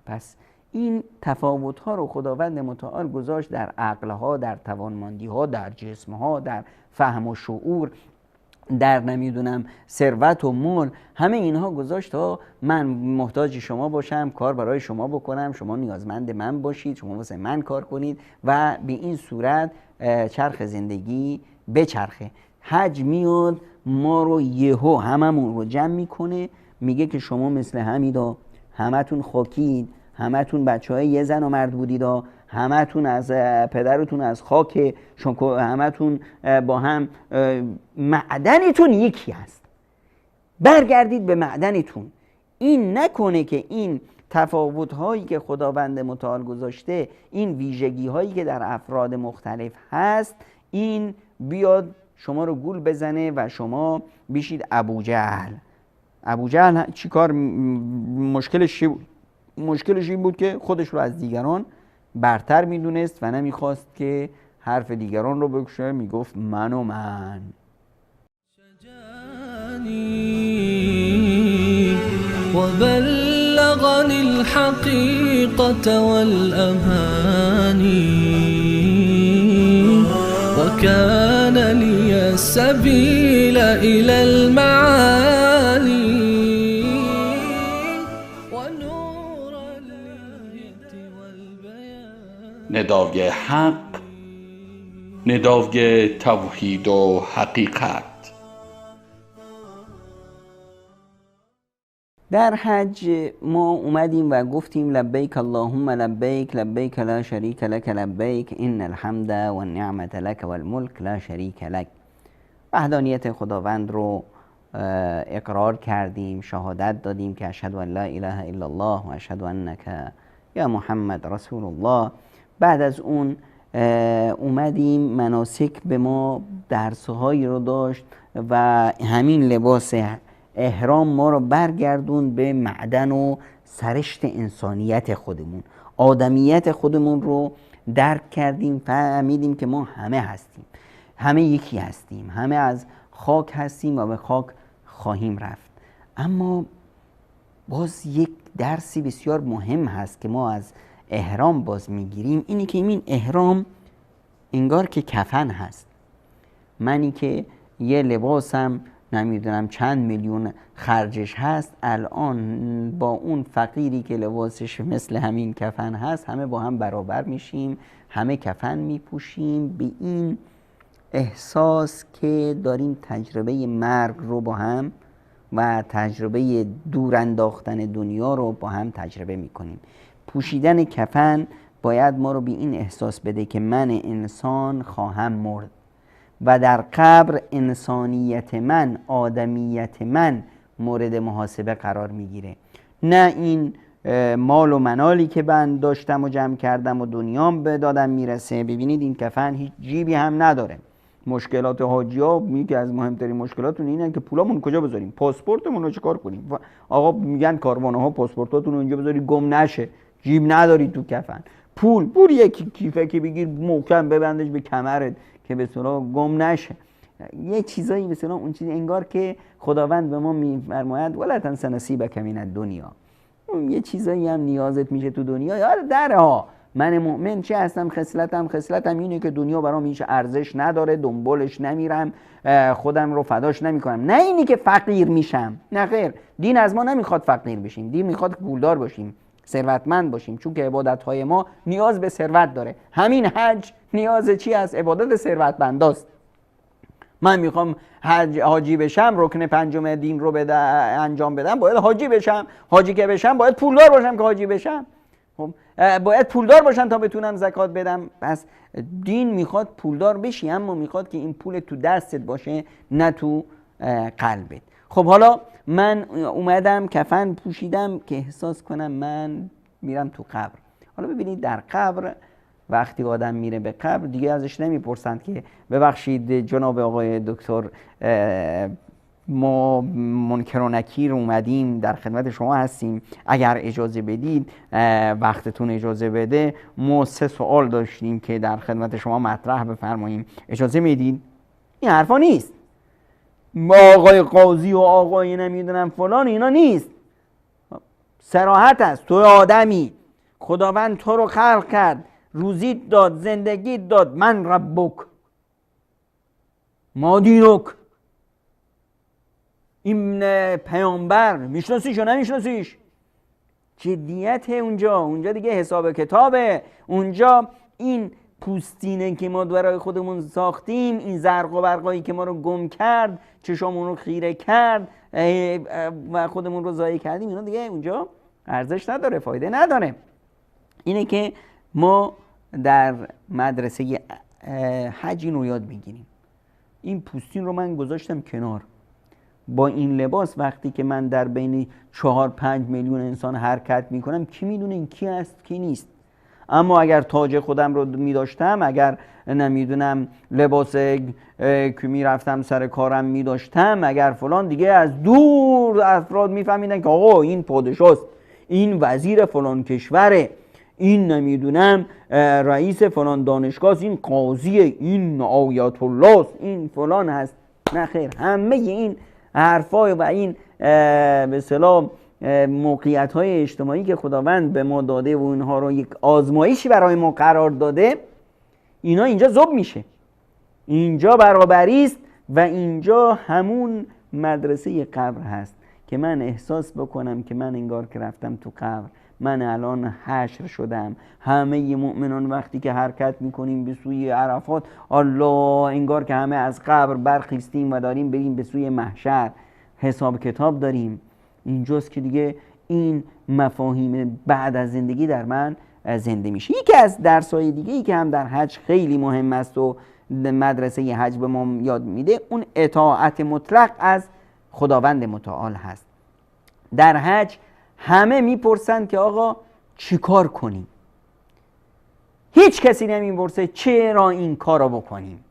پس این تفاوت ها رو خداوند متعال گذاشت در عقل ها، در توانمندی ها، در جسم ها، در فهم و شعور، در نمیدونم ثروت و مال. همه اینها گذاشت تا من محتاج شما باشم، کار برای شما بکنم، شما نیازمند من باشید، شما واسه من کار کنید و به این صورت چرخ زندگی بچرخه. حج میاد ما رو یهو هممون رو جمع میکنه، میگه که شما مثل همیدا، همتون خاکید، همتون بچهای یه زن و مرد بودید، همتون از پدرتون از خاک، همتون با هم معدنتون یکی هست، برگردید به معدنتون. این نکنه که این تفاوت هایی که خداوند متعال گذاشته، این ویژگی هایی که در افراد مختلف هست، این بیاد شما رو گول بزنه و شما بشید ابوجهل. ابوجهل چی کار؟ مشکلش این بود که خودش رو از دیگران برتر میدونست و نمیخواست که حرف دیگران رو بکشه، میگفت من و من. وبلغني الحقيقة والأماني وكان لي السبيل إلى المعالي ندای حق، ندای توحید و حقیقت. در حج ما اومدیم و گفتیم لبیک اللهم لبیک، لبیک لا شریک لک لبیک، ان الحمد والنعمت لک والملک لا شریک لک. وحدانیت خداوند رو اقرار کردیم، شهادت دادیم که اشهد ان لا اله الا الله و اشهد انک یا محمد رسول الله. بعد از اون اومدیم مناسک به ما درسهایی رو داشت و همین لباس احرام ما رو برگردون به معدن و سرشت انسانیت خودمون، آدمیت خودمون رو درک کردیم، فهمیدیم که ما همه هستیم، همه یکی هستیم، همه از خاک هستیم و به خاک خواهیم رفت. اما باز یک درسی بسیار مهم هست که ما از احرام باز میگیریم، اینی که این احرام انگار که کفن هست. منی که یه لباسم نمیدونم چند میلیون خرجش هست، الان با اون فقیری که لباسش مثل همین کفن هست همه با هم برابر میشیم، همه کفن میپوشیم، به این احساس که داریم تجربه مرگ رو با هم و تجربه دور انداختن دنیا رو با هم تجربه میکنیم. پوشیدن کفن باید ما رو به این احساس بده که من انسان خواهم مرد و در قبر انسانیت من، آدمیت من مورد محاسبه قرار میگیره. نه این مال و منالی که من داشتم و جمع کردم و دنیام به دادم میرسه. ببینید این کفن هیچ جیبی هم نداره. مشکلات حاجی‌ها، یکی از مهمترین مشکلاتون اینه که پولامون کجا بذاریم، پاسپورتمون رو چیکار کنیم. آقا میگن کاروان‌ها پاسپورتاتون رو اینجا بذاری گم نشه، جیب نداری تو کفن. پول یک کیفه که بگیر محکم ببندش به کمرت که به اصطلاح گم نشه. یه چیزایی به اصطلاح اون چیزی انگار که خداوند به ما میفرماید ولا تنس نصیبک من الدنیا. یه چیزایی هم نیازت میشه تو دنیا، یاد داره ها. من مؤمن چه هستم؟ خصلتم اینه که دنیا برام هیچ ارزش نداره، دنبالش نمیرم، خودم رو فداش نمیکنم. نه اینی که فقیر میشم، نه خیر. دین از ما نمیخواد فقیر بشیم، دین میخواد پولدار باشیم، ثروتمند باشیم، چون که عبادت‌های ما نیاز به ثروت داره. همین حج نیاز چی است؟ عبادت ثروتمنداست. من میخوام حاجی بشم، رکن پنجم دین رو انجام بدم، باید حاجی بشم. حاجی که بشم باید پولدار باشم که حاجی بشم. خب باید پولدار باشم تا بتونم زکات بدم. پس دین میخواد پولدار بشی، اما میخواد که این پول تو دستت باشه نه تو قلبت. خب حالا من اومدم کفن پوشیدم که احساس کنم من میرم تو قبر. حالا ببینید در قبر وقتی آدم میره به قبر دیگه ازش نمیپرسند که ببخشید جناب آقای دکتر ما منکر و نکیر اومدیم در خدمت شما هستیم، اگر اجازه بدید وقتتون اجازه بده ما 3 سوال داشتیم که در خدمت شما مطرح بفرماییم، اجازه میدید؟ این حرفا نیست. ما آقای قاضی و آقای نمیدونم فلان اینا نیست. صراحت است. تو آدمی، خداوند تو رو خلق کرد، روزیت داد، زندگیت داد. من ربک ما دینک. این پیامبر میشناسیش یا نمیشناسیش؟ جدیت اونجا دیگه حساب کتابه. اونجا این پوستینه که ما برای خودمون ساختیم، این زرق و برقایی که ما رو گم کرد، چشامون رو خیره کرد و خودمون رو ضایع کردیم، اینا دیگه اونجا ارزش نداره، فایده نداره. اینه که ما در مدرسه حج رو یاد میگیریم. این پوستین رو من گذاشتم کنار. با این لباس وقتی که من در بین 4-5 میلیون انسان حرکت میکنم، کی میدونه این کی است کی نیست؟ اما اگر تاج خودم رو میداشتم، اگر نمیدونم لباس که میرفتم سر کارم میداشتم، اگر فلان، دیگه از دور افراد میفهمیدن که آقا این پادشاست، این وزیر فلان کشوره، این نمیدونم رئیس فلان دانشگاه، این قاضی، این آیت الله، این فلان هست. نه خیر، همه این حرفای و این به اصطلاح موقعیت‌های اجتماعی که خداوند به ما داده و اینها رو یک آزمایشی برای ما قرار داده، اینا اینجا ذوب میشه. اینجا برابری است و اینجا همون مدرسه قبر هست که من احساس بکنم که من انگار که رفتم تو قبر، من الان حشر شدم. همه مؤمنان وقتی که حرکت میکنیم به سوی عرفات، الله، انگار که همه از قبر برخیستیم و داریم بریم به سوی محشر، حساب کتاب داریم. اینجاست که دیگه این مفاهیم بعد از زندگی در من زنده میشه. یکی از درس‌های دیگه ای که هم در حج خیلی مهم است و مدرسه حج به ما یاد میده، اون اطاعت مطلق از خداوند متعال هست. در حج همه میپرسند که آقا چی کار کنیم؟ هیچ کسی نمیپرسه چرا این کارو بکنیم.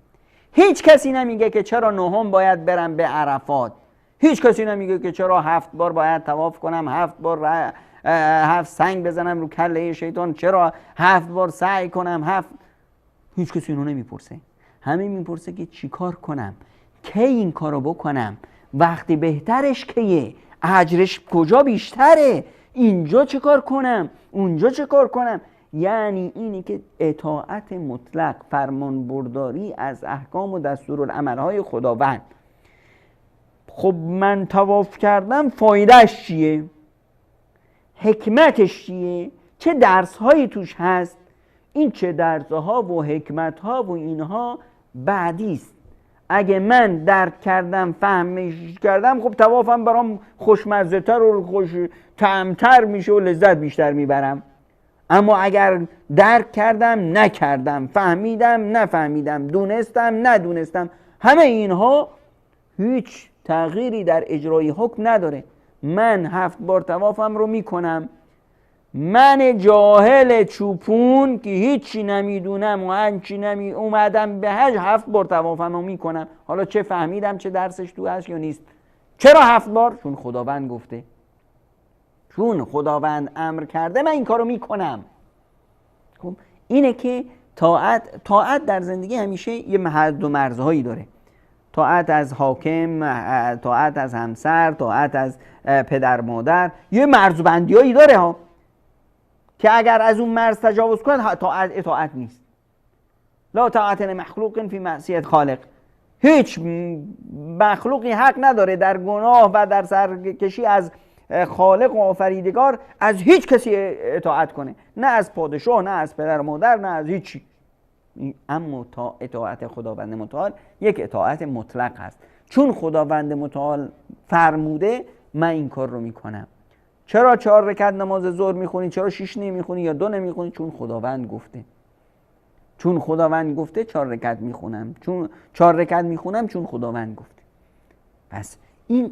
هیچ کسی نمیگه که چرا 9 باید برم به عرفات. هیچ کسی نمیگه که چرا 7 بار باید طواف کنم، 7 بار 7 سنگ بزنم رو کله شیطان، چرا 7 بار سعی کنم، هیچ کسی اینو نمیپرسه. همه میپرسه که چی کار کنم، کی این کارو بکنم، وقتی بهترش کیه، اجرش کجا بیشتره، اینجا چه کار کنم، اونجا چه کار کنم. یعنی اینی که اطاعت مطلق، فرمان برداری از احکام و دستورالعملهای خداوند. خب من طواف کردم، فایدهش چیه؟ حکمتش چیه؟ چه درس‌هایی توش هست؟ این چه درس‌ها و حکمت‌ها و اینها بعدی است. اگه من درک کردم، فهمش کردم، خب طوافم برام خوشمزه‌تر و خوش طعم‌تر میشه و لذت بیشتر میبرم. اما اگر درک کردم نکردم، فهمیدم نفهمیدم، دونستم ندونستم، همه اینها هیچ تغییری در اجرای حکم نداره. من 7 بار طوافم رو میکنم، من جاهل چوپون که هیچی نمیدونم و هنچی اومدم به حج 7 بار طوافم رو میکنم. حالا چه فهمیدم چه درسش تو هست یا نیست. چرا 7 بار؟ چون خداوند گفته، چون خداوند امر کرده من این کارو میکنم. خب اینه که طاعت در زندگی همیشه یه حد و مرزهایی داره. طاعت از حاکم، طاعت از همسر، طاعت از پدر مادر، یه مرزبندیایی داره ها که اگر از اون مرز تجاوز کنه اطاعت نیست. لا طاعت لمخلوق فی معصیت خالق. هیچ مخلوقی حق نداره در گناه و در سرکشی از خالق و آفریدگار از هیچ کسی اطاعت کنه، نه از پادشاه، نه از پدر مادر، نه از هیچی. اما اطاعت خداوند متعال یک اطاعت مطلق هست. چون خداوند متعال فرموده من این کار رو میکنم. چرا 4 رکعت نماز ظهر میخونی؟ چرا 6 نمیخونی یا 2 نمیخونی؟ چون خداوند گفته. چون خداوند گفته 4 رکعت میخونم. چون 4 رکعت میخونم چون خداوند گفته. پس این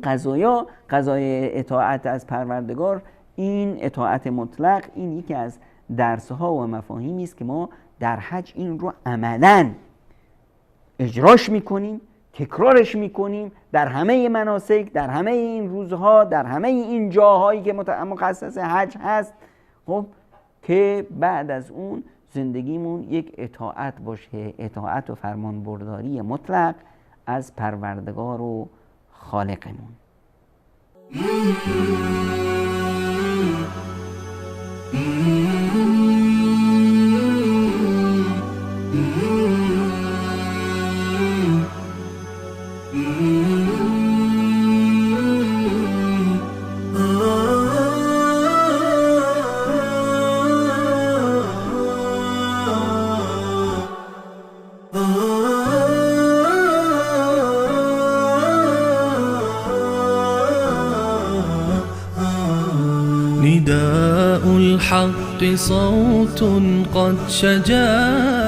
قضای اطاعت از پروردگار، این اطاعت مطلق، این یکی از درسها و مفاهیمی است که ما در حج این رو عملاً اجراش میکنیم، تکرارش میکنیم در همه مناسک، در همه این روزها، در همه این جاهایی که مخصص حج هست. خب که بعد از اون زندگیمون یک اطاعت باشه، اطاعت و فرمانبرداری مطلق از پروردگار و خالقمون. نداء الحق صوت قد شجا